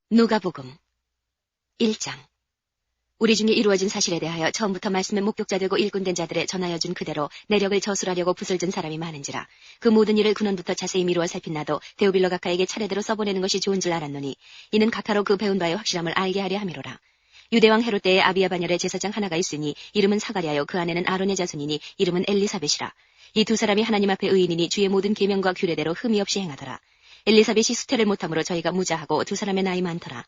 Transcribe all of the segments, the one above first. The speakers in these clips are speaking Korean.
누가복음 1장. 우리 중에 이루어진 사실에 대하여 처음부터 말씀의 목격자 되고 일꾼된 자들의 전하여 준 그대로 내력을 저술하려고 붓을 든 사람이 많은지라. 그 모든 일을 근원부터 자세히 미루어 살핀 나도 데오빌로 각하에게 차례대로 써보내는 것이 좋은 줄 알았노니 이는 각하로 그 배운 바의 확실함을 알게 하려 함이로라. 유대왕 헤롯 때에 아비야 반열에 제사장 하나가 있으니 이름은 사가랴요, 그 아내는 아론의 자손이니 이름은 엘리사벳이라. 이 두 사람이 하나님 앞에 의인이니 주의 모든 계명과 규례대로 흠이 없이 행하더라. 엘리사벳이 수태를 못함으로 저희가 무자하고 두 사람의 나이 많더라.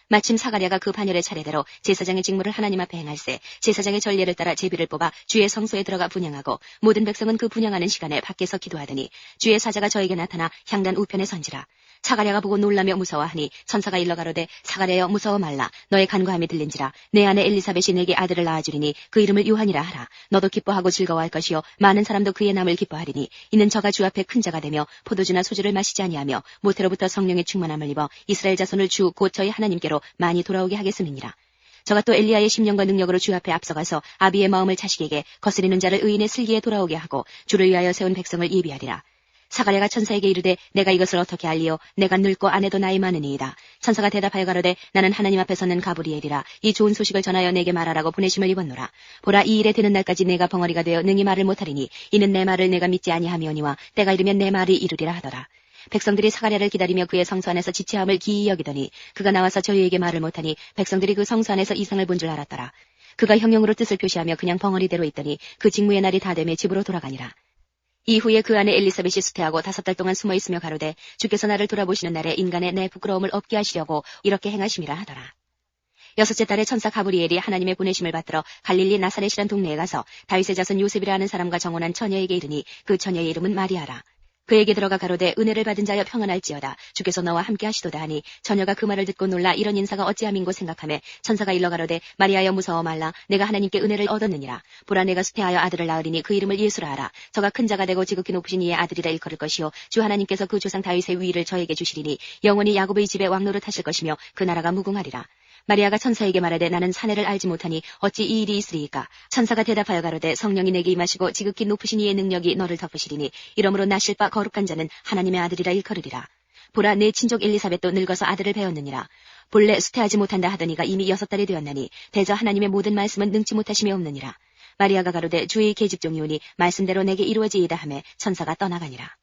마침 사가랴가 그 반열의 차례대로 제사장의 직무를 하나님 앞에 행할세 제사장의 전례를 따라 제비를 뽑아 주의 성소에 들어가 분향하고 모든 백성은 그 분향하는 시간에 밖에서 기도하더니 주의 사자가 저에게 나타나 향단 우편에 선지라. 사가랴가 보고 놀라며 무서워하니 천사가 일러 가로되 사가랴여 무서워 말라. 너의 간구함이 들린지라. 내 아내 엘리사벳이 내게 아들을 낳아주리니 그 이름을 요한이라 하라. 너도 기뻐하고 즐거워할 것이요 많은 사람도 그의 남을 기뻐하리니 이는 저가 주 앞에 큰 자가 되며 포도주나 소주를 마시지 아니하며 모태로부터 성령의 충만함을 입어 이스라엘 자손을 주 곧 저희 하나님께로 많이 돌아오게 하겠음이니라. 저가 또 엘리야의 심령과 능력으로 주 앞에 앞서가서 아비의 마음을 자식에게 거스리는 자를 의인의 슬기에 돌아오게 하고 주를 위하여 세운 백성을 예비하리라. 사가랴가 천사에게 이르되 내가 이것을 어떻게 알리요? 내가 늙고 아내도 나이 많으니이다. 천사가 대답하여 가로되 나는 하나님 앞에 서는 가브리엘이라. 이 좋은 소식을 전하여 내게 말하라고 보내심을 입었노라. 보라, 이 일에 되는 날까지 내가 벙어리가 되어 능히 말을 못하리니 이는 내 말을 내가 믿지 아니하며니와 때가 이르면 내 말이 이루리라 하더라. 백성들이 사가랴를 기다리며 그의 성소 안에서 지체함을 기이 여기더니 그가 나와서 저희에게 말을 못하니 백성들이 그 성소 안에서 이상을 본 줄 알았더라. 그가 형용으로 뜻을 표시하며 그냥 벙어리대로 있더니 그 직무의 날이 다 되매 집으로 돌아가니라. 이후에 그 아내 엘리사벳이 수태하고 5달 동안 숨어있으며 가로되 주께서 나를 돌아보시는 날에 인간의 내 부끄러움을 없게 하시려고 이렇게 행하심이라 하더라. 6째 달에 천사 가브리엘이 하나님의 보내심을 받들어 갈릴리 나사렛이란 동네에 가서 다윗의 자손 요셉이라 하는 사람과 정혼한 처녀에게 이르니 그 처녀의 이름은 마리아라. 그에게 들어가 가로되 은혜를 받은 자여 평안할지어다. 주께서 너와 함께 하시도다 하니 처녀가 그 말을 듣고 놀라 이런 인사가 어찌함인고 생각하며 천사가 일러 가로되 마리아여 무서워 말라. 내가 하나님께 은혜를 얻었느니라. 보라, 내가 수태하여 아들을 낳으리니 그 이름을 예수라 하라. 저가 큰 자가 되고 지극히 높으신 이의 아들이라 일컬을 것이요 주 하나님께서 그 조상 다윗의 위를 저에게 주시리니 영원히 야곱의 집에 왕노릇 하실 것이며 그 나라가 무궁하리라. 마리아가 천사에게 말하되 나는 사내를 알지 못하니 어찌 이 일이 있으리이까. 천사가 대답하여 가로되 성령이 내게 임하시고 지극히 높으신 이의 능력이 너를 덮으시리니 이러므로 나실 바 거룩한 자는 하나님의 아들이라 일컬으리라. 보라, 내 친족 엘리사벳도 늙어서 아들을 배웠느니라. 본래 수태하지 못한다 하더니가 이미 6달이 되었나니 대저 하나님의 모든 말씀은 능치 못하심이 없느니라. 마리아가 가로되 주의 계집종이오니 말씀대로 내게 이루어지이다 하매 천사가 떠나가니라.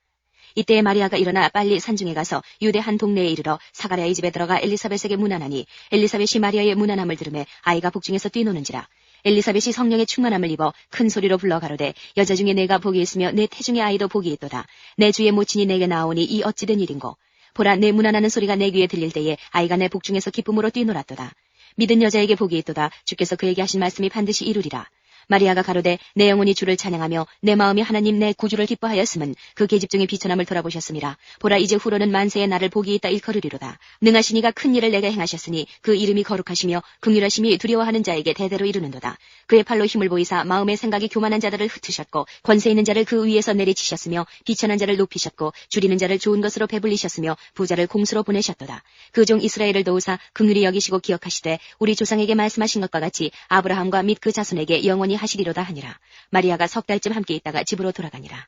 이때에 마리아가 일어나 빨리 산중에 가서 유대 한 동네에 이르러 사가랴의 집에 들어가 엘리사벳에게 문안하니 엘리사벳이 마리아의 문안함을 들으매 아이가 복중에서 뛰노는지라. 엘리사벳이 성령의 충만함을 입어 큰 소리로 불러 가로되 여자 중에 내가 복이 있으며 내 태중의 아이도 복이 있도다. 내 주의 모친이 내게 나오니 이 어찌된 일인고. 보라, 내 문안하는 소리가 내 귀에 들릴 때에 아이가 내 복중에서 기쁨으로 뛰놀았도다. 믿은 여자에게 복이 있도다. 주께서 그에게 하신 말씀이 반드시 이루리라. 마리아가 가로되 내 영혼이 주를 찬양하며 내 마음이 하나님 내 구주를 기뻐하였음은 그 계집종의 비천함을 돌아보셨음이라. 보라, 이제 후로는 만세의 나를 복이 있다 일컬으리로다. 능하신 이가 큰 일을 내게 행하셨으니 그 이름이 거룩하시며 긍휼하심이 두려워하는 자에게 대대로 이르는도다. 그의 팔로 힘을 보이사 마음의 생각이 교만한 자들을 흩으셨고 권세 있는 자를 그 위에서 내리치셨으며 비천한 자를 높이셨고 줄이는 자를 좋은 것으로 배불리셨으며 부자를 공수로 보내셨도다. 그 종 이스라엘을 도우사 긍휼히 여기시고 기억하시되 우리 조상에게 말씀하신 것과 같이 아브라함과 및 그 자손에게 영원히 하시리로다 하니라. 마리아가 6달쯤 함께 있다가 집으로 돌아가니라.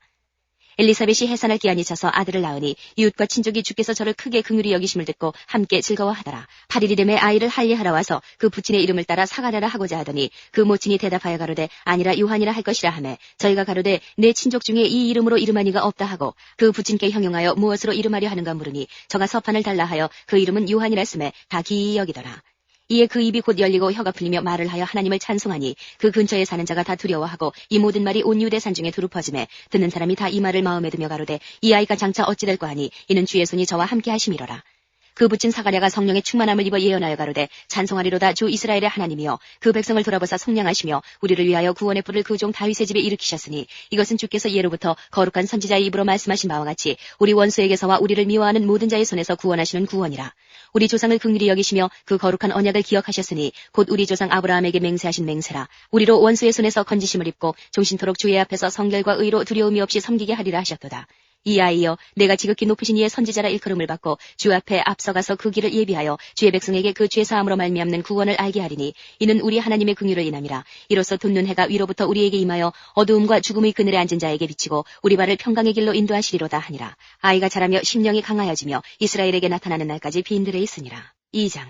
엘리사벳이 해산할 기한이 차서 아들을 낳으니 이웃과 친족이 주께서 저를 크게 긍휼히 여기심을 듣고 함께 즐거워하더라. 8일이 되매 아이를 할례하러 와서 그 부친의 이름을 따라 사가랴라 하고자 하더니 그 모친이 대답하여 가로되 아니라 요한이라 할 것이라 하매 저희가 가로되 내 친족 중에 이 이름으로 이름한 이가 없다 하고 그 부친께 형용하여 무엇으로 이름하려 하는가 물으니 저가 서판을 달라 하여 그 이름은 요한이라 쓰매 다 기이 여기더라. 이에 그 입이 곧 열리고 혀가 풀리며 말을 하여 하나님을 찬송하니 그 근처에 사는 자가 다 두려워하고 이 모든 말이 온 유대 산중에 두루 퍼지매 듣는 사람이 다 이 말을 마음에 두며 가로되 이 아이가 장차 어찌 될까 하니 이는 주의 손이 저와 함께 하심이로라. 그 부친 사가랴가 성령의 충만함을 입어 예언하여 가로되 찬송하리로다. 주 이스라엘의 하나님이여 그 백성을 돌아보사 속량하시며 우리를 위하여 구원의 뿔을 그 종 다윗의 집에 일으키셨으니 이것은 주께서 예로부터 거룩한 선지자의 입으로 말씀하신 바와 같이 우리 원수에게서와 우리를 미워하는 모든 자의 손에서 구원하시는 구원이라. 우리 조상을 긍휼히 여기시며 그 거룩한 언약을 기억하셨으니 곧 우리 조상 아브라함에게 맹세하신 맹세라. 우리로 원수의 손에서 건지심을 입고 종신토록 주의 앞에서 성결과 의로 두려움이 없이 섬기게 하리라 하셨도다. 이 아이여, 내가 지극히 높으신 이의 선지자라 일컬음을 받고 주 앞에 앞서가서 그 길을 예비하여 주의 백성에게 그 죄사함으로 말미암는 구원을 알게 하리니 이는 우리 하나님의 긍휼을 인함이라. 이로써 돋는 해가 위로부터 우리에게 임하여 어두움과 죽음의 그늘에 앉은 자에게 비치고 우리 발을 평강의 길로 인도하시리로다 하니라. 아이가 자라며 심령이 강하여지며 이스라엘에게 나타나는 날까지 빈들에 있으니라. 2장.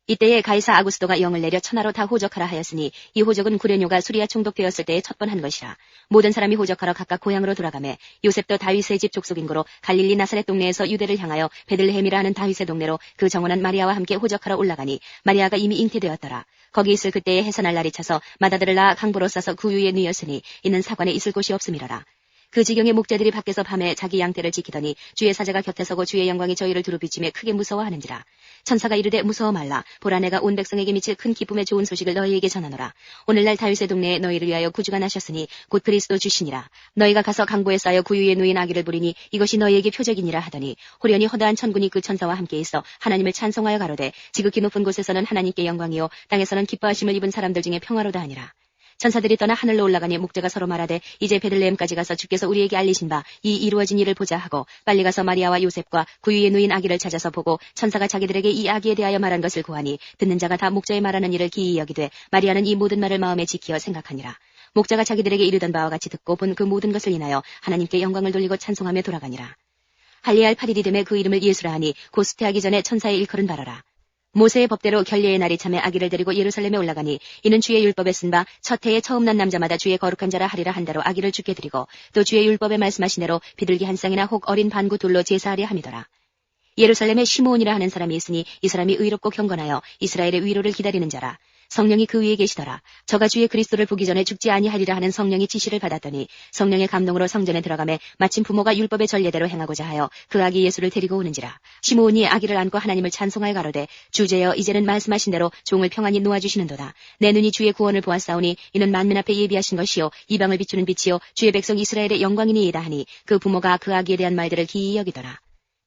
이때에 가이사 아구스도가 영을 내려 천하로 다 호적하라 하였으니 이 호적은 구레뇨가 수리아 총독되었을 때에 첫 번 한 것이라. 모든 사람이 호적하러 각각 고향으로 돌아가매 요셉도 다윗의 집 족속인고로 갈릴리 나사렛 동네에서 유대를 향하여 베들레헴이라 하는 다윗의 동네로 그 정원한 마리아와 함께 호적하러 올라가니 마리아가 이미 잉태되었더라. 거기 있을 그때에 해산할 날이 차서 마다들을 낳아 강보로 싸서 그 위에 누였으니 이는 사관에 있을 곳이 없음이러라. 그 지경의 목자들이 밖에서 밤에 자기 양떼를 지키더니 주의 사자가 곁에 서고 주의 영광이 저희를 두루 비치며 크게 무서워하는지라. 천사가 이르되 무서워 말라. 보라 내가 온 백성에게 미칠 큰 기쁨의 좋은 소식을 너희에게 전하노라. 오늘날 다윗의 동네에 너희를 위하여 구주가 나셨으니 곧 그리스도 주시니라. 너희가 가서 강보에 쌓여 구유에 누인 아기를 보리니 이것이 너희에게 표적이니라 하더니 호련히 허다한 천군이 그 천사와 함께 있어 하나님을 찬송하여 가로되 지극히 높은 곳에서는 하나님께 영광이요 땅에서는 기뻐하심을 입은 사람들 중에 평화로다 하니라. 천사들이 떠나 하늘로 올라가니 목자가 서로 말하되 이제 베들레헴까지 가서 주께서 우리에게 알리신 바 이 이루어진 일을 보자 하고 빨리 가서 마리아와 요셉과 구유에 누인 아기를 찾아서 보고 천사가 자기들에게 이 아기에 대하여 말한 것을 구하니 듣는 자가 다 목자의 말하는 일을 기이히 여기되 마리아는 이 모든 말을 마음에 지키어 생각하니라. 목자가 자기들에게 이르던 바와 같이 듣고 본 그 모든 것을 인하여 하나님께 영광을 돌리고 찬송하며 돌아가니라. 할례할 8일이 되매 그 이름을 예수라 하니 곧 수태하기 전에 천사의 일컬은 바라라. 모세의 법대로 결례의 날이 참에 아기를 데리고 예루살렘에 올라가니 이는 주의 율법에 쓴 바 첫 해에 처음 난 남자마다 주의 거룩한 자라 하리라 한 대로 아기를 주께 드리고 또 주의 율법에 말씀하신 대로 비둘기 한 쌍이나 혹 어린 반구 둘로 제사하려 함이더라. 예루살렘에 시므온이라 하는 사람이 있으니 이 사람이 의롭고 경건하여 이스라엘의 위로를 기다리는 자라. 성령이 그 위에 계시더라. 저가 주의 그리스도를 보기 전에 죽지 아니하리라 하는 성령의 지시를 받았더니 성령의 감동으로 성전에 들어가매 마침 부모가 율법의 전례대로 행하고자 하여 그 아기 예수를 데리고 오는지라. 시므온이 아기를 안고 하나님을 찬송하여 가로되 주제여 이제는 말씀하신 대로 종을 평안히 놓아주시는도다. 내 눈이 주의 구원을 보았사오니 이는 만민 앞에 예비하신 것이요 이방을 비추는 빛이요 주의 백성 이스라엘의 영광이니이다 하니 그 부모가 그 아기에 대한 말들을 기이히 여기더라.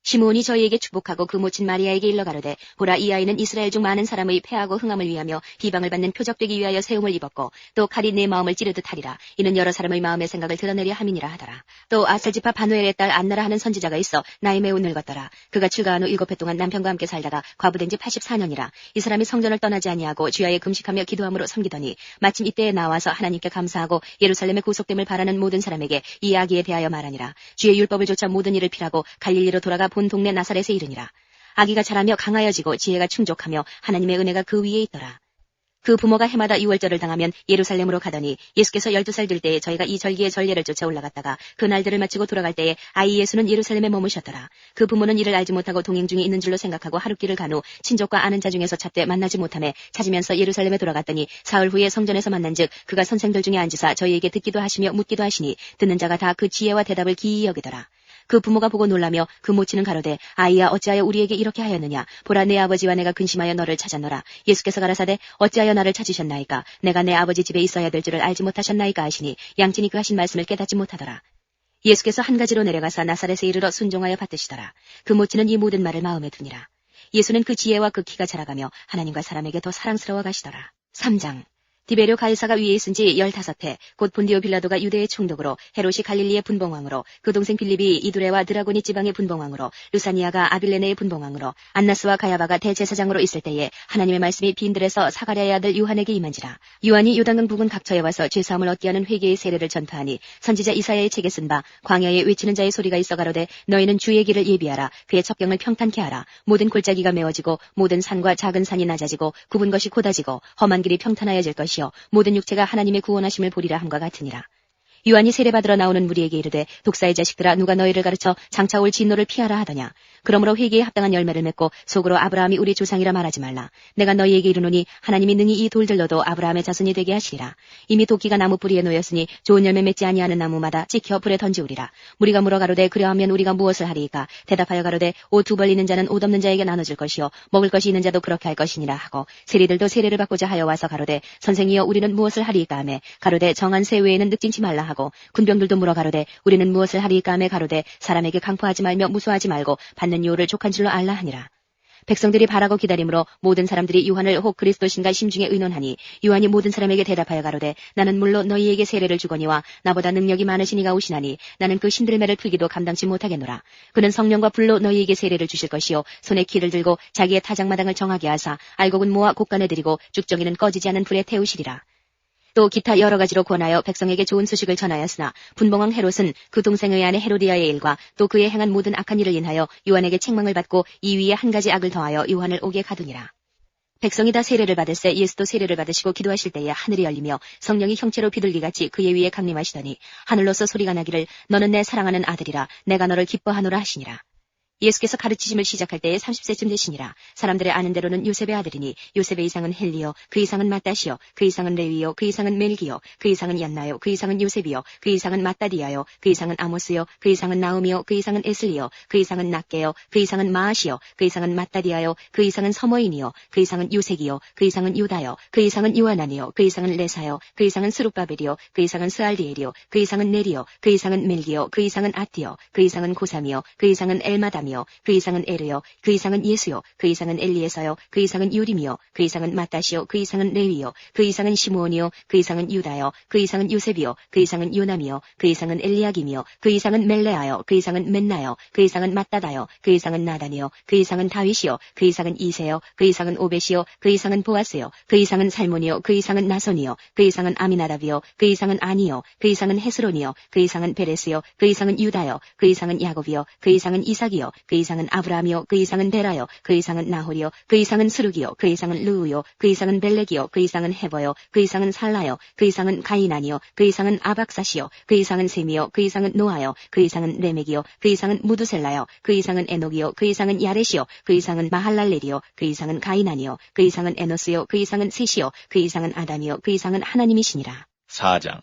시므온이 저희에게 축복하고 그 모친 마리아에게 일러 가로되 보라 이 아이는 이스라엘 중 많은 사람의 패하고 흥함을 위하며 비방을 받는 표적되기 위하여 세움을 입었고 또 칼이 내 마음을 찌르듯 하리라. 이는 여러 사람의 마음의 생각을 드러내려 함이니라 하더라. 또 아셀지파 바누엘의 딸 안나라 하는 선지자가 있어 나이 매우 늙었더라. 그가 출가한 후 7해 동안 남편과 함께 살다가 과부된 지 84년이라. 이 사람이 성전을 떠나지 아니하고 주야에 금식하며 기도함으로 섬기더니 마침 이때에 나와서 하나님께 감사하고 예루살렘의 구속됨을 바라는 모든 사람에게 이 아기에 대하여 말하니라. 주의 율법을 조차 모든 일을 필하고 갈릴리로 돌아가 본 동네 나사렛에 이르니라. 아기가 자라며 강하여지고 지혜가 충족하며 하나님의 은혜가 그 위에 있더라. 그 부모가 해마다 유월절을 당하면 예루살렘으로 가더니 예수께서 12살 될 때에 저희가 이 절기의 전례를 쫓아 올라갔다가 그 날들을 마치고 돌아갈 때에 아이 예수는 예루살렘에 머무셨더라. 그 부모는 이를 알지 못하고 동행 중에 있는 줄로 생각하고 하룻길을 간 후 친족과 아는 자 중에서 찾되 만나지 못하매 찾으면서 예루살렘에 돌아갔더니 사흘 후에 성전에서 만난즉 그가 선생들 중에 앉으사 저희에게 듣기도 하시며 묻기도 하시니 듣는 자가 다 그 지혜와 대답을 기이히 여기더라. 그 부모가 보고 놀라며 그 모친은 가로되 아이야 어찌하여 우리에게 이렇게 하였느냐. 보라 내 아버지와 내가 근심하여 너를 찾았노라. 예수께서 가라사대 어찌하여 나를 찾으셨나이까. 내가 내 아버지 집에 있어야 될 줄을 알지 못하셨나이까 하시니 양친이 그 하신 말씀을 깨닫지 못하더라. 예수께서 한 가지로 내려가사 나사렛에 이르러 순종하여 받드시더라. 그 모친은 이 모든 말을 마음에 두니라. 예수는 그 지혜와 그 키가 자라가며 하나님과 사람에게 더 사랑스러워 가시더라. 3장. 디베료 가이사가 위에 있은 지 15해 곧 본디오 빌라도가 유대의 총독으로 헤롯이 갈릴리의 분봉왕으로 그 동생 빌립이 이두레와 드라고니 지방의 분봉왕으로 루사니아가 아빌레네의 분봉왕으로 안나스와 가야바가 대제사장으로 있을 때에 하나님의 말씀이 빈들에서 사가랴의 아들 요한에게 임한지라. 요한이 요단강 부근 각처에 와서 죄사함을 얻게 하는 회개의 세례를 전파하니 선지자 이사야의 책에 쓴 바 광야에 외치는 자의 소리가 있어 가로되 너희는 주의 길을 예비하라. 그의 첩경을 평탄케 하라. 모든 골짜기가 메워지고 모든 산과 작은 산이 낮아지고 굽은 것이 곧아지고 험한 길이 평탄하여질 것이요 모든 육체가 하나님의 구원하심을 보리라 함과 같으니라. 요한이 세례받으러 나오는 무리에게 이르되 독사의 자식들아 누가 너희를 가르쳐 장차 올 진노를 피하라 하더냐. 그러므로 회개에 합당한 열매를 맺고 속으로 아브라함이 우리 조상이라 말하지 말라. 내가 너희에게 이르노니 하나님이 능히 이 돌들로도 아브라함의 자손이 되게 하시리라. 이미 도끼가 나무 뿌리에 놓였으니 좋은 열매 맺지 아니하는 나무마다 찍혀 불에 던지우리라. 무리가 물어 가로되 그려하면 우리가 무엇을 하리이까. 대답하여 가로되 옷 두 벌 있는 자는 옷 없는 자에게 나눠줄 것이요 먹을 것이 있는 자도 그렇게 할 것이니라 하고 세리들도 세례를 받고자 하여 와서 가로되 선생이여 우리는 무엇을 하리이까 하매 가로되 정한 새 외에는 늑징치 말라 하고 군병들도 물어 가로되 우리는 무엇을 하리이까 하매 가로되 사람에게 강포하지 말며 무수하지 말고 받는 유혹을 족한 줄로 알라 하니라. 백성들이 바라고 기다림으로 모든 사람들이 요한을 혹 그리스도신가 심중에 의논하니 요한이 모든 사람에게 대답하여 가로되 나는 물론 너희에게 세례를 주거니와 나보다 능력이 많으신 이가 오시나니 나는 그 신들매를 풀기도 감당치 못하겠노라. 그는 성령과 불로 너희에게 세례를 주실 것이요 손에 키를 들고 자기의 타작마당을 정하게 하사 알곡은 모아 곡간에 들이고 쭉정이는 꺼지지 않은 불에 태우시리라. 또 기타 여러 가지로 권하여 백성에게 좋은 소식을 전하였으나 분봉왕 헤롯은 그 동생의 아내 헤로디아의 일과 또 그의 행한 모든 악한 일을 인하여 요한에게 책망을 받고 이 위에 한 가지 악을 더하여 요한을 옥에 가두니라. 백성이 다 세례를 받을새 예수도 세례를 받으시고 기도하실 때에 하늘이 열리며 성령이 형체로 비둘기같이 그의 위에 강림하시더니 하늘로서 소리가 나기를 너는 내 사랑하는 아들이라 내가 너를 기뻐하노라 하시니라. 예수께서 가르치심을 시작할 때에 30세쯤 되시니라. 사람들의 아는 대로는 요셉의 아들이니 요셉의 이상은 헬리요 그 이상은 마따시요 그 이상은 레위요 그 이상은 멜기요 그 이상은 얀나요 그 이상은 요셉이요 그 이상은 마따디야요 그 이상은 아모스요 그 이상은 나음이요 그 이상은 에슬리요 그 이상은 낫게요 그 이상은 마아시요 그 이상은 마따디야요 그 이상은 서머인이요 그 이상은 요색이요 그 이상은 유다요 그 이상은 요하나니요 그 이상은 레사요 그 이상은 스룹바벨이요 그 이상은 스알디엘이요 그 이상은 네리요 그 이상은 멜기요 그 이상은 아띠요 그 이상은 고삼이요 그 이상은 엘마담이요 그 이상은 에르요 그 이상은 예수요 그 이상은 엘리에서요 그 이상은 요림이요 그 이상은 마따시요 그 이상은 레위요 그 이상은 시므온이요 그 이상은 유다요 그 이상은 요셉이요 그 이상은 요남이요 그 이상은 엘리야김이요 그 이상은 멜레아요 그 이상은 맨나요 그 이상은 마따다요 그 이상은 나단이요 그 이상은 다윗이요 그 이상은 이세요 그 이상은 오벳이요 그 이상은 보아스요 그 이상은 살몬이요 그 이상은 나손이요 그 이상은 아미나답이요 그 이상은 아니요 그 이상은 헤스론이요 그 이상은 베레스요 그 이상은 유다요 그 이상은 야곱이요 그 이상은 이삭이요 그 이상은 아브라함이요 그 이상은 데라요 그 이상은 나홀이요 그 이상은 스룹이요 그 이상은 르우요 그 이상은 벨렉이요 그 이상은 헤버요 그 이상은 살라요 그 이상은 가이난이요 그 이상은 아박사시요 그 이상은 셈이요 그 이상은 노아요 그 이상은 레멕이요 그 이상은 무두셀라요 그 이상은 에녹이요 그 이상은 야렛이요 그 이상은 마할랄렐이요 그 이상은 가이난이요 그 이상은 에노스요 그 이상은 셋이요 그 이상은 아담이요 그 이상은 하나님이시니라. 4장.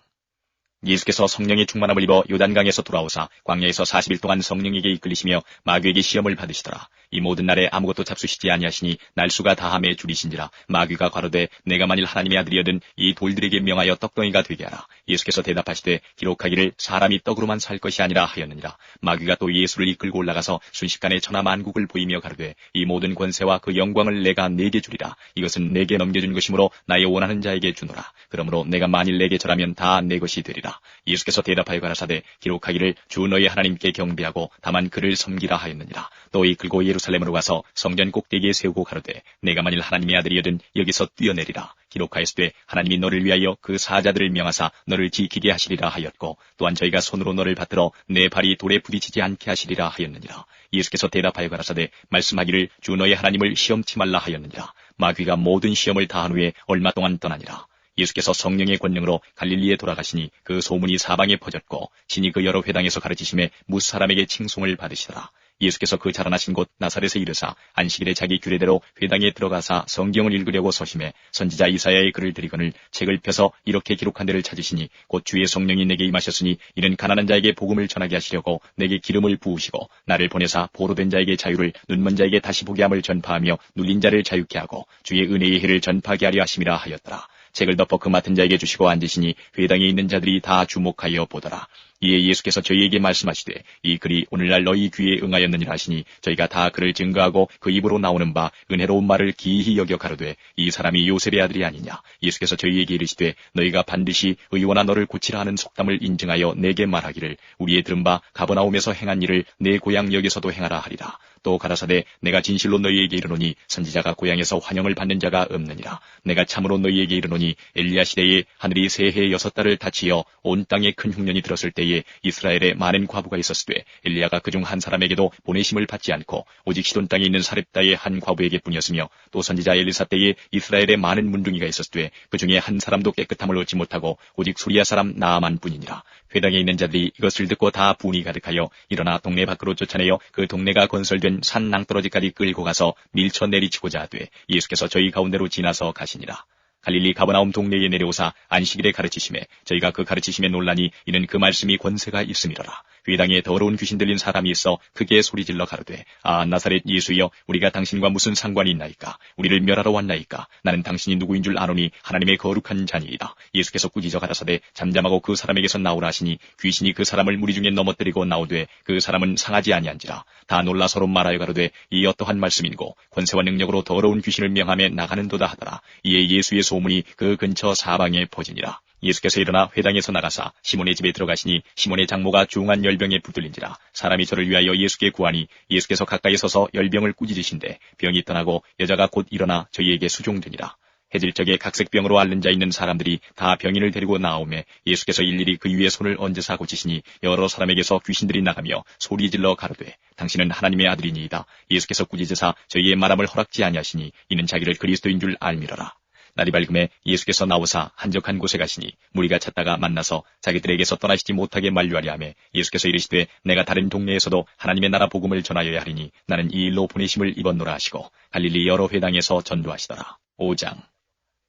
예수께서 성령의 충만함을 입어 요단강에서 돌아오사 광야에서 40일 동안 성령에게 이끌리시며 마귀에게 시험을 받으시더라. 이 모든 날에 아무것도 잡수시지 아니하시니 날수가 다함에 줄이신지라. 마귀가 가로되 내가 만일 하나님의 아들이여든 이 돌들에게 명하여 떡덩이가 되게 하라. 예수께서 대답하시되 기록하기를 사람이 떡으로만 살 것이 아니라 하였느니라. 마귀가 또 예수를 이끌고 올라가서 순식간에 천하 만국을 보이며 가로되 이 모든 권세와 그 영광을 내가 네게 주리라. 이것은 내게 넘겨준 것이므로 나의 원하는 자에게 주노라. 그러므로 내가 만일 내게 절하면 다 내 것이 되리라. 예수께서 대답하여 가라사대 기록하기를 주 너의 하나님께 경배하고 다만 그를 섬기라 하였느니라. 또 이끌고 예루살렘으로 가서 성전 꼭대기에 세우고 가로되 내가 만일 하나님의 아들이여든 여기서 뛰어내리라. 기록하였으되 하나님이 너를 위하여 그 사자들을 명하사 너를 지키게 하시리라 하였고 또한 저희가 손으로 너를 받들어 내 발이 돌에 부딪히지 않게 하시리라 하였느니라. 예수께서 대답하여 가라사대 말씀하기를 주 너의 하나님을 시험치 말라 하였느니라. 마귀가 모든 시험을 다한 후에 얼마 동안 떠나니라. 예수께서 성령의 권능으로 갈릴리에 돌아가시니 그 소문이 사방에 퍼졌고 친히 그 여러 회당에서 가르치심에 뭇 사람에게 칭송을 받으시더라. 예수께서 그 자라나신 곳 나사렛에 이르사 안식일에 자기 규례대로 회당에 들어가사 성경을 읽으려고 서심해 선지자 이사야의 글을 들이거늘 책을 펴서 이렇게 기록한 데를 찾으시니 곧 주의 성령이 내게 임하셨으니 이는 가난한 자에게 복음을 전하게 하시려고 내게 기름을 부으시고 나를 보내사 보로된 자에게 자유를 눈먼 자에게 다시 보게 함을 전파하며 눌린 자를 자유케 하고 주의 은혜의 해를 전파하게 하려 하심이라 하였더라. 책을 덮어 그 맡은 자에게 주시고 앉으시니 회당에 있는 자들이 다 주목하여 보더라. 이에 예수께서 저희에게 말씀하시되 이 글이 오늘날 너희 귀에 응하였느니라 하시니 저희가 다 그를 증거하고 그 입으로 나오는 바 은혜로운 말을 기이히 여겨 가로되 이 사람이 요셉의 아들이 아니냐. 예수께서 저희에게 이르시되 너희가 반드시 의원아 너를 고치라 하는 속담을 인증하여 내게 말하기를 우리의 들은 바 가버나움에서 행한 일을 내 고향 여기서도 행하라 하리라. 또 가라사대 내가 진실로 너희에게 이르노니 선지자가 고향에서 환영을 받는 자가 없느니라. 내가 참으로 너희에게 이르노니 엘리야 시대에 하늘이 새해 6달을 닫히어 온 땅에 큰 흉년이 들었을 때에 이스라엘에 많은 과부가 있었으되 엘리야가 그중 한 사람에게도 보내심을 받지 않고 오직 시돈 땅에 있는 사렙다의 한 과부에게 뿐이었으며 또 선지자 엘리사 때에 이스라엘에 많은 문둥이가 있었으되 그중에 한 사람도 깨끗함을 얻지 못하고 오직 수리아 사람 나아만 뿐이니라. 회당에 있는 자들이 이것을 듣고 다 분이 가득하여 일어나 동네 밖으로 쫓아내어 그 동네가 건설된 산 낭떠러지까지 끌고 가서 밀쳐 내리치고자 하되 예수께서 저희 가운데로 지나서 가시니라. 갈릴리 가버나움 동네에 내려오사 안식일에 가르치심에 저희가 그 가르치심에 놀라니 이는 그 말씀이 권세가 있음이로라. 회당에 더러운 귀신 들린 사람이 있어 크게 소리질러 가로되 아 나사렛 예수여 우리가 당신과 무슨 상관이 있나이까. 우리를 멸하러 왔나이까. 나는 당신이 누구인 줄 아노니 하나님의 거룩한 자니이다. 예수께서 꾸짖어 가라사대 잠잠하고 그 사람에게서 나오라 하시니 귀신이 그 사람을 무리 중에 넘어뜨리고 나오되 그 사람은 상하지 아니한지라. 다 놀라 서로 말하여 가로되 이 어떠한 말씀인고 권세와 능력으로 더러운 귀신을 명하며 나가는도다 하더라. 이에 예수의 소문이 그 근처 사방에 퍼지니라. 예수께서 일어나 회당에서 나가사 시몬의 집에 들어가시니 시몬의 장모가 중한 열병에 붙들린지라. 사람이 저를 위하여 예수께 구하니 예수께서 가까이 서서 열병을 꾸짖으신데 병이 떠나고 여자가 곧 일어나 저희에게 수종되니라. 해질적에 각색병으로 앓는 자 있는 사람들이 다 병인을 데리고 나오매 예수께서 일일이 그 위에 손을 얹으사 고치시니 여러 사람에게서 귀신들이 나가며 소리질러 가로되 당신은 하나님의 아들이니이다. 예수께서 꾸짖으사 저희의 말함을 허락지 아니하시니 이는 자기를 그리스도인 줄 알미러라. 날이 밝음에 예수께서 나오사 한적한 곳에 가시니 무리가 찾다가 만나서 자기들에게서 떠나시지 못하게 만류하려 하며 예수께서 이르시되 내가 다른 동네에서도 하나님의 나라 복음을 전하여야 하리니 나는 이 일로 보내심을 입었노라 하시고 갈릴리 여러 회당에서 전도하시더라. 5장.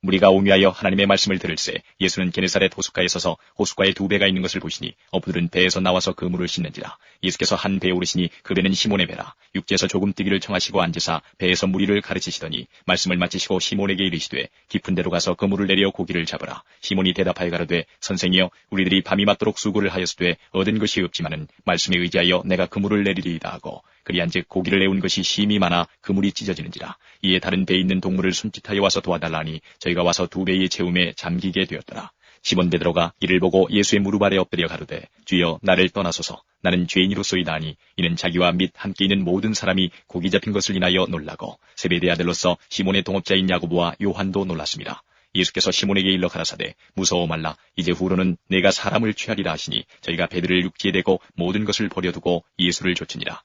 무리가 옹유하여 하나님의 말씀을 들을새 예수는 게네사렛 호숫가에 서서 호숫가에 두 배가 있는 것을 보시니 어부들은 배에서 나와서 그 물을 씻는지라. 예수께서 한 배에 오르시니 그 배는 시몬의 배라. 육지에서 조금 뛰기를 청하시고 앉으사 배에서 무리를 가르치시더니 말씀을 마치시고 시몬에게 이르시되 깊은 데로 가서 그 물을 내려 고기를 잡으라. 시몬이 대답하여 가로되 선생이여 우리들이 밤이 맞도록 수고를 하였으되 얻은 것이 없지만은 말씀에 의지하여 내가 그 물을 내리리이다 하고 그리한즉 고기를 내온 것이 심히 많아 그물이 찢어지는지라. 이에 다른 배에 있는 동물을 손짓하여 와서 도와달라니 저희가 와서 두 배의 채움에 잠기게 되었더라. 시몬 베드로가 이를 보고 예수의 무릎 아래 엎드려 가로되 주여 나를 떠나소서 나는 죄인이로소이다 하니 이는 자기와 및 함께 있는 모든 사람이 고기 잡힌 것을 인하여 놀라고 세베대 아들로서 시몬의 동업자인 야고보와 요한도 놀랐습니다. 예수께서 시몬에게 일러 가라사대 무서워 말라 이제 후로는 내가 사람을 취하리라 하시니 저희가 배들을 육지에 대고 모든 것을 버려두고 예수를 좇으니라.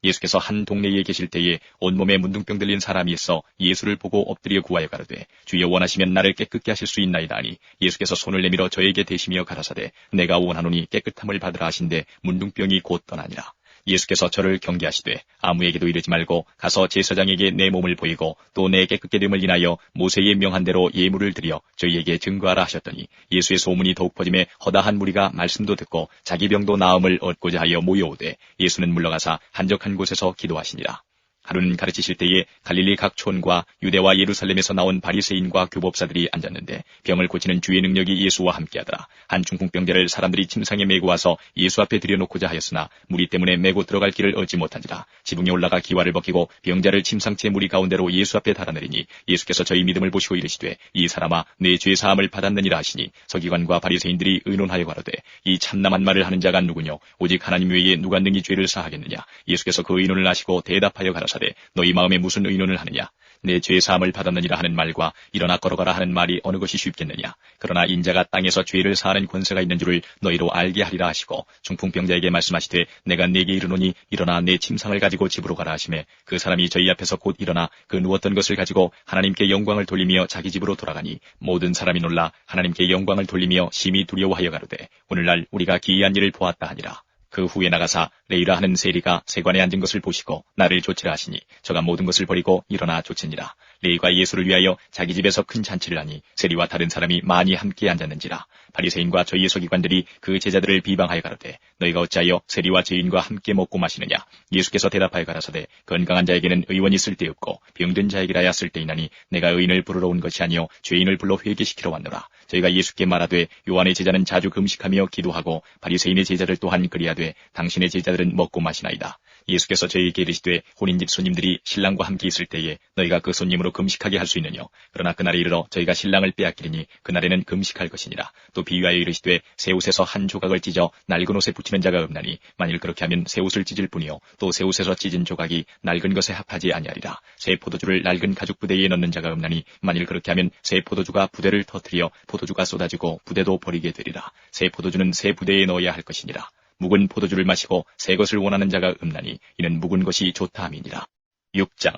예수께서 한 동네에 계실 때에 온몸에 문둥병 들린 사람이 있어 예수를 보고 엎드려 구하여 가로되 주여 원하시면 나를 깨끗게 하실 수 있나이다 하니 예수께서 손을 내밀어 저에게 대시며 가라사대 내가 원하노니 깨끗함을 받으라 하신데 문둥병이 곧 떠나니라. 예수께서 저를 경계하시되 아무에게도 이르지 말고 가서 제사장에게 내 몸을 보이고 또 내 깨끗게 됨을 인하여 모세의 명한 대로 예물을 드려 저희에게 증거하라 하셨더니 예수의 소문이 더욱 퍼짐에 허다한 무리가 말씀도 듣고 자기 병도 나음을 얻고자 하여 모여오되 예수는 물러가사 한적한 곳에서 기도하시니라. 하루는 가르치실 때에 갈릴리 각 촌과 유대와 예루살렘에서 나온 바리새인과 교법사들이 앉았는데 병을 고치는 주의 능력이 예수와 함께하더라. 한 중풍병자를 사람들이 침상에 메고 와서 예수 앞에 들여놓고자 하였으나 무리 때문에 메고 들어갈 길을 얻지 못한지라. 지붕에 올라가 기와를 벗기고 병자를 침상째 무리 가운데로 예수 앞에 달아내리니 예수께서 저희 믿음을 보시고 이르시되 이 사람아 내 죄 사함을 받았느니라 하시니 서기관과 바리새인들이 의논하여 가로되 이 참남한 말을 하는 자가 누구뇨 오직 하나님 외에 누가 능히 죄를 사하겠느냐. 예수께서 그 의논을 아시고 대답하여 가라사대 너희 마음에 무슨 의논을 하느냐. 내 죄 사함을 받았느니라 하는 말과 일어나 걸어가라 하는 말이 어느 것이 쉽겠느냐. 그러나 인자가 땅에서 죄를 사하는 권세가 있는 줄을 너희로 알게 하리라 하시고 중풍병자에게 말씀하시되 내가 네게 이르노니 일어나 내 침상을 가지고 집으로 가라 하시매 그 사람이 저희 앞에서 곧 일어나 그 누웠던 것을 가지고 하나님께 영광을 돌리며 자기 집으로 돌아가니 모든 사람이 놀라 하나님께 영광을 돌리며 심히 두려워하여 가로되 오늘날 우리가 기이한 일을 보았다 하니라. 그 후에 나가사 레이라 하는 세리가 세관에 앉은 것을 보시고 나를 좇으라 하시니 저가 모든 것을 버리고 일어나 좇으니라. 레이가 예수를 위하여 자기 집에서 큰 잔치를 하니 세리와 다른 사람이 많이 함께 앉았는지라. 바리새인과 저희의 서기관들이 그 제자들을 비방하여 가로되 너희가 어찌하여 세리와 죄인과 함께 먹고 마시느냐. 예수께서 대답하여 가라사대 건강한 자에게는 의원이 쓸데없고 병든 자에게라야 쓸데있나니 내가 의인을 부르러 온 것이 아니요 죄인을 불러 회개시키러 왔노라. 저희가 예수께 말하되 요한의 제자는 자주 금식하며 기도하고 바리새인의 제자들 또한 그리하되 당신의 제자들은 먹고 마시나이다. 예수께서 저희에게 이르시되 혼인집 손님들이 신랑과 함께 있을 때에 너희가 그 손님으로 금식하게 할 수 있느뇨. 그러나 그날에 이르러 저희가 신랑을 빼앗기리니 그날에는 금식할 것이니라. 또 비유하여 이르시되 새 옷에서 한 조각을 찢어 낡은 옷에 붙이는 자가 없나니 만일 그렇게 하면 새 옷을 찢을 뿐이요 또 새 옷에서 찢은 조각이 낡은 것에 합하지 아니하리라. 새 포도주를 낡은 가죽 부대에 넣는 자가 없나니 만일 그렇게 하면 새 포도주가 부대를 터뜨려 포도주가 쏟아지고 부대도 버리게 되리라. 새 포도주는 새 부대에 넣어야 할 것이니라. 묵은 포도주를 마시고 새 것을 원하는 자가 없나니 이는 묵은 것이 좋다 함이니라. 6장.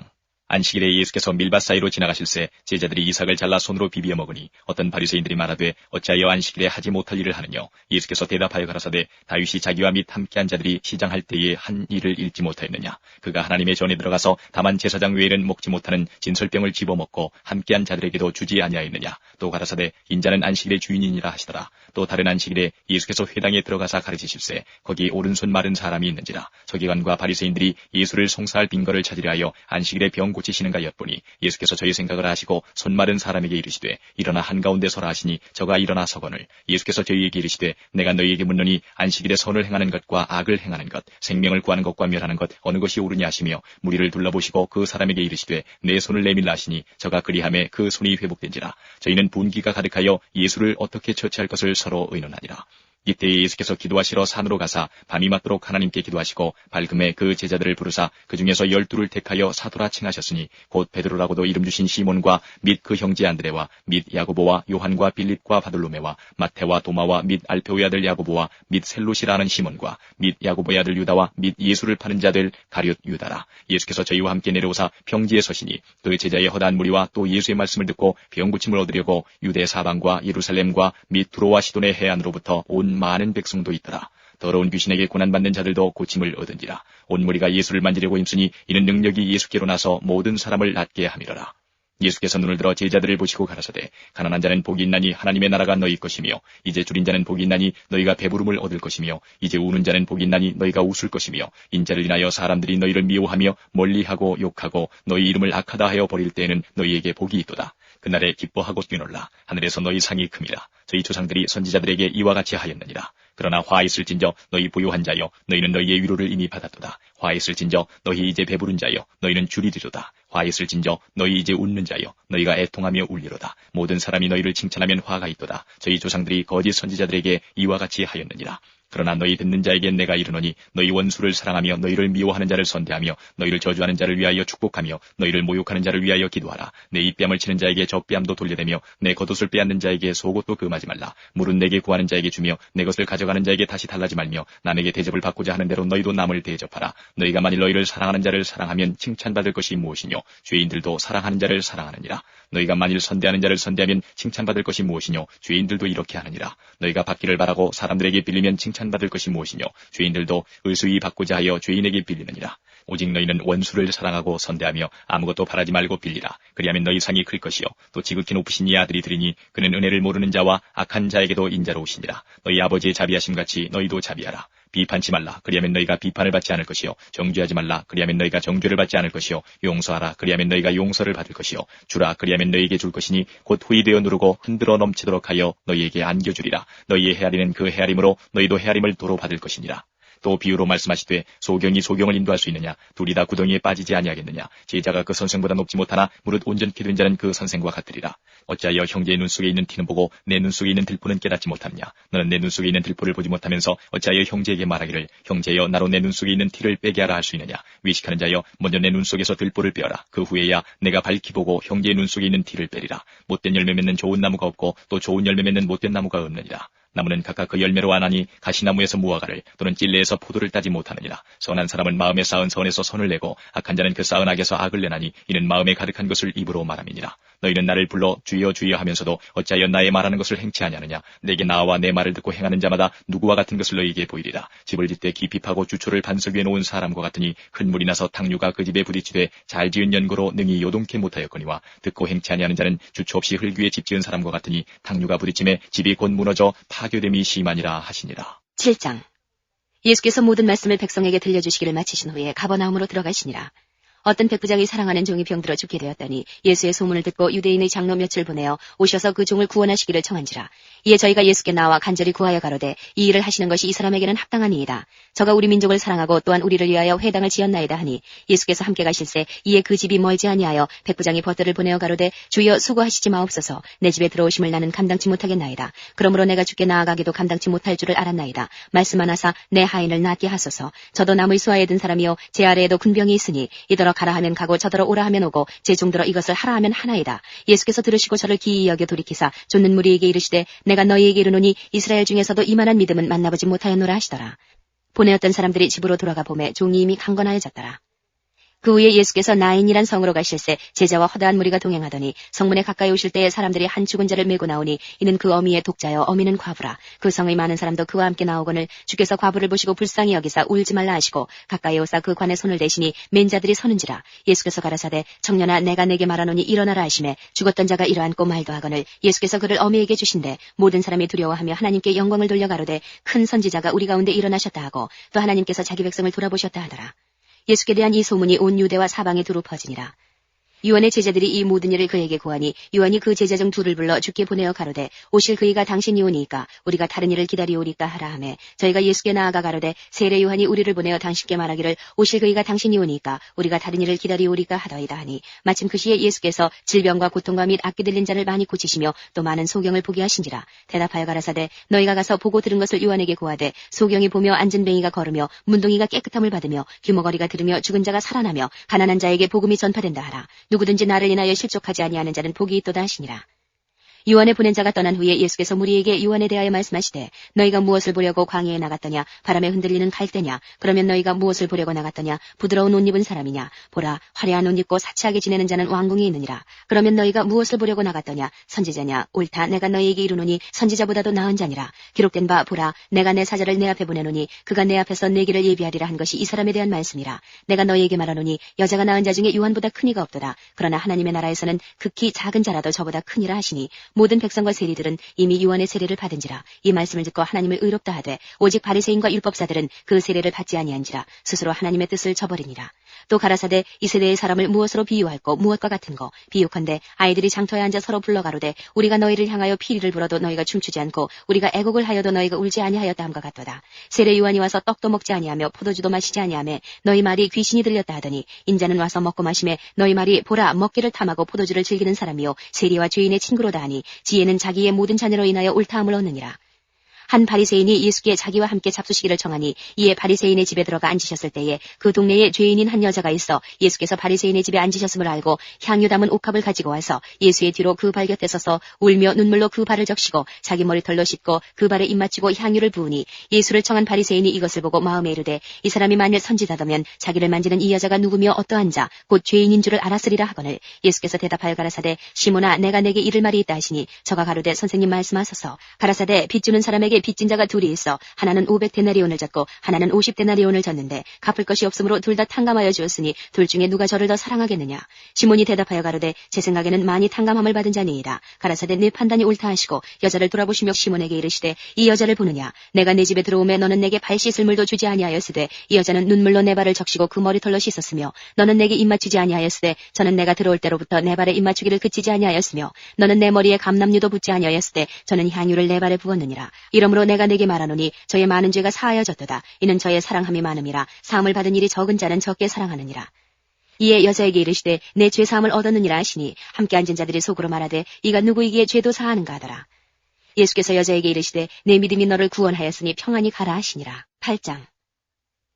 안식일에 예수께서 밀밭 사이로 지나가실새 제자들이 이삭을 잘라 손으로 비비어 먹으니 어떤 바리새인들이 말하되 어찌하여 안식일에 하지 못할 일을 하느뇨. 예수께서 대답하여 가라사대 다윗이 자기와 및 함께한 자들이 시장할 때에 한 일을 잃지 못하였느냐. 그가 하나님의 전에 들어가서 다만 제사장 외에는 먹지 못하는 진설병을 집어먹고 함께한 자들에게도 주지 아니하였느냐. 또 가라사대 인자는 안식일의 주인이니라 하시더라. 또 다른 안식일에 예수께서 회당에 들어가사 가르치실새 거기 오른손 마른 사람이 있는지라. 서기관과 바리새인들이 예수를 송사할 빈거를 찾으려 하여 안식일에 병 고치시는가 엿보니 예수께서 저희 생각을 하시고 손 마른 사람에게 이르시되 일어나 한가운데 서라 하시니 저가 일어나 서거늘 예수께서 저희에게 이르시되 내가 너희에게 묻노니 안식일에 선을 행하는 것과 악을 행하는 것 생명을 구하는 것과 멸하는 것 어느 것이 옳으냐 하시며 무리를 둘러보시고 그 사람에게 이르시되 내 손을 내밀라 하시니 저가 그리하매 그 손이 회복된지라. 저희는 분기가 가득하여 예수를 어떻게 처치할 것을 서로 의논하니라. 이때에 예수께서 기도하시러 산으로 가사 밤이 맞도록 하나님께 기도하시고 밝음에 그 제자들을 부르사 그 중에서 12를 택하여 사도라 칭하셨으니 곧 베드로라고도 이름 주신 시몬과 및 그 형제 안드레와 및 야고보와 요한과 빌립과 바돌로메와 마태와 도마와 및 알페오의 아들 야고보와 및 셀롯이라 하는 시몬과 및 야고보의 아들 유다와 및 예수를 파는 자들 가룟 유다라. 예수께서 저희와 함께 내려오사 평지에 서시니 그 제자의 허다한 무리와 또 예수의 말씀을 듣고 병고침을 얻으려고 유대 사방과 예루살렘과 및 두로와 시돈의 해안으로부터 온 많은 백성도 있더라. 더러운 귀신에게 고난받는 자들도 고침을 얻은지라. 온 무리가 예수를 만지려고 힘쓰니 이는 능력이 예수께로 나서 모든 사람을 낫게 함이러라. 예수께서 눈을 들어 제자들을 보시고 가라사대 가난한 자는 복이 있나니 하나님의 나라가 너희 것이며 이제 줄인 자는 복이 있나니 너희가 배부름을 얻을 것이며 이제 우는 자는 복이 있나니 너희가 웃을 것이며 인자를 인하여 사람들이 너희를 미워하며 멀리하고 욕하고 너희 이름을 악하다 하여 버릴 때에는 너희에게 복이 있도다. 그날에 기뻐하고 뛰놀라. 하늘에서 너희 상이 큼이라. 저희 조상들이 선지자들에게 이와 같이 하였느니라. 그러나 화 있을진저 너희 부유한 자여 너희는 너희의 위로를 이미 받았도다. 화 있을진저 너희 이제 배부른 자여 너희는 줄이리로다. 화 있을진저 너희 이제 웃는 자여 너희가 애통하며 울리로다. 모든 사람이 너희를 칭찬하면 화가 있도다. 저희 조상들이 거짓 선지자들에게 이와 같이 하였느니라. 그러나 너희 듣는 자에게 내가 이르노니 너희 원수를 사랑하며 너희를 미워하는 자를 선대하며 너희를 저주하는 자를 위하여 축복하며 너희를 모욕하는 자를 위하여 기도하라. 내 입뺨을 치는 자에게 젖뺨도 돌려대며 내 겉옷을 빼앗는 자에게 속옷도 금하지 말라. 물은 내게 구하는 자에게 주며 내 것을 가져가는 자에게 다시 달라지 말며 남에게 대접을 받고자 하는 대로 너희도 남을 대접하라. 너희가 만일 너희를 사랑하는 자를 사랑하면 칭찬받을 것이 무엇이뇨? 죄인들도 사랑하는 자를 사랑하느니라. 너희가 만일 선대하는 자를 선대하면 칭찬받을 것이 무엇이뇨? 죄인들도 이렇게 하느니라. 너희가 받기를 바라고 사람들에게 빌리면 칭찬받을 것이 무엇이뇨? 죄인들도 의수히 받고자 하여 죄인에게 빌리느니라. 오직 너희는 원수를 사랑하고 선대하며 아무것도 바라지 말고 빌리라. 그리하면 너희 상이 클 것이요 또 지극히 높으신 이 아들이 되리니 그는 은혜를 모르는 자와 악한 자에게도 인자로우시니라. 너희 아버지의 자비하심같이 너희도 자비하라. 비판치 말라. 그리하면 너희가 비판을 받지 않을 것이요 정죄하지 말라. 그리하면 너희가 정죄를 받지 않을 것이요 용서하라. 그리하면 너희가 용서를 받을 것이요 주라. 그리하면 너희에게 줄 것이니 곧 후히 되어 누르고 흔들어 넘치도록 하여 너희에게 안겨주리라. 너희의 헤아리는 그 헤아림으로 너희도 헤아림을 도로 받을 것이니라. 또 비유로 말씀하시되 소경이 소경을 인도할 수 있느냐? 둘이 다 구덩이에 빠지지 아니하겠느냐? 제자가 그 선생보다 높지 못하나 무릇 온전케 된 자는 그 선생과 같으리라. 어찌하여 형제의 눈 속에 있는 티는 보고 내 눈 속에 있는 들보는 깨닫지 못하느냐? 너는 내 눈 속에 있는 들보를 보지 못하면서 어찌하여 형제에게 말하기를 형제여 나로 내 눈 속에 있는 티를 빼게 하라 할 수 있느냐? 위식하는 자여 먼저 내 눈 속에서 들보를 빼어라. 그 후에야 내가 밝히 보고 형제의 눈 속에 있는 티를 빼리라. 못된 열매 맺는 좋은 나무가 없고 또 좋은 열매 맺는 못된 나무가 없느니라. 나무는 각각 그 열매로 아나니 가시나무에서 무화과를 또는 찔레에서 포도를 따지 못하느니라. 선한 사람은 마음에 쌓은 선에서 선을 내고 악한 자는 그 쌓은 악에서 악을 내나니 이는 마음에 가득한 것을 입으로 말함이니라. 너희는 나를 불러 주여 주여 하면서도 어찌하여 나의 말하는 것을 행치 아니하느냐? 내게 나와 내 말을 듣고 행하는 자마다 누구와 같은 것을 너희에게 보이리라. 집을 짓되 깊이 파고 주초를 반석 위에 놓은 사람과 같으니 큰 물이 나서 탕류가 그 집에 부딪히되 잘 지은 연고로 능히 요동케 못하였거니와 듣고 행치 아니하는 자는 주초 없이 흙 위에 집 지은 사람과 같으니 탕류가 부딪힘에 집이 곧 무너져 파교됨이 심하니라 하시니라. 7장. 예수께서 모든 말씀을 백성에게 들려주시기를 마치신 후에 가버나움으로 들어가시니라. 어떤 백부장이 사랑하는 종이 병들어 죽게 되었더니 예수의 소문을 듣고 유대인의 장로 몇을 보내어 오셔서 그 종을 구원하시기를 청한지라. 이에 저희가 예수께 나와 간절히 구하여 가로되 이 일을 하시는 것이 이 사람에게는 합당하니이다. 저가 우리 민족을 사랑하고 또한 우리를 위하여 회당을 지었나이다 하니 예수께서 함께 가실새 이에 그 집이 멀지 아니하여 백부장이 벗들을 보내어 가로되 주여 수고하시지 마옵소서. 내 집에 들어오심을 나는 감당치 못하겠나이다. 그러므로 내가 주께 나아가기도 감당치 못할 줄을 알았나이다. 말씀하나사 내 하인을 낫게 하소서. 저도 남의 수하에 든 사람이요 제 아래에도 군병이 있으니 이더러 가라 하면 가고 저더러 오라 하면 오고 제 종들어 이것을 하라 하면 하나이다. 예수께서 들으시고 저를 기이 여겨 돌이키사 쫓는 무리에게 이르시되 내가 너희에게 이르노니 이스라엘 중에서도 이만한 믿음은 만나보지 못하였노라 하시더라. 보내었던 사람들이 집으로 돌아가 보매 종이 이미 강건하여졌더라. 그 후에 예수께서 나인이란 성으로 가실새 제자와 허다한 무리가 동행하더니 성문에 가까이 오실 때에 사람들이 한 죽은 자를 메고 나오니 이는 그 어미의 독자여 어미는 과부라. 그 성의 많은 사람도 그와 함께 나오거늘 주께서 과부를 보시고 불쌍히 여기사 울지 말라 하시고 가까이 오사 그 관에 손을 대시니 맨 자들이 서는지라. 예수께서 가라사대 청년아 내가 내게 말하노니 일어나라 하시매 죽었던 자가 일어앉고 말도 하거늘 예수께서 그를 어미에게 주신대 모든 사람이 두려워하며 하나님께 영광을 돌려 가로되 큰 선지자가 우리 가운데 일어나셨다 하고 또 하나님께서 자기 백성을 돌아보셨다 하더라. 예수께 대한 이 소문이 온 유대와 사방에 두루 퍼지니라. 요한의 제자들이 이 모든 일을 그에게 고하니 요한이 그 제자 중 둘을 불러 주께 보내어 가로되 오실 그이가 당신이 오니까 우리가 다른 일을 기다리오리까 하라 하매 저희가 예수께 나아가 가로되 세례 요한이 우리를 보내어 당신께 말하기를 오실 그이가 당신이 오니까 우리가 다른 일을 기다리오리까 하더이다 하니 마침 그 시에 예수께서 질병과 고통과 및 악기 들린 자를 많이 고치시며 또 많은 소경을 보게 하신지라 대답하여 가라사대 너희가 가서 보고 들은 것을 요한에게 고하되 소경이 보며 앉은 뱅이가 걸으며 문둥이가 깨끗함을 받으며 귀머거리가 들으며 죽은 자가 살아나며 가난한 자에게 복음이 전파된다 하라. 누구든지 나를 인하여 실족하지 아니하는 자는 복이 있도다 하시니라. 요한의 보낸 자가 떠난 후에 예수께서 무리에게 요한에 대하여 말씀하시되 너희가 무엇을 보려고 광야에 나갔더냐 바람에 흔들리는 갈대냐 그러면 너희가 무엇을 보려고 나갔더냐 부드러운 옷 입은 사람이냐 보라 화려한 옷 입고 사치하게 지내는 자는 왕궁에 있느니라. 그러면 너희가 무엇을 보려고 나갔더냐 선지자냐 옳다 내가 너희에게 이르노니 선지자보다도 나은 자니라. 기록된 바 보라 내가 내 사자를 내 앞에 보내노니 그가 내 앞에서 내 길을 예비하리라 한 것이 이 사람에 대한 말씀이라. 내가 너희에게 말하노니 여자가 낳은 자 중에 요한보다 큰 이가 없도다. 그러나 하나님의 나라에서는 극히 작은 자라도 저보다 크니라 하시니 모든 백성과 세리들은 이미 요한의 세례를 받은지라. 이 말씀을 듣고 하나님을 의롭다 하되 오직 바리새인과 율법사들은 그 세례를 받지 아니한지라. 스스로 하나님의 뜻을 저버리니라. 또 가라사대 이 세대의 사람을 무엇으로 비유할꼬 무엇과 같은 거 비유컨대 아이들이 장터에 앉아 서로 불러가로되 우리가 너희를 향하여 피리를 불어도 너희가 춤추지 않고 우리가 애곡을 하여도 너희가 울지 아니하였다 함과 같도다. 세례 요한이 와서 떡도 먹지 아니하며 포도주도 마시지 아니하며 너희 말이 귀신이 들렸다 하더니 인자는 와서 먹고 마시매 너희 말이 보라 먹기를 탐하고 포도주를 즐기는 사람이요 세리와 죄인의 친구로다 하니 지혜는 자기의 모든 자녀로 인하여 옳다함을 얻느니라. 한 바리새인이 예수께 자기와 함께 잡수시기를 청하니 이에 바리새인의 집에 들어가 앉으셨을 때에 그 동네에 죄인인 한 여자가 있어 예수께서 바리새인의 집에 앉으셨음을 알고 향유 담은 옥합을 가지고 와서 예수의 뒤로 그 발 곁에 서서 울며 눈물로 그 발을 적시고 자기 머리털로 씻고 그 발에 입 맞추고 향유를 부으니 예수를 청한 바리새인이 이것을 보고 마음에 이르되 이 사람이 만일 선지자다면 자기를 만지는 이 여자가 누구며 어떠한 자 곧 죄인인 줄을 알았으리라 하거늘 예수께서 대답하여 가라사대 시몬아 내가 내게 이를 말이 있다 하시니 저가 가로되 선생님 말씀하소서. 가라사대 빚 주는 사람에게 빚진 자가 둘이 있어 하나는 500데나리온을 졌고 하나는 50데나리온을 졌는데 갚을 것이 없으므로 둘 다 탕감하여 주었으니 둘 중에 누가 저를 더 사랑하겠느냐. 시몬이 대답하여 가로되 제 생각에는 많이 탕감함을 받은 자니이다. 가라사대 네 판단이 옳다 하시고 여자를 돌아보시며 시몬에게 이르시되 이 여자를 보느냐. 내가 내 집에 들어오매 너는 내게 발 씻을 물도 주지 아니하였으되 이 여자는 눈물로 내 발을 적시고 그 머리털로 씻었으며 너는 내게 입 맞추지 아니하였으되 저는 내가 들어올 때로부터 내 발에 입 맞추기를 그치지 아니하였으며 너는 내 머리에 감람류도 붓지 아니하였으되 저는 향유를 내 발에 부었느니라. 이러므로 내가 내게 말하노니 저의 많은 죄가 사하여졌도다. 이는 저의 사랑함이 많음이라. 사함을 받은 일이 적은 자는 적게 사랑하느니라. 이에 여자에게 이르시되 내 죄 사함을 얻었느니라 하시니 함께 앉은 자들이 속으로 말하되 이가 누구이기에 죄도 사하는가 하더라. 예수께서 여자에게 이르시되 내 믿음이 너를 구원하였으니 평안히 가라 하시니라. 8장.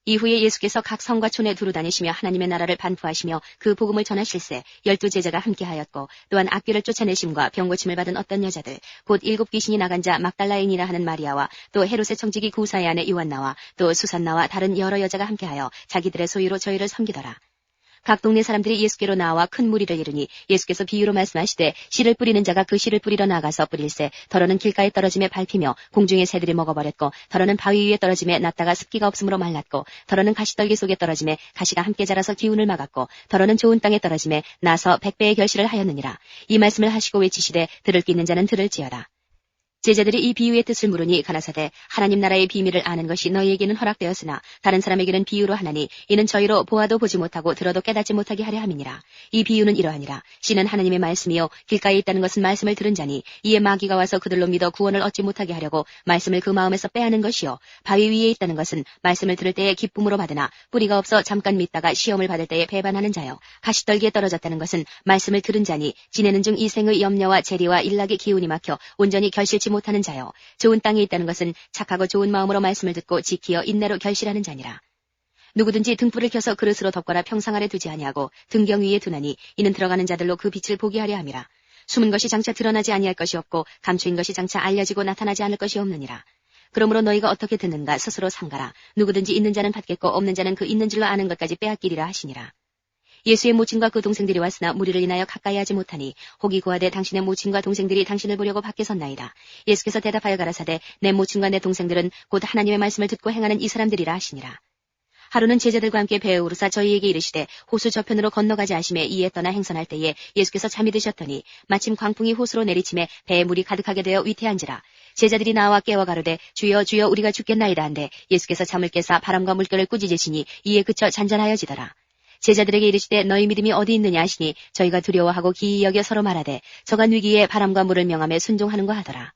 이후에 예수께서 각 성과 촌에 두루 다니시며 하나님의 나라를 반포하시며 그 복음을 전하실세 12 제자가 함께하였고 또한 악귀를 쫓아내심과 병고침을 받은 어떤 여자들 곧 7 귀신이 나간 자 막달라인이라 하는 마리아와 또 헤롯의 청지기 구사의 아내 요한나와 또 수산나와 다른 여러 여자가 함께하여 자기들의 소유로 저희를 섬기더라. 각 동네 사람들이 예수께로 나와 큰 무리를 이루니 예수께서 비유로 말씀하시되 씨를 뿌리는 자가 그 씨를 뿌리러 나가서 뿌릴새 더러는 길가에 떨어짐에 밟히며 공중의 새들이 먹어버렸고 더러는 바위 위에 떨어짐에 났다가 습기가 없으므로 말랐고 더러는 가시떨기 속에 떨어짐에 가시가 함께 자라서 기운을 막았고 더러는 좋은 땅에 떨어짐에 나서 100배의 결실을 하였느니라. 이 말씀을 하시고 외치시되 들을 귀 있는 자는 들을지어다. 제자들이 이 비유의 뜻을 물으니 가라사대 하나님 나라의 비밀을 아는 것이 너희에게는 허락되었으나 다른 사람에게는 비유로 하나니 이는 저희로 보아도 보지 못하고 들어도 깨닫지 못하게 하려 함이니라. 이 비유는 이러하니라. 씨는 하나님의 말씀이요 길가에 있다는 것은 말씀을 들은 자니 이에 마귀가 와서 그들로 믿어 구원을 얻지 못하게 하려고 말씀을 그 마음에서 빼앗는 것이요 바위 위에 있다는 것은 말씀을 들을 때에 기쁨으로 받으나 뿌리가 없어 잠깐 믿다가 시험을 받을 때에 배반하는 자요 가시떨기에 떨어졌다는 것은 말씀을 들은 자니 지내는 중 이 생의 염려와 재리와 일락의 기운이 막혀 온전히 결실치 못하는 자요 좋은 땅에 있다는 것은 착하고 좋은 마음으로 말씀을 듣고 지키어 인내로 결실하는 자니라. 누구든지 등불을 켜서 그릇으로 덮거나 평상 아래 두지 아니하고 등경 위에 두나니 이는 들어가는 자들로 그 빛을 보게 하려 함이라. 숨은 것이 장차 드러나지 아니할 것이 없고 감추인 것이 장차 알려지고 나타나지 않을 것이 없느니라. 그러므로 너희가 어떻게 듣는가 스스로 삼가라. 누구든지 있는 자는 받겠고 없는 자는 그 있는 줄로 아는 것까지 빼앗기리라 하시니라. 예수의 모친과 그 동생들이 왔으나 무리를 인하여 가까이 하지 못하니 혹이 고하되 당신의 모친과 동생들이 당신을 보려고 밖에 섰나이다. 예수께서 대답하여 가라사대 내 모친과 내 동생들은 곧 하나님의 말씀을 듣고 행하는 이 사람들이라 하시니라. 하루는 제자들과 함께 배에 오르사 저희에게 이르시되 호수 저편으로 건너가지 하심에 이에 떠나 행선할 때에 예수께서 잠이 드셨더니 마침 광풍이 호수로 내리침에 배에 물이 가득하게 되어 위태한지라. 제자들이 나와 깨워 가로되 주여 주여 우리가 죽겠나이다 한데 예수께서 잠을 깨사 바람과 물결을 꾸짖으시니 이에 그쳐 잔잔하여지더라. 제자들에게 이르시되 너희 믿음이 어디 있느냐 하시니 저희가 두려워하고 기이 여겨 서로 말하되 저가 위기에 바람과 물을 명함에 순종하는가 하더라.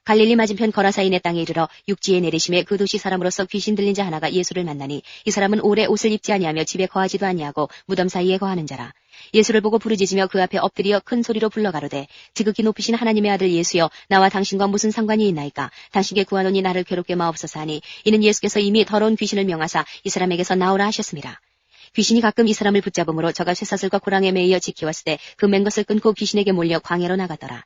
갈릴리 맞은편 거라사인의 땅에 이르러 육지에 내리심에 그 도시 사람으로서 귀신 들린 자 하나가 예수를 만나니 이 사람은 오래 옷을 입지 아니하며 집에 거하지도 아니하고 무덤 사이에 거하는 자라. 예수를 보고 부르짖으며 그 앞에 엎드려 큰 소리로 불러가로되 지극히 높으신 하나님의 아들 예수여 나와 당신과 무슨 상관이 있나이까 당신께 구하노니 나를 괴롭게 마옵소서 하니 이는 예수께서 이미 더러운 귀신을 명하사 이 사람에게서 나오라 하셨습니다. 귀신이 가끔 이 사람을 붙잡음으로 저가 쇠사슬과 고랑에 매이어 지키왔을 때 그 맨 것을 끊고 귀신에게 몰려 광야로 나가더라.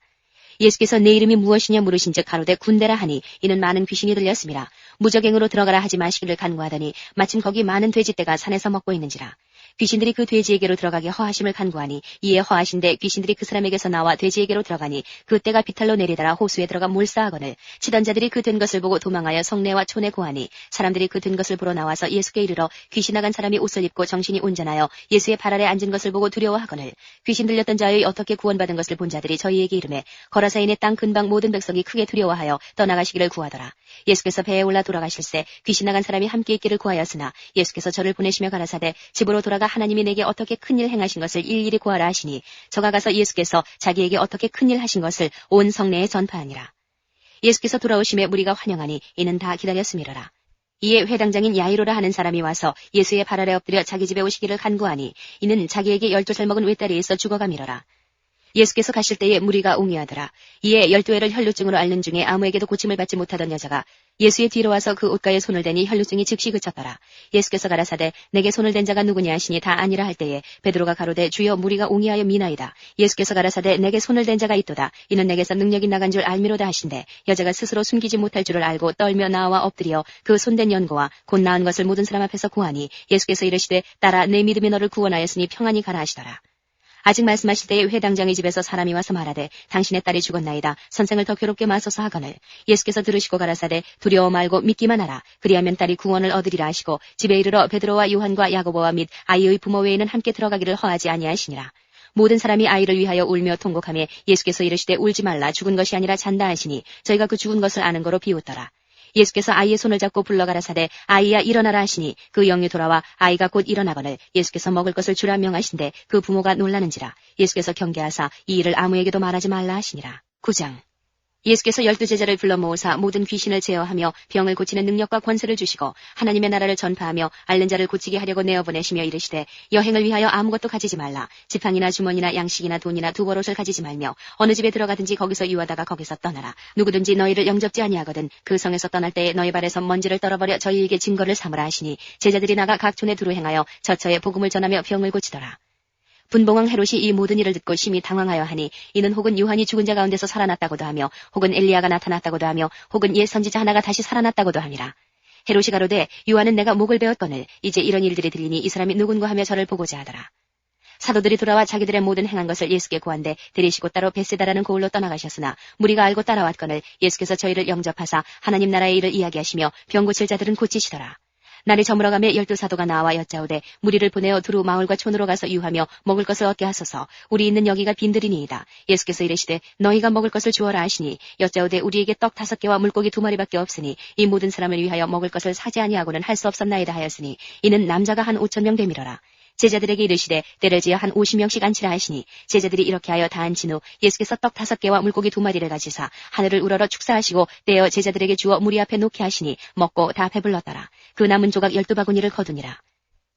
예수께서 내 이름이 무엇이냐 물으신즉 가로되 군대라 하니 이는 많은 귀신이 들렸습니다. 무적행으로 들어가라 하지 마시기를 간구하더니 마침 거기 많은 돼지떼가 산에서 먹고 있는지라. 귀신들이 그 돼지에게로 들어가게 허하심을 간구하니 이에 허하신데 귀신들이 그 사람에게서 나와 돼지에게로 들어가니 그 떼가 비탈로 내리더라 호수에 들어가 몰사하거늘 치던 자들이 그 된 것을 보고 도망하여 성내와 촌에 고하니 사람들이 그 된 것을 보러 나와서 예수께 이르러 귀신 나간 사람이 옷을 입고 정신이 온전하여 예수의 발 아래 앉은 것을 보고 두려워하거늘 귀신 들렸던 자의 어떻게 구원받은 것을 본 자들이 저희에게 이르매 거라사인의 땅 근방 모든 백성이 크게 두려워하여 떠나가시기를 구하더라. 예수께서 배에 올라 돌아가실새 귀신 나간 사람이 함께 있기를 구하였으나 예수께서 저를 보내시며 가라사대 집으로 돌아가 하나님이 내게 어떻게 큰일 행하신 것을 일일이 구하라 하시니 저가 가서 예수께서 자기에게 어떻게 큰일 하신 것을 온 성내에 전파하니라. 예수께서 돌아오심에 무리가 환영하니 이는 다 기다렸음이로라. 이에 회당장인 야이로라 하는 사람이 와서 예수의 발 아래 엎드려 자기 집에 오시기를 간구하니 이는 자기에게 12살 먹은 외딸이 있어 죽어감이로라. 예수께서 가실 때에 무리가 옹이하더라. 이에 12회를 혈루증으로 앓는 중에 아무에게도 고침을 받지 못하던 여자가 예수의 뒤로 와서 그 옷가에 손을 대니 혈루증이 즉시 그쳤더라. 예수께서 가라사대 내게 손을 댄 자가 누구냐 하시니 다 아니라 할 때에 베드로가 가로되 주여 무리가 옹이하여 미나이다. 예수께서 가라사대 내게 손을 댄 자가 있도다. 이는 내게서 능력이 나간 줄 알미로다 하신대 여자가 스스로 숨기지 못할 줄을 알고 떨며 나와 엎드려 그 손댄 연고와 곧 나은 것을 모든 사람 앞에서 구하니 예수께서 이르시되 딸아 내 믿음이 너를 구원하였으니 평안히 가라 하시더라. 아직 말씀하실 때에 회당장의 집에서 사람이 와서 말하되 당신의 딸이 죽었나이다. 선생을 더 괴롭게 마소서 하거늘 예수께서 들으시고 가라사대 두려워 말고 믿기만 하라. 그리하면 딸이 구원을 얻으리라 하시고 집에 이르러 베드로와 요한과 야고보와 및 아이의 부모 외에는 함께 들어가기를 허하지 아니하시니라. 모든 사람이 아이를 위하여 울며 통곡하며 예수께서 이르시되 울지 말라 죽은 것이 아니라 잔다 하시니 저희가 그 죽은 것을 아는 거로 비웃더라. 예수께서 아이의 손을 잡고 불러가라사대 아이야 일어나라 하시니 그 영이 돌아와 아이가 곧 일어나거늘 예수께서 먹을 것을 주라 명하신데 그 부모가 놀라는지라. 예수께서 경계하사 이 일을 아무에게도 말하지 말라 하시니라. 9장 예수께서 12제자를 불러 모으사 모든 귀신을 제어하며 병을 고치는 능력과 권세를 주시고 하나님의 나라를 전파하며 앓는 자를 고치게 하려고 내어보내시며 이르시되 여행을 위하여 아무것도 가지지 말라. 지팡이나 주머니나 양식이나 돈이나 두벌옷을 가지지 말며 어느 집에 들어가든지 거기서 유하다가 거기서 떠나라. 누구든지 너희를 영접지 아니하거든 그 성에서 떠날 때에 너희 발에서 먼지를 떨어버려 저희에게 증거를 삼으라 하시니 제자들이 나가 각 촌에 두루 행하여 저처에 복음을 전하며 병을 고치더라. 분봉왕 헤롯이 이 모든 일을 듣고 심히 당황하여 하니 이는 혹은 요한이 죽은 자 가운데서 살아났다고도 하며 혹은 엘리야가 나타났다고도 하며 혹은 옛 선지자 하나가 다시 살아났다고도 함이라. 헤롯이 가로되 요한은 내가 목을 베었거늘 이제 이런 일들이 들리니 이 사람이 누군가 하며 저를 보고자 하더라. 사도들이 돌아와 자기들의 모든 행한 것을 예수께 고한데 데리시고 따로 베세다라는 고을로 떠나가셨으나 무리가 알고 따라왔거늘 예수께서 저희를 영접하사 하나님 나라의 일을 이야기하시며 병 고칠 자들은 고치시더라. 날이 저물어가며 12사도가 나와 여짜오되 무리를 보내어 두루 마을과 촌으로 가서 유하며 먹을 것을 얻게 하소서. 우리 있는 여기가 빈들이니이다. 예수께서 이르시되 너희가 먹을 것을 주어라 하시니 여짜오되 우리에게 떡 5개와 물고기 2마리밖에 없으니 이 모든 사람을 위하여 먹을 것을 사지 아니하고는 할 수 없었나이다 하였으니 이는 남자가 한 5,000명 됨이로라. 제자들에게 이르시되 때를 지어 한 50명씩 앉히라 하시니 제자들이 이렇게 하여 다 앉힌 후 예수께서 떡 5개와 물고기 2마리를 가지사 하늘을 우러러 축사하시고 떼어 제자들에게 주어 무리 앞에 놓게 하시니 먹고 다 배불렀더라. 그 남은 조각 12바구니를 거두니라.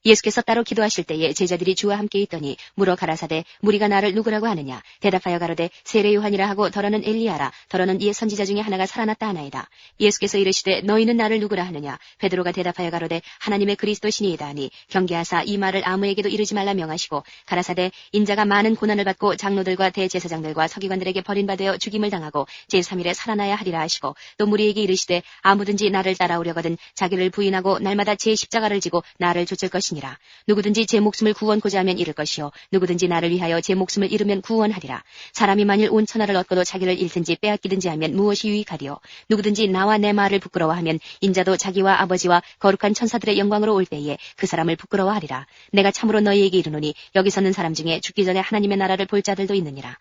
예수께서 따로 기도하실 때에 제자들이 주와 함께 있더니 물어 가라사대 무리가 나를 누구라고 하느냐. 대답하여 가로되 세례 요한이라 하고 더러는 엘리야라. 더러는 옛 선지자 중에 하나가 살아났다 하나이다. 예수께서 이르시되 너희는 나를 누구라 하느냐. 베드로가 대답하여 가로되 하나님의 그리스도시니이다 하니 경계하사 이 말을 아무에게도 이르지 말라 명하시고 가라사대 인자가 많은 고난을 받고 장로들과 대제사장들과 서기관들에게 버림받아 죽임을 당하고 제3일에 살아나야 하리라 하시고 또 무리에게 이르시되 아무든지 나를 따라오려거든 자기를 부인하고 날마다 제 십자가를 지고 나를 좇을 것이니라. 누구든지 제 목숨을 구원고자 하면 잃을 것이요 누구든지 나를 위하여 제 목숨을 잃으면 구원하리라. 사람이 만일 온 천하를 얻고도 자기를 잃든지 빼앗기든지 하면 무엇이 유익하리요. 누구든지 나와 내 말을 부끄러워하면 인자도 자기와 아버지와 거룩한 천사들의 영광으로 올 때에 그 사람을 부끄러워하리라. 내가 참으로 너희에게 이르노니 여기 서는 사람 중에 죽기 전에 하나님의 나라를 볼 자들도 있느니라.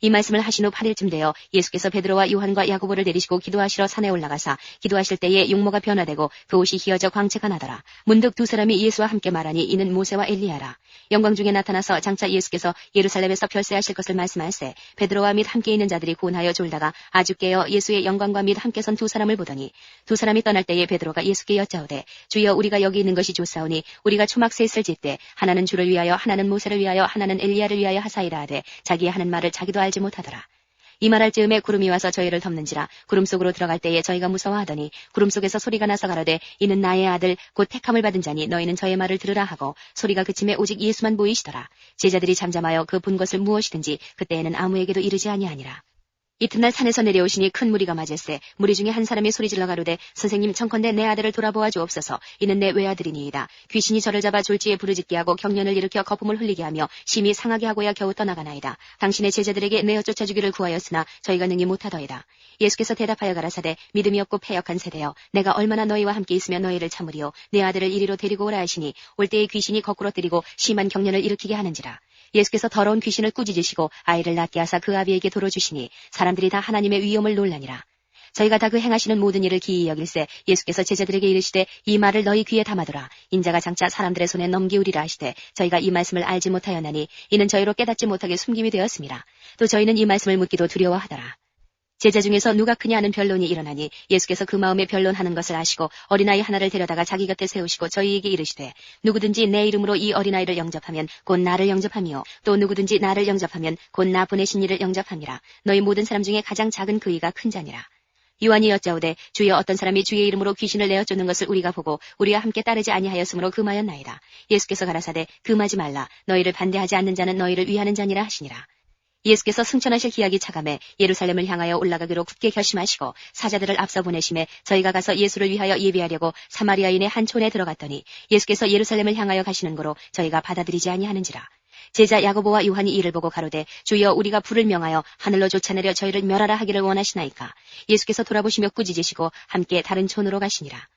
이 말씀을 하신 후 8일쯤 되어 예수께서 베드로와 요한과 야고보를 데리시고 기도하시러 산에 올라가사 기도하실 때에 용모가 변화되고 그 옷이 휘어져 광채가 나더라. 문득 두 사람이 예수와 함께 말하니 이는 모세와 엘리야라. 영광 중에 나타나서 장차 예수께서 예루살렘에서 별세하실 것을 말씀하시되 베드로와 및 함께 있는 자들이 고나여 졸다가 아주 깨어 예수의 영광과 및 함께 선 두 사람을 보더니 두 사람이 떠날 때에 베드로가 예수께 여짜오되 주여 우리가 여기 있는 것이 좋사오니 우리가 초막 셋을 짓되 하나는 주를 위하여 하나는 모세를 위하여 하나는 엘리야를 위하여 하사이라 하되 자기의 하는 말을 자기도 알지 못하더라. 이 말할 즈음에 구름이 와서 저희를 덮는지라. 구름 속으로 들어갈 때에 저희가 무서워하더니 구름 속에서 소리가 나서 가로되 이는 나의 아들 곧 택함을 받은 자니 너희는 저의 말을 들으라 하고 소리가 그침에 오직 예수만 보이시더라. 제자들이 잠잠하여 그 본 것을 무엇이든지 그때에는 아무에게도 이르지 아니하니라. 이튿날 산에서 내려오시니 큰 무리가 맞을세 무리 중에 한 사람이 소리질러 가로되 선생님 청컨대 내 아들을 돌아보아 주옵소서. 이는 내 외아들이니이다. 귀신이 저를 잡아 졸지에 부르짖게 하고 경련을 일으켜 거품을 흘리게 하며 심히 상하게 하고야 겨우 떠나가나이다. 당신의 제자들에게 내어 쫓아주기를 구하였으나 저희가 능히 못하더이다. 예수께서 대답하여 가라사대 믿음이 없고 패역한 세대여 내가 얼마나 너희와 함께 있으며 너희를 참으리요 내 아들을 이리로 데리고 오라 하시니 올 때에 귀신이 거꾸로 뜨리고 심한 경련을 일으키게 하는지라. 예수께서 더러운 귀신을 꾸짖으시고 아이를 낳게 하사 그 아비에게 도로 주시니 사람들이 다 하나님의 위엄을 놀라니라. 저희가 다 그 행하시는 모든 일을 기이 여길세 예수께서 제자들에게 이르시되 이 말을 너희 귀에 담아두라. 인자가 장차 사람들의 손에 넘기우리라 하시되 저희가 이 말씀을 알지 못하였나니 이는 저희로 깨닫지 못하게 숨김이 되었습니다. 또 저희는 이 말씀을 묻기도 두려워하더라. 제자 중에서 누가 크냐 하는 변론이 일어나니 예수께서 그 마음에 변론하는 것을 아시고 어린아이 하나를 데려다가 자기 곁에 세우시고 저희에게 이르시되 누구든지 내 이름으로 이 어린아이를 영접하면 곧 나를 영접하며 또 누구든지 나를 영접하면 곧 나 보내신 이를 영접함이라. 너희 모든 사람 중에 가장 작은 그 이가 큰 자니라. 요한이 여짜오되 주여 어떤 사람이 주의 이름으로 귀신을 내어 쫓는 것을 우리가 보고 우리와 함께 따르지 아니하였으므로 금하였나이다. 예수께서 가라사대 금하지 말라. 너희를 반대하지 않는 자는 너희를 위하는 자니라 하시니라. 예수께서 승천하실 기약이 차감해 예루살렘을 향하여 올라가기로 굳게 결심하시고 사자들을 앞서 보내심에 저희가 가서 예수를 위하여 예비하려고 사마리아인의 한 촌에 들어갔더니 예수께서 예루살렘을 향하여 가시는 거로 저희가 받아들이지 아니하는지라. 제자 야고보와 요한이 이를 보고 가로되 주여 우리가 불을 명하여 하늘로 쫓아내려 저희를 멸하라 하기를 원하시나이까. 예수께서 돌아보시며 꾸짖으시고 함께 다른 촌으로 가시니라.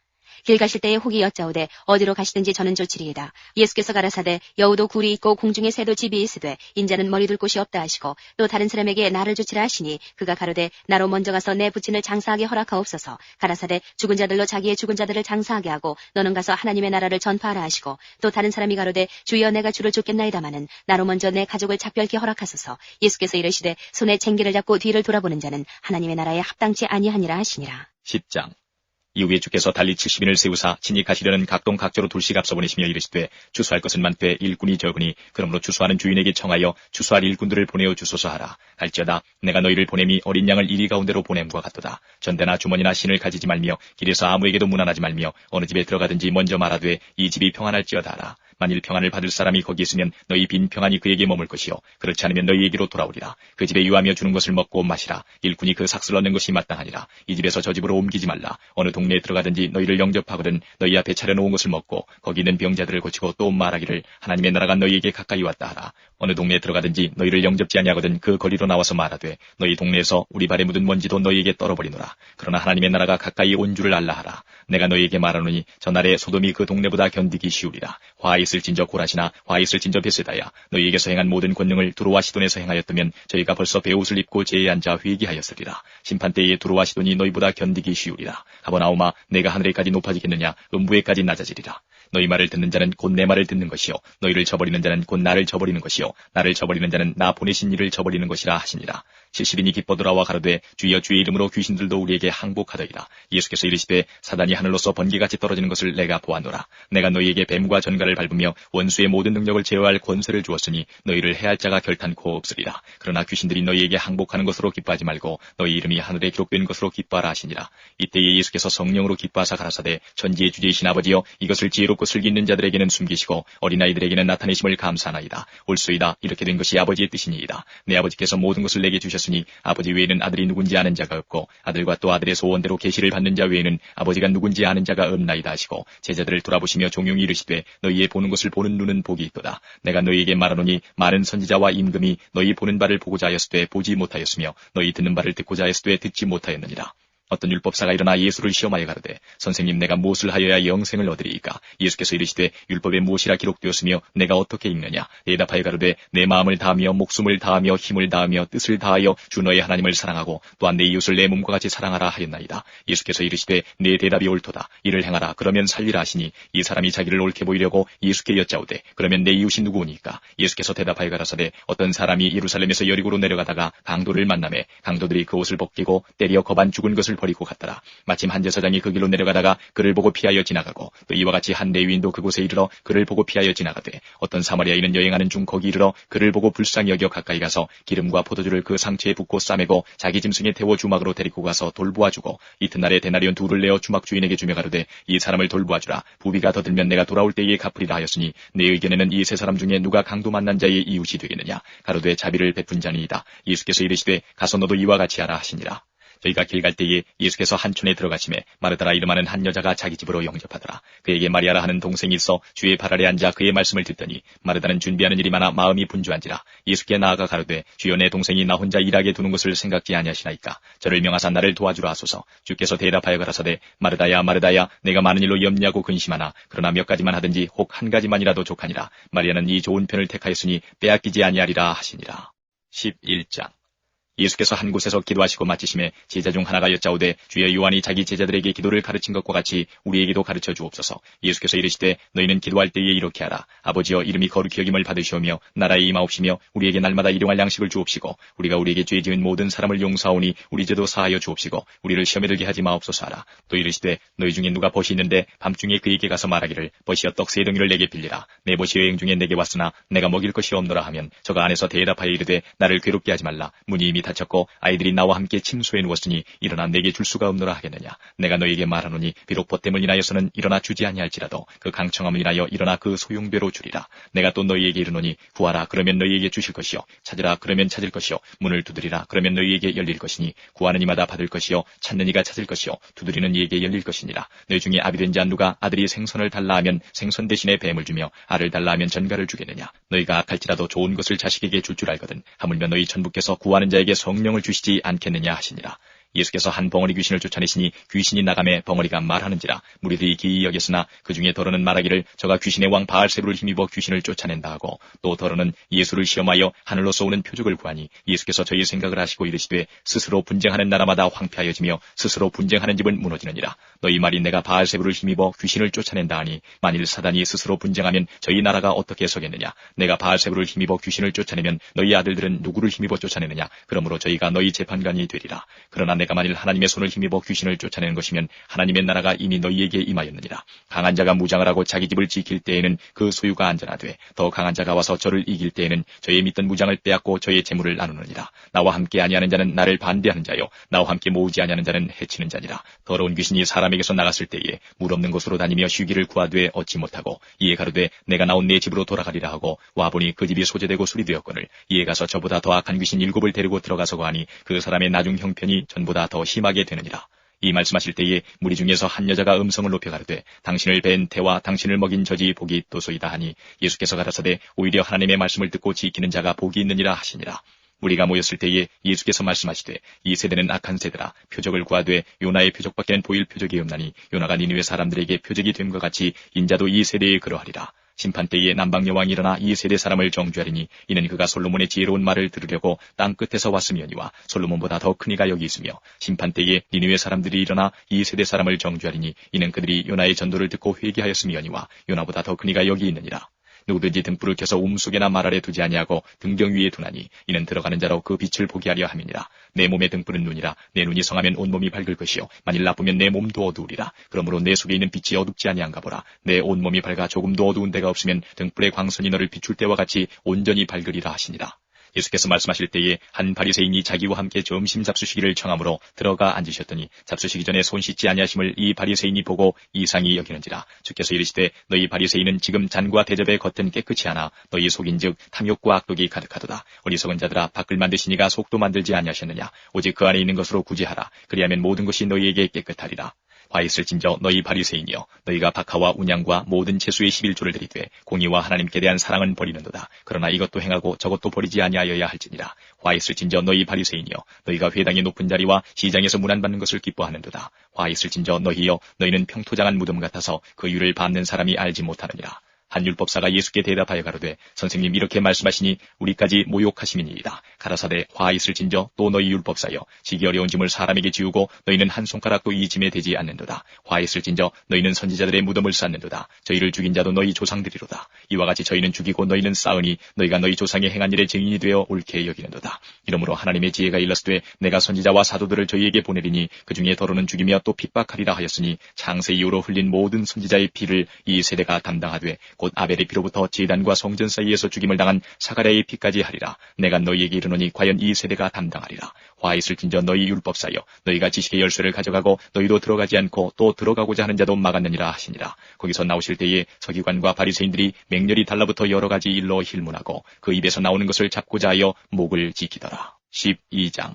길 가실 때에 혹이 여짜오되 어디로 가시든지 저는 좋지리이다. 예수께서 가라사대 여우도 굴이 있고 공중에 새도 집이 있으되 인자는 머리 둘 곳이 없다 하시고 또 다른 사람에게 나를 주치라 하시니 그가 가로되 나로 먼저 가서 내 부친을 장사하게 허락하옵소서. 가라사대 죽은 자들로 자기의 죽은 자들을 장사하게 하고 너는 가서 하나님의 나라를 전파하라 하시고 또 다른 사람이 가로되 주여 내가 주를 쫓겠나이다마는 나로 먼저 내 가족을 작별케 허락하소서. 예수께서 이르시되 손에 쟁기를 잡고 뒤를 돌아보는 자는 하나님의 나라에 합당치 아니하니라 하시니라. 10장. 이후에 주께서 달리 70인을 세우사 친히 가시려는 각동 각조로 둘씩 앞서 보내시며 이르시되 추수할 것은 많되 일꾼이 적으니 그러므로 추수하는 주인에게 청하여 추수할 일꾼들을 보내어 주소서 하라. 할지어다 내가 너희를 보냄이 어린 양을 이리 가운데로 보냄과 같도다. 전대나 주머니나 신을 가지지 말며 길에서 아무에게도 문안하지 말며 어느 집에 들어가든지 먼저 말하되 이 집이 평안할지어다 하라. 만일 평안을 받을 사람이 거기 있으면 너희 빈 평안이 그에게 머물 것이요 그렇지 않으면 너희에게로 돌아오리라. 그 집에 유하며 주는 것을 먹고 마시라. 일꾼이 그 삭슬 얻는 것이 마땅하니라. 이 집에서 저 집으로 옮기지 말라. 어느 동네에 들어가든지 너희를 영접하거든 너희 앞에 차려놓은 것을 먹고 거기 있는 병자들을 고치고 또 말하기를 하나님의 나라가 너희에게 가까이 왔다 하라. 어느 동네에 들어가든지 너희를 영접지 아니하거든 그 거리로 나와서 말하되 너희 동네에서 우리 발에 묻은 먼지도 너희에게 떨어버리노라. 그러나 하나님의 나라가 가까이 온 줄을 알라 하라. 내가 너희에게 말하노니 전날에 소돔이 그 동네보다 견디기 쉬우리라. 화 있을진저 고라시나 화 있을진저 베세다야 너희에게서 행한 모든 권능을 두로와 시돈에서 행하였다면 저희가 벌써 베옷을 입고 제에 앉아 회개하였으리라. 심판때에 두로와 시돈이 너희보다 견디기 쉬우리라. 가버나오마 내가 하늘에까지 높아지겠느냐 음부에까지 낮아지리라. 너희 말을 듣는 자는 곧 내 말을 듣는 것이요 너희를 저버리는 자는 곧 나를 저버리는 것이요 나를 저버리는 자는 나 보내신 이를 저버리는 것이라 하시니라. 시시린이 기뻐 돌아와 가로되 주여 주의 이름으로 귀신들도 우리에게 항복하더이다. 예수께서 이르시되 사단이 하늘로서 번개같이 떨어지는 것을 내가 보았노라. 내가 너희에게 뱀과 전갈을 밟으며 원수의 모든 능력을 제어할 권세를 주었으니 너희를 해할 자가 결탄코 없으리라. 그러나 귀신들이 너희에게 항복하는 것으로 기뻐하지 말고 너희 이름이 하늘에 기록된 것으로 기뻐하라 하시니라. 이때에 예수께서 성령으로 기뻐하사 가라사대 천지의 주제이신 아버지여 이것을 지혜롭고 슬기 있는 자들에게는 숨기시고 어린아이들에게는 나타내심을 감사하나이다. 옳소이다. 이렇게 된 것이 아버지의 뜻이니이다. 내 아버지께서 모든 것을 내게 주셨으니 아버지 외에는 아들이 누군지 아는 자가 없고 아들과 또 아들의 소원대로 계시를 받는 자 외에는 아버지가 누군지 아는 자가 없나이다 하시고 제자들을 돌아보시며 종용이 이르시되 너희의 보는 것을 보는 눈은 복이 있도다. 내가 너희에게 말하노니 많은 선지자와 임금이 너희 보는 바를 보고자 하였으되 보지 못하였으며 너희 듣는 바를 듣고자 하였으되 듣지 못하였느니라. 어떤 율법사가 일어나 예수를 시험하여 가로되 선생님 내가 무엇을 하여야 영생을 얻으리이까? 예수께서 이르시되 율법에 무엇이라 기록되었으며 내가 어떻게 읽느냐? 대답하여 가로되 내 마음을 다하며 목숨을 다하며 힘을 다하며 뜻을 다하여 주 너의 하나님을 사랑하고 또한 내 이웃을 내 몸과 같이 사랑하라 하였나이다. 예수께서 이르시되 내 대답이 옳도다. 이를 행하라. 그러면 살리라 하시니 이 사람이 자기를 옳게 보이려고 예수께 여짜오되 그러면 내 이웃이 누구오니까? 예수께서 대답하여 가라사대 어떤 사람이 예루살렘에서 여리고로 내려가다가 강도를 만나매 강도들이 그 옷을 벗기고 때려 거반 죽은 것을 버리고 갔더라. 마침 한 제사장이 그 길로 내려가다가 그를 보고 피하여 지나가고 또 이와 같이 한 레위인도 그곳에 이르러 그를 보고 피하여 지나가되 어떤 사마리아인은 여행하는 중 거기 이르러 그를 보고 불쌍히 여겨 가까이 가서 기름과 포도주를 그 상처에 붓고 싸매고 자기 짐승에 태워 주막으로 데리고 가서 돌보아주고 이튿날에 데나리온 둘을 내어 주막 주인에게 주며 가로되 이 사람을 돌보아주라. 부비가 더 들면 내가 돌아올 때에 갚으리라 하였으니 내 의견에는 이 세 사람 중에 누가 강도 만난 자의 이웃이 되겠느냐? 가로되 자비를 베푼 자니이다. 예수께서 이르시되 가서 너도 이와 같이 하라 하시니라. 저희가 길 갈 때에 예수께서 한 촌에 들어가시매 마르다라 이름하는 한 여자가 자기 집으로 영접하더라. 그에게 마리아라 하는 동생이 있어 주의 발 아래 앉아 그의 말씀을 듣더니 마르다는 준비하는 일이 많아 마음이 분주한지라. 예수께 나아가 가로되 주여 내 동생이 나 혼자 일하게 두는 것을 생각지 아니하시나이까? 저를 명하사 나를 도와주라 하소서. 주께서 대답하여 가라사대 마르다야 마르다야 내가 많은 일로 염려하고 근심하나 그러나 몇 가지만 하든지 혹 한 가지만이라도 족하니라. 마리아는 이 좋은 편을 택하였으니 빼앗기지 아니하리라 하시니라. 11장 예수께서 한 곳에서 기도하시고 마치심에 제자 중 하나가 여짜오되 주여 요한이 자기 제자들에게 기도를 가르친 것과 같이 우리에게도 가르쳐 주옵소서. 예수께서 이르시되 너희는 기도할 때에 이렇게 하라. 아버지여 이름이 거룩히 여김을 받으시오며 나라에 임하옵시며 우리에게 날마다 일용할 양식을 주옵시고 우리가 우리에게 죄 지은 모든 사람을 용서하오니 우리 죄도 사하여 주옵시고 우리를 시험에 들게 하지 마옵소서 하라. 또 이르시되 너희 중에 누가 벗이 있는데 밤중에 그에게 가서 말하기를 벗이여 떡 세 덩이를 내게 빌리라. 내 벗이 여행 중에 내게 왔으나 내가 먹일 것이 없노라 하면 저가 안에서 대답하여 이르되 나를 괴롭게 하지 말라. 문이 이미 닫혔고 아이들이 나와 함께 침소에 누웠으니 일어나 내게 줄 수가 없노라 하겠느냐. 내가 너에게 말하노니 비록 보탬을 인하여서는 일어나 주지 아니할지라도 그 강청함을 인하여 일어나 그 소용대로 주리라. 내가 또 너희에게 이르노니 구하라 그러면 너희에게 주실 것이요 찾으라 그러면 찾을 것이요 문을 두드리라 그러면 너희에게 열릴 것이니 구하는 이마다 받을 것이요 찾는 이가 찾을 것이요 두드리는 이에게 열릴 것이니라. 너희 중에 아비 된 자 누가 아들이 생선을 달라 하면 생선 대신에 뱀을 주며 알을 달라 하면 전갈을 주겠느냐. 너희가 악할지라도 좋은 것을 자식에게 줄 줄 알거든 하물며 너희 천부께서 구하는 자에게 성령을 주시지 않겠느냐 하시니라. 예수께서 한 벙어리 귀신을 쫓아내시니 귀신이 나가매 벙어리가 말하는지라. 무리들이 기이 여겼으나 그 중에 더러는 말하기를 저가 귀신의 왕 바알세부를 힘입어 귀신을 쫓아낸다 하고 또 더러는 예수를 시험하여 하늘로서 오는 표적을 구하니 예수께서 저희 생각을 하시고 이르시되 스스로 분쟁하는 나라마다 황폐하여지며 스스로 분쟁하는 집은 무너지느니라. 너희 말이 내가 바알세부를 힘입어 귀신을 쫓아낸다 하니 만일 사단이 스스로 분쟁하면 저희 나라가 어떻게 서겠느냐. 내가 바알세부를 힘입어 귀신을 쫓아내면 너희 아들들은 누구를 힘입어 쫓아내느냐. 그러므로 저희가 너희 재판관이 되리라. 그러나 내가 만일 하나님의 손을 힘입어 귀신을 쫓아내는 것이면 하나님의 나라가 이미 너희에게 임하였느니라. 강한 자가 무장을 하고 자기 집을 지킬 때에는 그 소유가 안전하되 더 강한 자가 와서 저를 이길 때에는 저의 믿던 무장을 빼앗고 저의 재물을 나누느니라. 나와 함께 아니하는 자는 나를 반대하는 자요 나와 함께 모으지 아니하는 자는 해치는 자니라. 더러운 귀신이 사람에게서 나갔을 때에 물 없는 곳으로 다니며 쉬기를 구하되 얻지 못하고 이에 가로되 내가 나온 내 집으로 돌아가리라 하고 와보니 그 집이 소재되고 수리되었거늘 이에 가서 저보다 더 악한 귀신 7을 데리고 들어가서 거하니 그 사람의 나중 형편이 전보다 더 심하게 되느니라. 이 말씀하실 때에 무리 중에서 한 여자가 음성을 높여 가르되 당신을 뵌 태와 당신을 먹인 저지 복이 있도소이다 하니 예수께서 가라사대 오히려 하나님의 말씀을 듣고 지키는 자가 복이 있느니라 하시니라. 우리가 모였을 때에 예수께서 말씀하시되 이 세대는 악한 세대라. 표적을 구하되 요나의 표적밖에는 보일 표적이 없나니 요나가 니느웨 사람들에게 표적이 됨과 같이 인자도 이 세대에 그러하리라. 심판 때에 남방 여왕이 일어나 이 세대 사람을 정죄하리니 이는 그가 솔로몬의 지혜로운 말을 들으려고 땅 끝에서 왔음이니와 솔로몬보다 더 큰 이가 여기 있으며 심판 때에 니느웨 사람들이 일어나 이 세대 사람을 정죄하리니 이는 그들이 요나의 전도를 듣고 회개하였음이니와 요나보다 더 큰 이가 여기 있느니라. 누구든지 등불을 켜서 움속에나 말 아래 두지 아니하고 등경 위에 두나니 이는 들어가는 자로 그 빛을 보게 하려 함이니라. 내 몸의 등불은 눈이라. 내 눈이 성하면 온몸이 밝을 것이요 만일 나쁘면 내 몸도 어두우리라. 그러므로 내 속에 있는 빛이 어둡지 아니한가 보라. 내 온몸이 밝아 조금도 어두운 데가 없으면 등불의 광선이 너를 비출 때와 같이 온전히 밝으리라 하시니라. 예수께서 말씀하실 때에 한 바리새인이 자기와 함께 점심 잡수시기를 청함으로 들어가 앉으셨더니 잡수시기 전에 손 씻지 아니하심을 이 바리새인이 보고 이상히 여기는지라. 주께서 이르시되 너희 바리새인은 지금 잔과 대접의 겉은 깨끗이 하나 너희 속인즉 탐욕과 악독이 가득하도다. 어리석은 자들아 밖을 만드시니가 속도 만들지 아니하셨느냐. 오직 그 안에 있는 것으로 구제하라. 그리하면 모든 것이 너희에게 깨끗하리라. 화 있을진저 너희 바리새인이여 너희가 박하와 운양과 모든 채수의 11조를 드리되 공의와 하나님께 대한 사랑은 버리는도다. 그러나 이것도 행하고 저것도 버리지 아니하여야 할지니라. 화 있을진저 너희 바리새인이여 너희가 회당의 높은 자리와 시장에서 문안받는 것을 기뻐하는도다. 화 있을진저 너희여 너희는 평토장한 무덤 같아서 그 유를 밟는 사람이 알지 못하느니라. 한 율법사가 예수께 대답하여 가로되 선생님 이렇게 말씀하시니 우리까지 모욕하심이니이다. 가라사대 화 있을진저 또 너희 율법사여 지기 어려운 짐을 사람에게 지우고 너희는 한 손가락도 이 짐에 대지 않는도다. 화 있을진저 너희는 선지자들의 무덤을 쌓는도다. 저희를 죽인 자도 너희 조상들이로다. 이와 같이 저희는 죽이고 너희는 쌓으니 너희가 너희 조상의 행한 일의 증인이 되어 옳게 여기는도다. 이러므로 하나님의 지혜가 일렀으되 내가 선지자와 사도들을 저희에게 보내리니 그 중에 더러는 죽이며 또 핍박하리라 하였으니 창세 이후로 흘린 모든 선지자의 피를 이 세대가 담당하되 곧 아벨의 피로부터 제단과 성전 사이에서 죽임을 당한 사가랴의 피까지 하리라. 내가 너희에게 이르노니 과연 이 세대가 담당하리라. 화 있을진저 너희 율법사여 너희가 지식의 열쇠를 가져가고 너희도 들어가지 않고 또 들어가고자 하는 자도 막았느니라 하시니라. 거기서 나오실 때에 서기관과 바리새인들이 맹렬히 달라붙어 여러 가지 일로 힐문하고 그 입에서 나오는 것을 잡고자 하여 목을 지키더라. 12장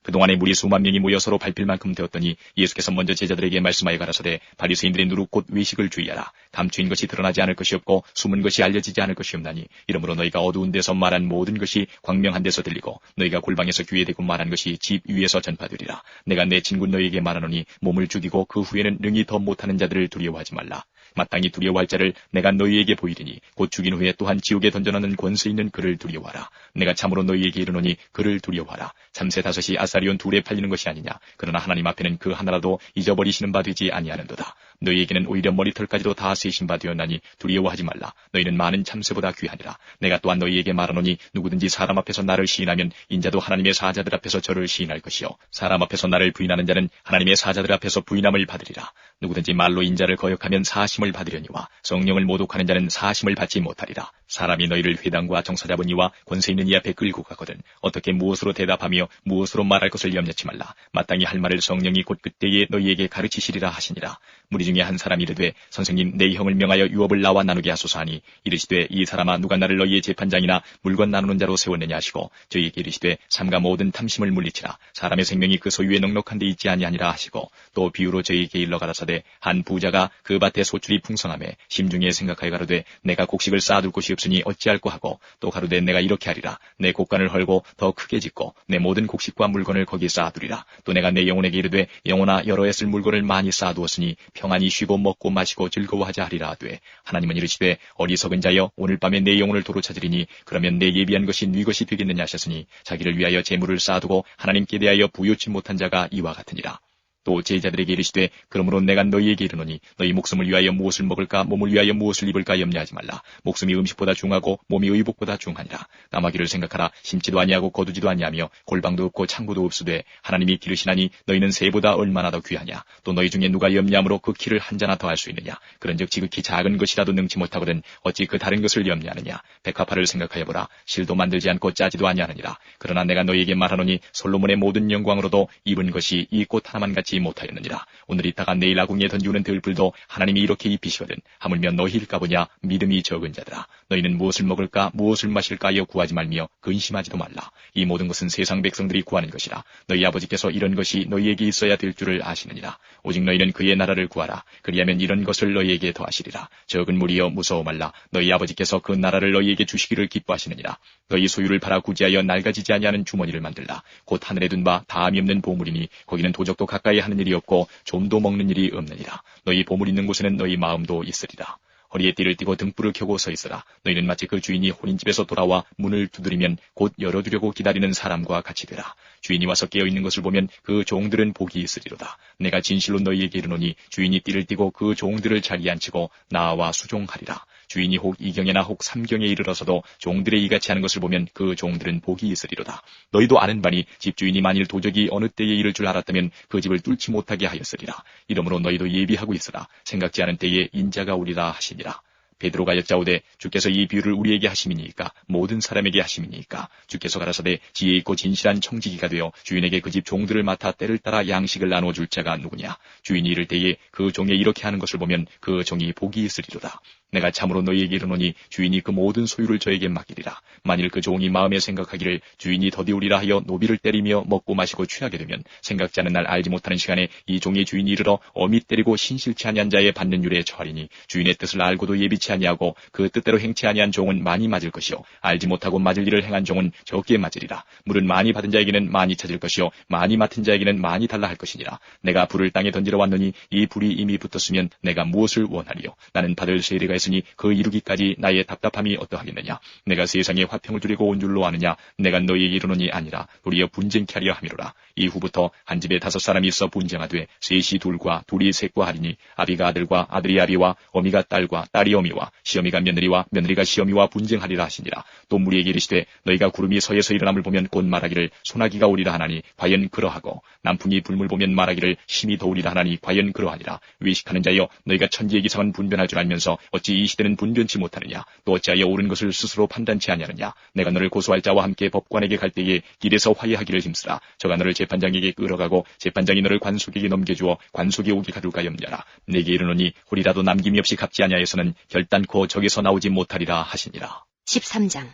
그동안에 무리 수만 명이 모여 서로 밟힐 만큼 되었더니 예수께서 먼저 제자들에게 말씀하여 가라사대 바리새인들의 누룩 곧 외식을 주의하라. 감추인 것이 드러나지 않을 것이 없고 숨은 것이 알려지지 않을 것이 없나니 이러므로 너희가 어두운 데서 말한 모든 것이 광명한 데서 들리고 너희가 골방에서 귀에 대고 말한 것이 집 위에서 전파되리라. 내가 내 친구 너희에게 말하노니 몸을 죽이고 그 후에는 능히 더 못하는 자들을 두려워하지 말라. 마땅히 두려워할 자를 내가 너희에게 보이리니 곧 죽인 후에 또한 지옥에 던져넣는 권세 있는 그를 두려워하라. 내가 참으로 너희에게 이르노니 그를 두려워하라. 참새 5이 아사리온 2에 팔리는 것이 아니냐. 그러나 하나님 앞에는 그 하나라도 잊어버리시는 바 되지 아니하는도다. 너희에게는 오히려 머리털까지도 다 세신 바 되었나니 두려워하지 말라. 너희는 많은 참새보다 귀하니라. 내가 또한 너희에게 말하노니 누구든지 사람 앞에서 나를 시인하면 인자도 하나님의 사자들 앞에서 저를 시인할 것이요 사람 앞에서 나를 부인하는 자는 하나님의 사자들 앞에서 부인함을 받으리라. 누구든지 말로 인자를 거역하면 사심을 받으려니와 성령을 모독하는 자는 사심을 받지 못하리라. 사람이 너희를 회당과 정사잡은 이와 권세 있는 이 앞에 끌고 가거든 어떻게 무엇으로 대답하며 무엇으로 말할 것을 염려치 말라. 마땅히 할 말을 성령이 곧 그때에 너희에게 가르치시리라 하시니라. 무리 중에 한 사람이 이르되 선생님 내 형을 명하여 유업을 나와 나누게 하소서 하니 이르시되 이 사람아 누가 나를 너희의 재판장이나 물건 나누는 자로 세웠느냐 하시고 저희에게 이르시되 삼가 모든 탐심을 물리치라. 사람의 생명이 그 소유에 넉넉한 데 있지 아니하니라 하시고 또 비유로 저희에게 일러 가라사대 한 부자가 그 밭에 소출이 풍성하매 심중에 생각하여 가로되 내가 곡식을 쌓아둘 곳이 없으니 어찌할꼬 하고 또 가로되 내가 이렇게 하리라. 내 곡간을 헐고 더 크게 짓고 내 모든 곡식과 물건을 거기에 쌓아두리라. 또 내가 내 영혼에게 이르되 영혼아 여러 해 쓸 물건을 많이 쌓아두었으니 평안히 쉬고 먹고 마시고 즐거워하자 하리라 하되 하나님은 이르시되 어리석은 자여 오늘 밤에 내 영혼을 도로 찾으리니 그러면 내 예비한 것이 네 것이 되겠느냐 하셨으니 자기를 위하여 재물을 쌓아두고 하나님께 대하여 부요치 못한 자가 이와 같으니라. 또 제자들에게 이르시되 그러므로 내가 너희에게 이르노니 너희 목숨을 위하여 무엇을 먹을까 몸을 위하여 무엇을 입을까 염려하지 말라. 목숨이 음식보다 중하고 몸이 의복보다 중하니라. 남아기를 생각하라. 심지도 아니하고 거두지도 아니하며 골방도 없고 창고도 없으되 하나님이 기르시나니 너희는 새보다 얼마나 더 귀하냐. 또 너희 중에 누가 염려함으로 그 키를 한 자나 더 할 수 있느냐. 그런즉 지극히 작은 것이라도 능치 못하거든 어찌 그 다른 것을 염려하느냐. 백합화를 생각하여 보라. 실도 만들지 않고 짜지도 아니하느니라. 그러나 내가 너희에게 말하노니 솔로몬의 모든 영광으로도 입은 것이 이 꽃 하나만 같이 못하였느니라. 오늘 있다가 내일 아궁이에 던지우는 들불도 하나님이 이렇게 입히시거든 하물며 너희일까 보냐. 믿음이 적은 자들아 너희는 무엇을 먹을까 무엇을 마실까 하여 구하지 말며 근심하지도 말라. 이 모든 것은 세상 백성들이 구하는 것이라. 너희 아버지께서 이런 것이 너희에게 있어야 될 줄을 아시느니라. 오직 너희는 그의 나라를 구하라. 그리하면 이런 것을 너희에게 더하시리라. 적은 무리여 무서워 말라. 너희 아버지께서 그 나라를 너희에게 주시기를 기뻐하시느니라. 너희 소유를 팔아 구제하여 낡아지지 아니하는 주머니를 만들라. 곧 하늘에 둔 바 다함이 없는 보물이니 거기는 도적도 가까이 하는 일이 없고 좀도 먹는 일이 없느니라. 너희 보물 있는 곳에는 너희 마음도 있으리라. 허리에 띠를 띠고 등불을 켜고 서 있으라. 너희는 마치 그 주인이 혼인집에서 돌아와 문을 두드리면 곧 열어주려고 기다리는 사람과 같이 되라. 주인이 와서 깨어있는 것을 보면 그 종들은 복이 있으리로다. 내가 진실로 너희에게 이르노니 주인이 띠를 띠고 그 종들을 자리에 앉히고 나와 수종하리라. 주인이 혹 2경에나 혹 3경에 이르러서도 종들의 이같이 하는 것을 보면 그 종들은 복이 있으리로다. 너희도 아는 바니 집주인이 만일 도적이 어느 때에 이를 줄 알았다면 그 집을 뚫지 못하게 하였으리라. 이러므로 너희도 예비하고 있으라. 생각지 않은 때에 인자가 오리라 하시니라. 베드로가 여짜오되 주께서 이 비유를 우리에게 하심이니까 모든 사람에게 하심이니까 주께서 가라사대 지혜 있고 진실한 청지기가 되어 주인에게 그 집 종들을 맡아 때를 따라 양식을 나누어 줄 자가 누구냐. 주인이 이를 때에 그 종에 이렇게 하는 것을 보면 그 종이 복이 있으리로다. 내가 참으로 너희에게 이르노니 주인이 그 모든 소유를 저에게 맡기리라. 만일 그 종이 마음에 생각하기를 주인이 더디우리라 하여 노비를 때리며 먹고 마시고 취하게 되면 생각지 않은 날 알지 못하는 시간에 이 종의 주인이 이르러 어미 때리고 신실치 아니한 자의 받는 율에 처하리니 주인의 뜻을 알고도 예비치 아니하고 그 뜻대로 행치 아니한 종은 많이 맞을 것이요 알지 못하고 맞을 일을 행한 종은 적게 맞으리라. 물은 많이 받은 자에게는 많이 찾을 것이요 많이 맡은 자에게는 많이 달라 할 것이니라. 내가 불을 땅에 던지러 왔느니 이 불이 이미 붙었으면 내가 무엇을 원하리요. 나는 받을 세례가 있으니 그 이루기까지 나의 답답함이 어떠하겠느냐. 내가 세상에 화평을 두려고 온 줄로 아느냐. 내가 너희에게 이르노니 아니라 도리어 분쟁케 하려 함이로라. 이후부터 한 집에 5사람이 있어 분쟁하되 셋이 둘과 둘이 셋과 하리니 아비가 아들과 아들이 아비와 어미가 딸과 딸이 어미와 시어미가 며느리와 며느리가 시어미와 분쟁하리라 하시니라. 또 무리에게 이르시되 너희가 구름이 서에서 일어남을 보면 곧 말하기를 소나기가 오리라 하나니 과연 그러하고 남풍이 불물 보면 말하기를 심히 더우리라 하나니 과연 그러하니라. 외식하는 자여 너희가 천지의 기상은 분변할 줄 알면서 어찌 이 시대는 분변치 못하느냐. 또 어찌하여 옳은 것을 스스로 판단치 아니하느냐. 내가 너를 고소할 자와 함께 법관에게 갈 때에 길에서 화해하기를 힘쓰라. 저가 너를 재판장에게 끌어가고 재판장이 너를 관속에게 넘겨주어 관속이 오게 가둘까 염려라. 내게 이르노니 홀이라도 남김이 없이 갚지 아니하여서는 결단코 적에서 나오지 못하리라 하시니라. 13장.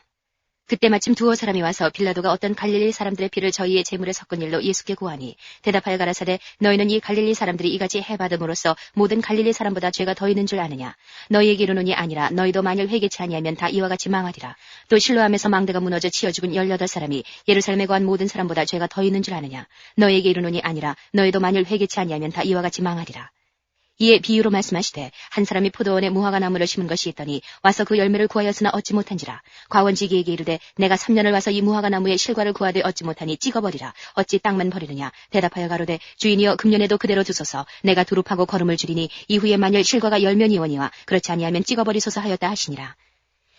그때 마침 두어 사람이 와서 빌라도가 어떤 갈릴리 사람들의 피를 저희의 제물에 섞은 일로 예수께 고하니 대답하여 가라사대 너희는 이 갈릴리 사람들이 이같이 해받음으로써 모든 갈릴리 사람보다 죄가 더 있는 줄 아느냐. 너희에게 이르노니 아니라 너희도 만일 회개치 아니하면 다 이와 같이 망하리라. 또 실로암에서 망대가 무너져 치어 죽은 18사람이 예루살렘에 거한 모든 사람보다 죄가 더 있는 줄 아느냐. 너희에게 이르노니 아니라 너희도 만일 회개치 아니하면 다 이와 같이 망하리라. 이에 비유로 말씀하시되 한 사람이 포도원에 무화과 나무를 심은 것이 있더니 와서 그 열매를 구하였으나 얻지 못한지라. 과원지기에게 이르되 내가 3년을 와서 이 무화과 나무에 실과를 구하되 얻지 못하니 찍어버리라. 어찌 땅만 버리느냐. 대답하여 가로되 주인이여 금년에도 그대로 두소서. 내가 두릅하고 거름을 줄이니 이후에 만일 실과가 열면이오니와 그렇지 아니하면 찍어버리소서 하였다 하시니라.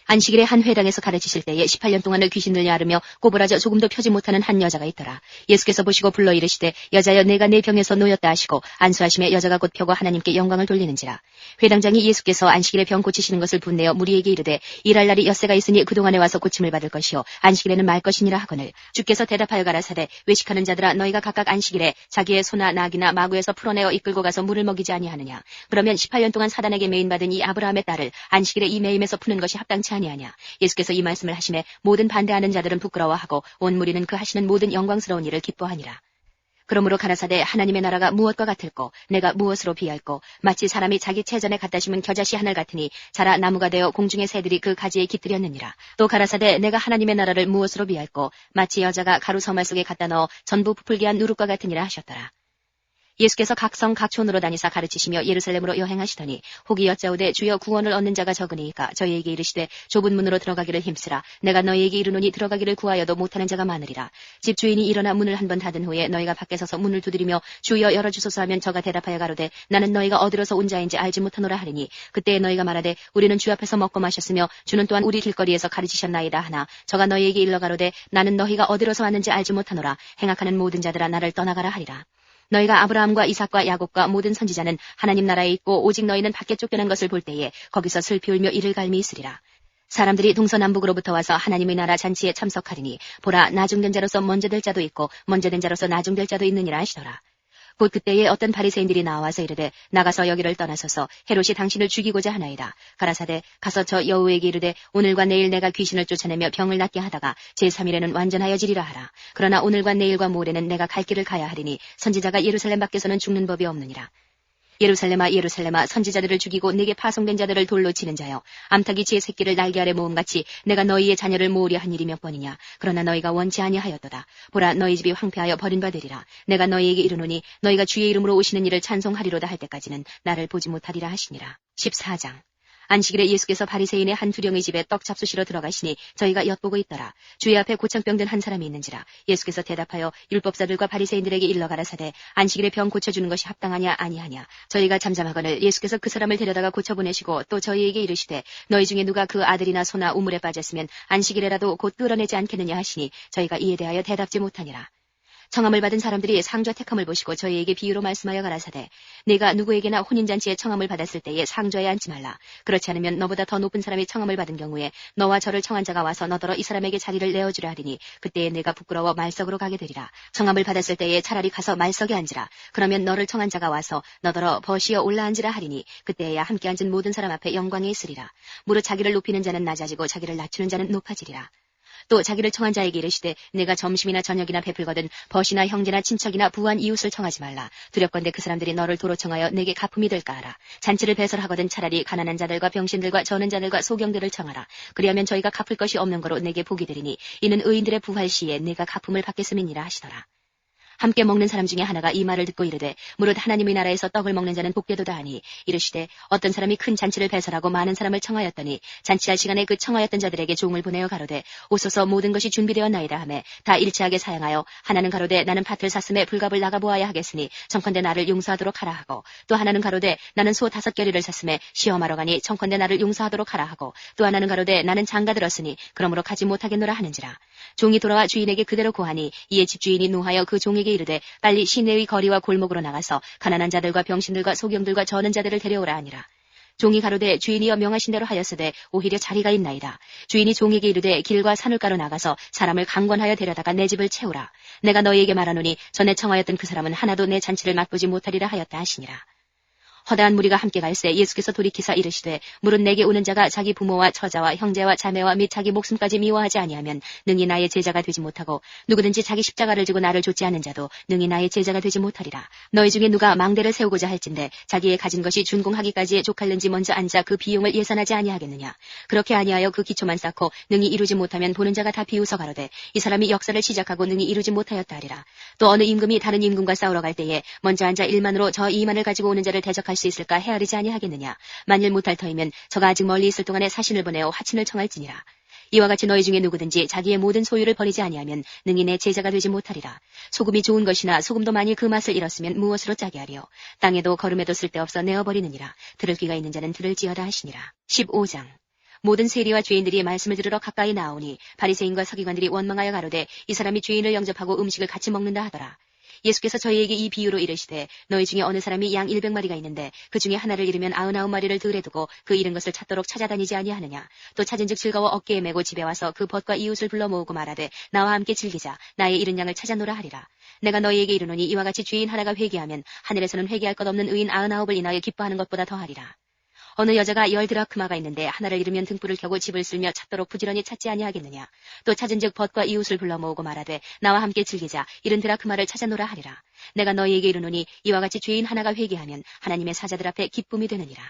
안식일에 한 회당에서 가르치실 때에 18년 동안을 귀신을 야르며 꼬부라져 조금도 펴지 못하는 한 여자가 있더라. 예수께서 보시고 불러 이르시되 여자여 내가 내 병에서 놓였다 하시고 안수하심에 여자가 곧 펴고 하나님께 영광을 돌리는지라. 회당장이 예수께서 안식일에 병 고치시는 것을 분내어 무리에게 이르되 일할 날이 엿새가 있으니 그동안에 와서 고침을 받을 것이요 안식일에는 말 것이니라 하거늘 주께서 대답하여 가라사대 외식하는 자들아 너희가 각각 안식일에 자기의 소나 낙이나 마구에서 풀어내어 이끌고 가서 물을 먹이지 아니하느냐. 그러면 18년 동안 사단에게 매인받은 이 아브라함의 딸을 안식일에 이 매임에서 푸는 것이 합당치 아니하냐. 예수께서 이 말씀을 하시매 모든 반대하는 자들은 부끄러워하고 온 무리는 그 하시는 모든 영광스러운 일을 기뻐하니라. 그러므로 가라사대 하나님의 나라가 무엇과 같을꼬 내가 무엇으로 비할꼬 마치 사람이 자기 채전에 갖다 심은 겨자씨 하늘 같으니 자라 나무가 되어 공중의 새들이 그 가지에 깃들였느니라. 또 가라사대 내가 하나님의 나라를 무엇으로 비할꼬 마치 여자가 가루 서말 속에 갖다 넣어 전부 부풀게 한 누룩과 같으니라 하셨더라. 예수께서 각 성 각촌으로 다니사 가르치시며 예루살렘으로 여행하시더니 혹이 여짜오되 주여 구원을 얻는 자가 적으니까 저희에게 이르시되 좁은 문으로 들어가기를 힘쓰라. 내가 너희에게 이르노니 들어가기를 구하여도 못하는 자가 많으리라. 집 주인이 일어나 문을 한 번 닫은 후에 너희가 밖에 서서 문을 두드리며 주여 열어주소서 하면 저가 대답하여 가로되 나는 너희가 어디로서 온 자인지 알지 못하노라 하리니 그때에 너희가 말하되 우리는 주 앞에서 먹고 마셨으며 주는 또한 우리 길거리에서 가르치셨나이다 하나 저가 너희에게 일러 가로되 나는 너희가 어디로서 왔는지 알지 못하노라. 행악하는 모든 자들아 나를 떠나가라 하리라. 너희가 아브라함과 이삭과 야곱과 모든 선지자는 하나님 나라에 있고 오직 너희는 밖에 쫓겨난 것을 볼 때에 거기서 슬피 울며 이를 갈미 있으리라. 사람들이 동서남북으로부터 와서 하나님의 나라 잔치에 참석하리니 보라 나중된 자로서 먼저 될 자도 있고 먼저 된 자로서 나중될 자도 있느니라 하시더라. 곧 그때에 어떤 바리새인들이 나와서 이르되 나가서 여기를 떠나소서 헤롯이 당신을 죽이고자 하나이다. 가라사대 가서 저 여우에게 이르되 오늘과 내일 내가 귀신을 쫓아내며 병을 낫게 하다가 제3일에는 완전하여 지리라 하라. 그러나 오늘과 내일과 모레는 내가 갈 길을 가야 하리니 선지자가 예루살렘 밖에서는 죽는 법이 없느니라. 예루살렘아 예루살렘아 선지자들을 죽이고 내게 파송된 자들을 돌로 치는 자여 암탉이 지의 새끼를 날개 아래 모음같이 내가 너희의 자녀를 모으려 한 일이 몇 번이냐. 그러나 너희가 원치 아니하였도다. 보라 너희 집이 황폐하여 버림받으리라. 내가 너희에게 이르노니 너희가 주의 이름으로 오시는 일을 찬송하리로다 할 때까지는 나를 보지 못하리라 하시니라. 14장. 안식일에 예수께서 바리새인의 한 두령의 집에 떡 잡수시러 들어가시니 저희가 엿보고 있더라. 주의 앞에 고창병든 한 사람이 있는지라. 예수께서 대답하여 율법사들과 바리새인들에게 일러 가라사대 안식일에 병 고쳐주는 것이 합당하냐 아니하냐. 저희가 잠잠하거늘 예수께서 그 사람을 데려다가 고쳐보내시고 또 저희에게 이르시되 너희 중에 누가 그 아들이나 소나 우물에 빠졌으면 안식일에라도 곧 끌어내지 않겠느냐 하시니 저희가 이에 대하여 대답지 못하니라. 청함을 받은 사람들이 상좌 택함을 보시고 저희에게 비유로 말씀하여 가라사대 네가 누구에게나 혼인잔치에 청함을 받았을 때에 상좌에 앉지 말라. 그렇지 않으면 너보다 더 높은 사람이 청함을 받은 경우에 너와 저를 청한 자가 와서 너더러 이 사람에게 자리를 내어주려 하리니 그때에 내가 부끄러워 말석으로 가게 되리라. 청함을 받았을 때에 차라리 가서 말석에 앉으라. 그러면 너를 청한 자가 와서 너더러 버시어 올라앉으라 하리니 그때에야 함께 앉은 모든 사람 앞에 영광이 있으리라. 무릇 자기를 높이는 자는 낮아지고 자기를 낮추는 자는 높아지리라. 또 자기를 청한 자에게 이르시되 내가 점심이나 저녁이나 베풀거든 벗이나 형제나 친척이나 부한 이웃을 청하지 말라. 두렵건대 그 사람들이 너를 도로 청하여 내게 가품이 될까 하라. 잔치를 배설하거든 차라리 가난한 자들과 병신들과 저는 자들과 소경들을 청하라. 그리하면 저희가 갚을 것이 없는 거로 내게 복이 되리니 이는 의인들의 부활 시에 내가 가품을 받겠음이니라 하시더라. 함께 먹는 사람 중에 하나가 이 말을 듣고 이르되 무릇 하나님의 나라에서 떡을 먹는 자는 복되도다 하니 이르시되 어떤 사람이 큰 잔치를 배설하고 많은 사람을 청하였더니 잔치할 시간에 그 청하였던 자들에게 종을 보내어 가로되 오소서 모든 것이 준비되었나이다 하매 다 일치하게 사양하여 하나는 가로되 나는 밭을 샀음에 불갑을 나가보아야 하겠으니 청컨대 나를 용서하도록 하라 하고 또 하나는 가로되 나는 소 5겨리를 샀음에 시험하러 가니 청컨대 나를 용서하도록 하라 하고 또 하나는 가로되 나는 장가 들었으니 그러므로 가지 못하겠노라 하는지라. 종이 돌아와 주인에게 그대로 고하니 이에 집주인이 노하여 그 종에게 이르되 빨리 시내의 거리와 골목으로 나가서 가난한 자들과 병신들과 소경들과 저는 자들을 데려오라 하니라. 종이 가로되 주인이여 명하신 대로 하였으되 오히려 자리가 있나이다. 주인이 종에게 이르되 길과 산울가로 나가서 사람을 강권하여 데려다가 내 집을 채우라. 내가 너희에게 말하노니 전에 청하였던 그 사람은 하나도 내 잔치를 맛보지 못하리라 하였다 하시니라. 허다한 무리가 함께 갈새 예수께서 돌이키사 이르시되 무릇 내게 오는 자가 자기 부모와 처자와 형제와 자매와 및 자기 목숨까지 미워하지 아니하면 능히 나의 제자가 되지 못하고 누구든지 자기 십자가를 지고 나를 좇지 않는 자도 능히 나의 제자가 되지 못하리라. 너희 중에 누가 망대를 세우고자 할진대 자기의 가진 것이 준공하기까지에 족할는지 먼저 앉아 그 비용을 예산하지 아니하겠느냐. 그렇게 아니하여 그 기초만 쌓고 능히 이루지 못하면 보는 자가 다 비웃어 가로되 이 사람이 역사를 시작하고 능히 이루지 못하였다 하리라. 또 어느 임금이 다른 임금과 싸우러 갈 때에 먼저 앉아 1만으로 저 2만을 가지고 오는 자를 대적할 수 있을까 헤아리지 아니하겠느냐. 만일 못할 터이면 저가 아직 멀리 있을 동안에 사신을 보내어 화친을 청할지니라. 이와 같이 너희 중에 누구든지 자기의 모든 소유를 버리지 아니하면 능히 내 제자가 되지 못하리라. 소금이 좋은 것이나 소금도 만일 그 맛을 잃었으면 무엇으로 짜게 하리요. 땅에도 거름에도 쓸데없어 내어버리느니라. 들을 귀가 있는 자는 들을지어다 하시니라. 15장. 모든 세리와 죄인들이 말씀을 들으러 가까이 나오니 바리새인과 서기관들이 원망하여 가로되 이 사람이 죄인을 영접하고 음식을 같이 먹는다 하더라. 예수께서 저희에게 이 비유로 이르시되 너희 중에 어느 사람이 양 100마리가 있는데 그 중에 하나를 잃으면 99마리를 들에 두고 그 잃은 것을 찾도록 찾아다니지 아니하느냐. 또 찾은즉 즐거워 어깨에 메고 집에 와서 그 벗과 이웃을 불러 모으고 말하되 나와 함께 즐기자. 나의 잃은 양을 찾아노라 하리라. 내가 너희에게 이르노니 이와 같이 죄인 하나가 회개하면 하늘에서는 회개할 것 없는 의인 99을 인하여 기뻐하는 것보다 더하리라. 어느 여자가 10드라크마가 있는데 하나를 잃으면 등불을 켜고 집을 쓸며 찾도록 부지런히 찾지 아니하겠느냐. 또 찾은즉 벗과 이웃을 불러 모으고 말하되 나와 함께 즐기자. 잃은 드라크마를 찾아노라 하리라. 내가 너희에게 이르노니 이와 같이 죄인 하나가 회개하면 하나님의 사자들 앞에 기쁨이 되느니라.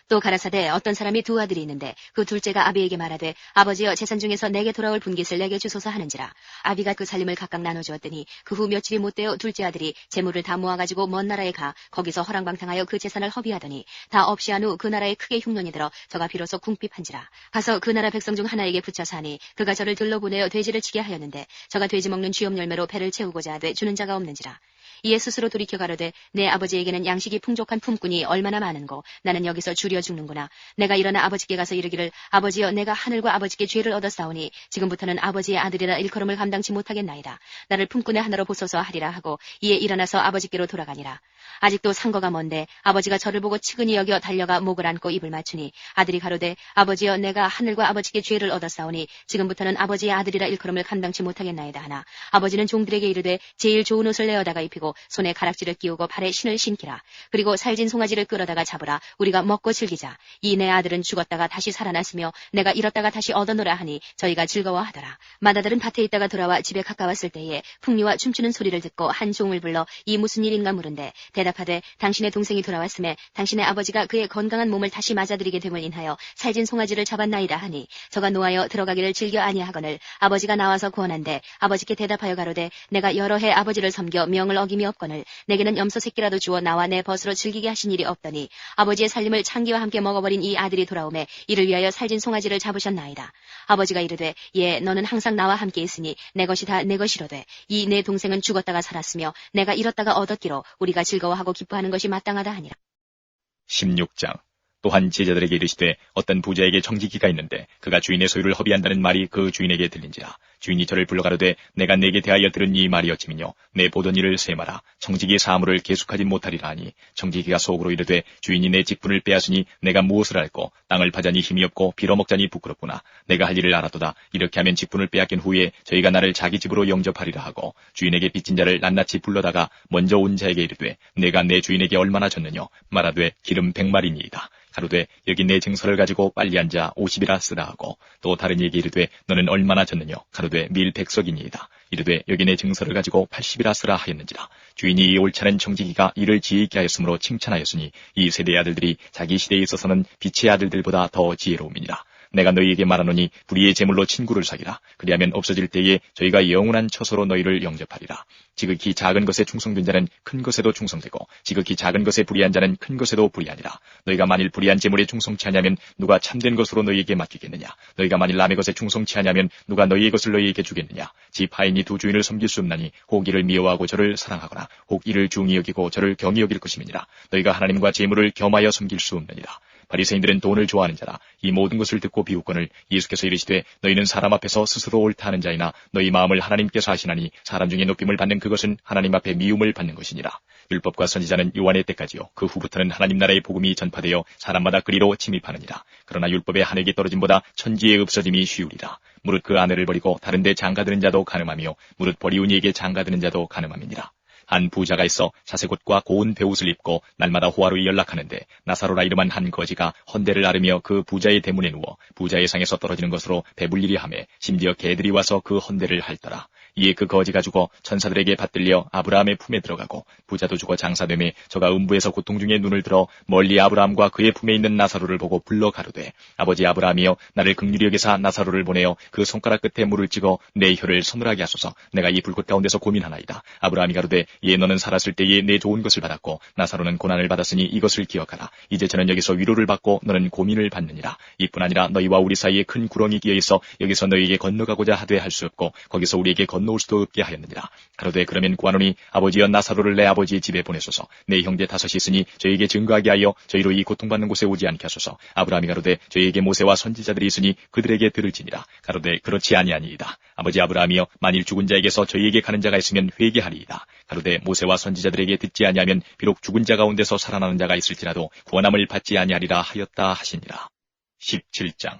또 가라사대 어떤 사람이 두 아들이 있는데 그 둘째가 아비에게 말하되 아버지여 재산 중에서 내게 돌아올 분깃을 내게 주소서 하는지라. 아비가 그 살림을 각각 나눠주었더니 그 후 며칠이 못되어 둘째 아들이 재물을 다 모아가지고 먼 나라에 가 거기서 허랑방탕하여 그 재산을 허비하더니 다 없이 한 후 그 나라에 크게 흉년이 들어 저가 비로소 궁핍한지라. 가서 그 나라 백성 중 하나에게 붙여서 하니 그가 저를 들러보내어 돼지를 치게 하였는데 저가 돼지 먹는 쥐염 열매로 배를 채우고자 하되 주는 자가 없는지라. 이에 스스로 돌이켜 가로되 내 아버지에게는 양식이 풍족한 품꾼이 얼마나 많은고 나는 여기서 줄여 죽는구나. 내가 일어나 아버지께 가서 이르기를 아버지여 내가 하늘과 아버지께 죄를 얻었사오니 지금부터는 아버지의 아들이라 일컬음을 감당치 못하겠나이다. 나를 품꾼의 하나로 보소서 하리라 하고 이에 일어나서 아버지께로 돌아가니라. 아직도 상거가 먼데 아버지가 저를 보고 측은히 여겨 달려가 목을 안고 입을 맞추니 아들이 가로되 아버지여 내가 하늘과 아버지께 죄를 얻었사오니 지금부터는 아버지의 아들이라 일컬음을 감당치 못하겠나이다 하나 아버지는 종들에게 이르되 제일 좋은 옷을 내어다가 입히고 손에 가락지를 끼우고 발에 신을 신기라. 그리고 살진 송아지를 끌어다가 잡으라. 우리가 먹고 즐기자. 이 내 아들은 죽었다가 다시 살아났으며 내가 잃었다가 다시 얻어노라 하니 저희가 즐거워하더라. 맏아들은 밭에 있다가 돌아와 집에 가까웠을 때에 풍류와 춤추는 소리를 듣고 한 종을 불러 이 무슨 일인가 물은데 대답하되 당신의 동생이 돌아왔음에 당신의 아버지가 그의 건강한 몸을 다시 맞아들이게 됨을 인하여 살진 송아지를 잡았나이다 하니 저가 노하여 들어가기를 즐겨 아니하거늘 아버지가 나와서 구원한데 아버지께 대답하여 가로되 내가 여러 해 아버지를 섬겨 명을 어김이 없거늘 내게는 염소 새끼라도 주어 나와 내 벗으로 즐기게 하신 일이 없더니 아버지의 살림을 창기와 함께 먹어버린 이 아들이 돌아오매 이를 위하여 살진 송아지를 잡으셨나이다. 아버지가 이르되 예 너는 항상 나와 함께 있으니 내 것이 다 내 것이로되 이 내 동생은 죽었다가 살았으며 내가 잃었다가 얻었기로 우리가 즐거워하고 기뻐하는 것이 마땅하다 하니라. 16장. 또한 제자들에게 이르시되 어떤 부자에게 정직기가 있는데 그가 주인의 소유를 허비한다는 말이 그 주인에게 들린지라. 주인이 저를 불러 가로되 내가 내게 대하여 들은 이 말이었지만요 내 보던 일을 세마라. 청지기의 사물을 계속하지 못하리라 하니 청지기가 속으로 이르되 주인이 내 직분을 빼앗으니 내가 무엇을 할꼬. 땅을 파자니 힘이 없고 빌어먹자니 부끄럽구나. 내가 할 일을 알았도다. 이렇게 하면 직분을 빼앗긴 후에 저희가 나를 자기 집으로 영접하리라 하고 주인에게 빚진 자를 낱낱이 불러다가 먼저 온 자에게 이르되 내가 내 주인에게 얼마나 졌느냐. 말하되 기름 100마리니이다. 가로되 여기 내 증서를 가지고 빨리 앉아 50이라 쓰라 하고 또 다른 이에게 이르되 너는 얼마나 졌느냐. 가로되 밀 100석이니이다. 이르되 여기 내 증서를 가지고 80이라 쓰라 하였는지라. 주인이 이 옳지 않은 청지기가 이를 지혜있게 하였으므로 칭찬하였으니 이 세대의 아들들이 자기 시대에 있어서는 빛의 아들들보다 더 지혜로움이니라. 내가 너희에게 말하노니 불의의 제물로 친구를 사귀라. 그리하면 없어질 때에 저희가 영원한 처소로 너희를 영접하리라. 지극히 작은 것에 충성된 자는 큰 것에도 충성되고 지극히 작은 것에 불의한 자는 큰 것에도 불의하니라. 너희가 만일 불의한 제물에 충성치 하냐면 누가 참된 것으로 너희에게 맡기겠느냐. 너희가 만일 남의 것에 충성치 하냐면 누가 너희의 것을 너희에게 주겠느냐. 집 하인이 두 주인을 섬길 수 없나니 혹 이를 미워하고 저를 사랑하거나 혹 이를 중히 여기고 저를 경히 여길 것임이니라. 너희가 하나님과 제물을 겸하여 섬길 수 없느니라. 바리새인들은 돈을 좋아하는 자라. 이 모든 것을 듣고 비웃거늘 예수께서 이르시되 너희는 사람 앞에서 스스로 옳다 하는 자이나 너희 마음을 하나님께서 아시나니 사람 중에 높임을 받는 그것은 하나님 앞에 미움을 받는 것이니라. 율법과 선지자는 요한의 때까지요 그 후부터는 하나님 나라의 복음이 전파되어 사람마다 그리로 침입하느니라. 그러나 율법의 한 획이 떨어짐보다 천지의 없어짐이 쉬우리라. 무릇 그 아내를 버리고 다른 데 장가드는 자도 가늠하며 무릇 버리운 이에게 장가드는 자도 가늠함이니라. 한 부자가 있어 자색옷과 고운 베옷을 입고 날마다 호화로이 연락하는데 나사로라 이름한 한 거지가 헌대를 앓으며 그 부자의 대문에 누워 부자의 상에서 떨어지는 것으로 배불리리 하매 심지어 개들이 와서 그 헌대를 핥더라. 이에 그 거지가 죽어 천사들에게 받들려 아브라함의 품에 들어가고 부자도 죽어 장사되매 저가 음부에서 고통 중에 눈을 들어 멀리 아브라함과 그의 품에 있는 나사로를 보고 불러 가로되 아버지 아브라함이여 나를 긍휼히 여기사 나사로를 보내어 그 손가락 끝에 물을 찍어 내 혀를 서늘하게 하소서. 내가 이 불꽃 가운데서 고민하나이다. 아브라함이 가로되 예 너는 살았을 때에 내 좋은 것을 받았고 나사로는 고난을 받았으니 이것을 기억하라. 이제 저는 여기서 위로를 받고 너는 고민을 받느니라. 이뿐 아니라 너희와 우리 사이에 큰 구렁이 끼어 있어 여기서 너희에게 건너가고자 하되 할 수 없고 거기서 우리에게 건너올 수도 없게 하였느니라. 가로되 그러면 구하노니 아버지여 나사로를 내 아버지의 집에 보내소서. 내 형제 5이 있으니 저에게 증거하게 하여 저희로 이 고통받는 곳에 오지 않게 하소서. 아브라함이 가로되 저에게 모세와 선지자들이 있으니 그들에게 들을지니라. 가로되 그렇지 아니하니이다. 아버지 아브라함이여 만일 죽은 자에게서 저희에게 가는 자가 있으면 회개하리이다. 가로되 모세와 선지자들에게 듣지 아니하면 비록 죽은 자 가운데서 살아나는 자가 있을지라도 구원함을 받지 아니하리라 하였다 하시니라. 17장.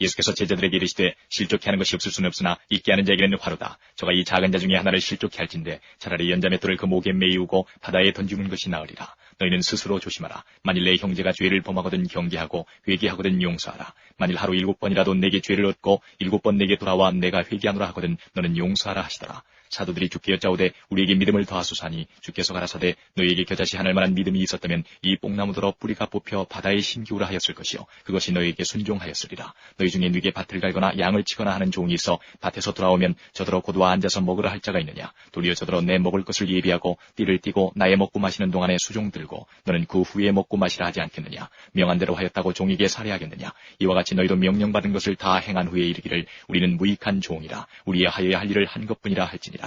예수께서 제자들에게 이르시되 실족케 하는 것이 없을 수는 없으나 있게 하는 자에게는 화로다. 저가 이 작은 자 중에 하나를 실족케 할진대 차라리 연자맷돌을 그 목에 메이우고 바다에 던지는 것이 나으리라. 너희는 스스로 조심하라. 만일 내 형제가 죄를 범하거든 경계하고 회개하거든 용서하라. 만일 하루 7번이라도 내게 죄를 얻고 7번 내게 돌아와 내가 회개하노라 하거든 너는 용서하라 하시더라. 사도들이 주께 여짜오되 우리에게 믿음을 더하소서 하니 주께서 가라사대 너희에게 겨자씨 하늘 만한 믿음이 있었다면 이 뽕나무더러 뿌리가 뽑혀 바다에 심기우라 하였을 것이요 그것이 너희에게 순종하였으리라. 너희 중에 네게 밭을 갈거나 양을 치거나 하는 종이 있어 밭에서 돌아오면 저더러 고도와 앉아서 먹으라 할 자가 있느냐. 도리어 저더러 내 먹을 것을 예비하고 띠를 띠고 나의 먹고 마시는 동안에 수종 들고 너는 그 후에 먹고 마시라 하지 않겠느냐. 명한 대로 하였다고 종에게 살해하겠느냐. 이와 같이 너희도 명령받은 것을 다 행한 후에 이르기를 우리는 무익한 종이라 우리의 하여야 할 일을 한 것뿐이라 할지니라.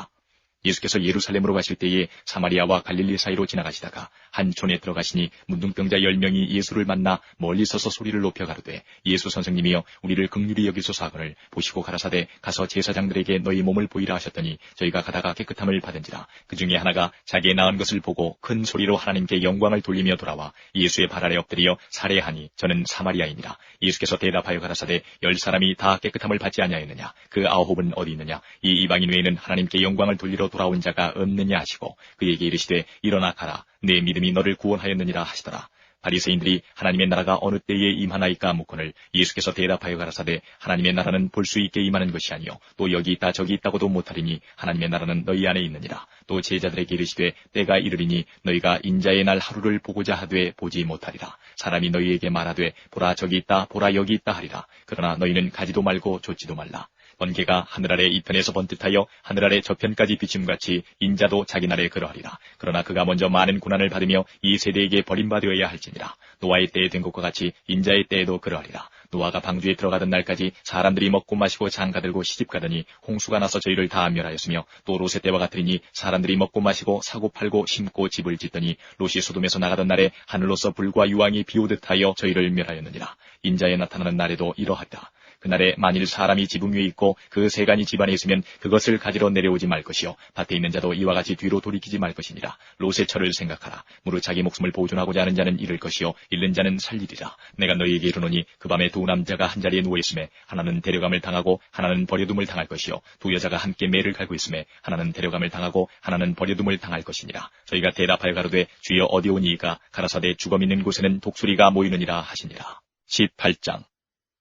예수께서 예루살렘으로 가실 때에 사마리아와 갈릴리 사이로 지나가시다가 한 촌에 들어가시니 문둥병자 10명이 예수를 만나 멀리 서서 소리를 높여 가로되 예수 선생님이여 우리를 긍휼히 여기소서 하거늘 보시고 가라사대 가서 제사장들에게 너희 몸을 보이라 하셨더니 저희가 가다가 깨끗함을 받은지라. 그 중에 하나가 자기의 나은 것을 보고 큰 소리로 하나님께 영광을 돌리며 돌아와 예수의 발 아래 엎드려 살해하니 저는 사마리아인이라. 예수께서 대답하여 가라사대 10사람이 다 깨끗함을 받지 아니하였느냐. 그 9은 어디 있느냐. 이 이방인 외에는 하나님께 영광을 돌리러 돌아온 자가 없느냐 하시고 그에게 이르시되 일어나 가라. 내 믿음이 너를 구원하였느니라 하시더라. 바리새인들이 하나님의 나라가 어느 때에 임하나이까 묻거늘 예수께서 대답하여 가라사대 하나님의 나라는 볼 수 있게 임하는 것이 아니요 또 여기 있다 저기 있다고도 못하리니 하나님의 나라는 너희 안에 있느니라. 또 제자들에게 이르시되 때가 이르리니 너희가 인자의 날 하루를 보고자 하되 보지 못하리라. 사람이 너희에게 말하되 보라 저기 있다 보라 여기 있다 하리라. 그러나 너희는 가지도 말고 좇지도 말라. 번개가 하늘 아래 이편에서 번듯하여 하늘 아래 저편까지 비침같이 인자도 자기 날에 그러하리라. 그러나 그가 먼저 많은 고난을 받으며 이 세대에게 버림받으어야 할지니라. 노아의 때에 된 것과 같이 인자의 때에도 그러하리라. 노아가 방주에 들어가던 날까지 사람들이 먹고 마시고 장가들고 시집가더니 홍수가 나서 저희를 다 멸하였으며 또 롯의 때와 같으리니 사람들이 먹고 마시고 사고 팔고 심고 집을 짓더니 롯이 소돔에서 나가던 날에 하늘로서 불과 유황이 비오듯 하여 저희를 멸하였느니라. 인자에 나타나는 날에도 이러하리라. 그날에 만일 사람이 지붕 위에 있고 그 세간이 집안에 있으면 그것을 가지러 내려오지 말 것이요 밭에 있는 자도 이와 같이 뒤로 돌이키지 말 것이니라. 롯의 철을 생각하라. 무릇 자기 목숨을 보존하고자 하는 자는 잃을 것이요 잃는 자는 살리리라. 내가 너희에게 이르노니 그 밤에 두 남자가 한 자리에 누워 있음에 하나는 데려감을 당하고 하나는 버려둠을 당할 것이요 두 여자가 함께 매를 갈고 있음에 하나는 데려감을 당하고 하나는 버려둠을 당할 것이니라. 저희가 대답하여 가로되 주여 어디 오니이까? 가라사대 죽음 있는 곳에는 독수리가 모이느니라 하시니라. 18장.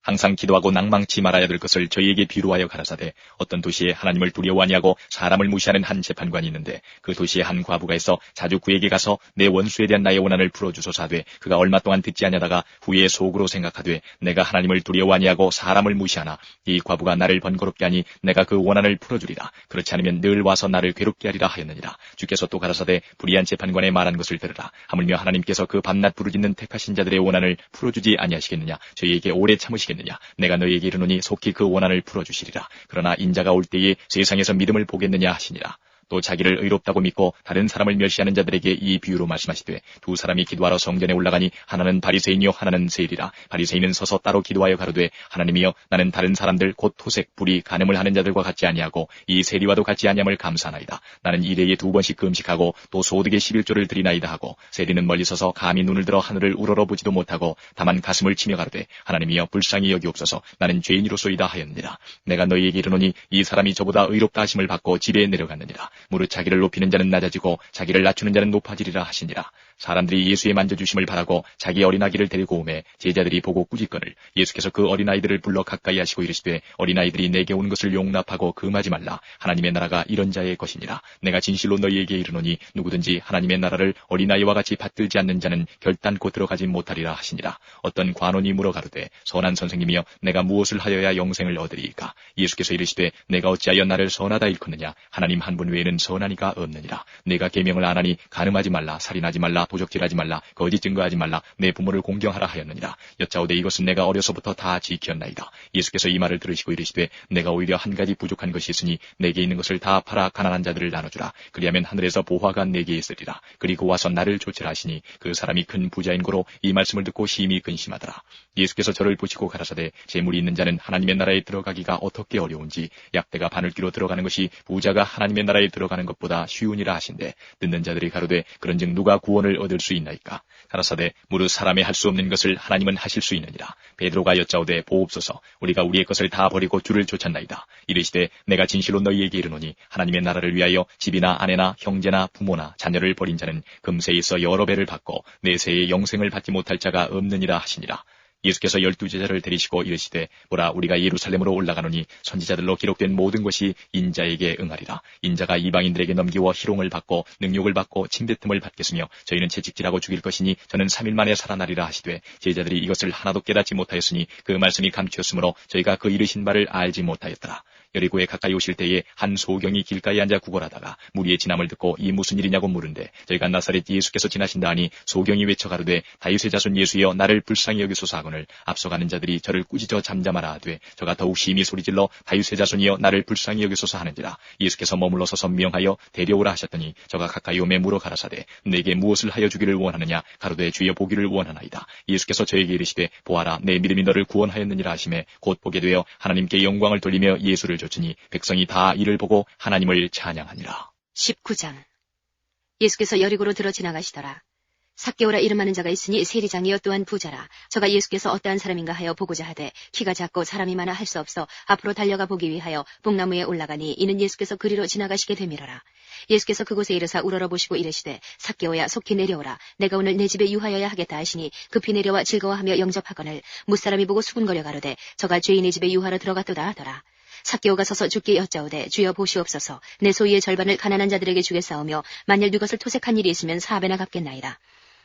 항상 기도하고 낭망치 말아야 될 것을 저희에게 비유하여 가라사대 어떤 도시에 하나님을 두려워하냐고 사람을 무시하는 한 재판관이 있는데 그 도시에 한 과부가 있어 자주 그에게 가서 내 원수에 대한 나의 원한을 풀어주소서 하되 그가 얼마 동안 듣지 아니하다가 후에 속으로 생각하되 내가 하나님을 두려워하냐고 사람을 무시하나 이 과부가 나를 번거롭게 하니 내가 그 원한을 풀어주리라. 그렇지 않으면 늘 와서 나를 괴롭게 하리라 하였느니라. 주께서 또 가라사대 불의한 재판관의 말한 것을 들으라. 하물며 하나님께서 그 밤낮 부르짖는 택하신 자들의 원한을 풀어주지 아니하시겠느냐? 저희에게 오래 참으시겠느냐? 내가 너희에게 이르노니 속히 그 원한을 풀어주시리라. 그러나 인자가 올 때에 세상에서 믿음을 보겠느냐 하시니라. 또 자기를 의롭다고 믿고 다른 사람을 멸시하는 자들에게 이 비유로 말씀하시되 두 사람이 기도하러 성전에 올라가니 하나는 바리새인이요 하나는 세리라. 바리새인은 서서 따로 기도하여 가로되 하나님이여 나는 다른 사람들 곧 토색 불의 간음을 하는 자들과 같지 아니하고 이 세리와도 같지 아니함을 감사하나이다. 나는 일해에 2번씩 금식하고 또 소득의 11조를 드리나이다 하고 세리는 멀리 서서 감히 눈을 들어 하늘을 우러러보지도 못하고 다만 가슴을 치며 가로되 하나님이여 불쌍히 여기옵소서 나는 죄인이로소이다 하였느니라. 내가 너희에게 이르노니 이 사람이 저보다 의롭다 하심을 받고 집에 내려갔느니라. 무릇 자기를 높이는 자는 낮아지고 자기를 낮추는 자는 높아지리라 하시니라. 사람들이 예수의 만져주심을 바라고 자기 어린아기를 데리고 오매 제자들이 보고 꾸짖거늘 예수께서 그 어린아이들을 불러 가까이 하시고 이르시되 어린아이들이 내게 오는 것을 용납하고 금하지 말라. 하나님의 나라가 이런 자의 것이니라. 내가 진실로 너희에게 이르노니 누구든지 하나님의 나라를 어린아이와 같이 받들지 않는 자는 결단코 들어가지 못하리라 하시니라. 어떤 관원이 물어 가로되 선한 선생님이여 내가 무엇을 하여야 영생을 얻으리이까? 예수께서 이르시되 내가 어찌하여 나를 선하다 일컫느냐? 하나님 한 분 외에는 선한 이가 없느니라. 내가 계명을 안 하니 간음하지 말라, 살인하지 말라, 도적질하지 말라, 거짓 증거하지 말라, 내 부모를 공경하라 하였느니라. 여짜오되 이것은 내가 어려서부터 다 지켰나이다. 예수께서 이 말을 들으시고 이르시되 내가 오히려 한 가지 부족한 것이 있으니 내게 있는 것을 다 팔아 가난한 자들을 나눠주라. 그리하면 하늘에서 보화가 내게 있으리라. 그리고 와서 나를 좇으라 하시니 그 사람이 큰 부자인 고로 이 말씀을 듣고 심히 근심하더라. 예수께서 저를 보시고 가라사대 재물이 있는 자는 하나님의 나라에 들어가기가 어떻게 어려운지 약대가 바늘귀로 들어가는 것이 부자가 하나님의 나라에 들어가는 것보다 쉬우니라 하신대 듣는 자들이 가로되 그런즉 누가 구원을 얻을 수 있나이까? 가라사대 무릇 사람이 할 수 없는 것을 하나님은 하실 수 있느니라. 베드로가 여짜오되 보옵소서 우리가 우리의 것을 다 버리고 주를 쫓았나이다. 이르시되 내가 진실로 너희에게 이르노니 하나님의 나라를 위하여 집이나 아내나 형제나 부모나 자녀를 버린 자는 금세에 있어 여러 배를 받고 내세에 영생을 받지 못할 자가 없느니라 하시니라. 예수께서 12제자를 데리시고 이르시되 보라 우리가 예루살렘으로 올라가노니 선지자들로 기록된 모든 것이 인자에게 응하리라. 인자가 이방인들에게 넘기워 희롱을 받고 능욕을 받고 침뱉음을 받겠으며 저희는 채찍질하고 죽일 것이니 저는 3일 만에 살아나리라 하시되 제자들이 이것을 하나도 깨닫지 못하였으니 그 말씀이 감추었으므로 저희가 그 이르신 바를 알지 못하였더라. 여리고에 가까이 오실 때에 한 소경이 길가에 앉아 구걸하다가 무리의 진함을 듣고 이 무슨 일이냐고 물은데 저희가 나사렛 예수께서 지나신다 하니 소경이 외쳐 가로되 다윗의 자손 예수여 나를 불쌍히 여기소서 하거늘 앞서가는 자들이 저를 꾸짖어 잠잠하라 하되 저가 더욱 심히 소리질러 다윗의 자손이여 나를 불쌍히 여기소서 하는지라. 예수께서 머물러 서서 명하여 데려오라 하셨더니 저가 가까이 오매 물어 가라사대 내게 무엇을 하여 주기를 원하느냐? 가로되 주여 보기를 원하나이다. 예수께서 저에게 이르시되 보아라 내 믿음이 너를 구원하였느니라 하시매 곧 보게 되어 하나님께 영광을 돌리며 예수를 쫓으니 백성이 다 이를 보고 하나님을 찬양하니라. 19장. 예수께서 여리고로 들어 지나가시더라. 삭개오라 이름하는 자가 있으니 세리장이여 또한 부자라. 저가 예수께서 어떠한 사람인가 하여 보고자 하되 키가 작고 사람이 많아 할 수 없어 앞으로 달려가 보기 위하여 복나무에 올라가니 이는 예수께서 그리로 지나가시게 되밀어라. 예수께서 그곳에 이르사 우러러 보시고 이르시되 삭개오야 속히 내려오라. 내가 오늘 내 집에 유하여야 하겠다 하시니 급히 내려와 즐거워하며 영접하거늘 무사람이 보고 수군거려 가로되 저가 죄인의 집에 유하러 들어갔도다 하더라. 삭개오가 서서 주께 여짜오되 주여 보시옵소서 내 소유의 절반을 가난한 자들에게 주겠사오며 만일 그것을 토색한 일이 있으면 4배나 갚겠나이다.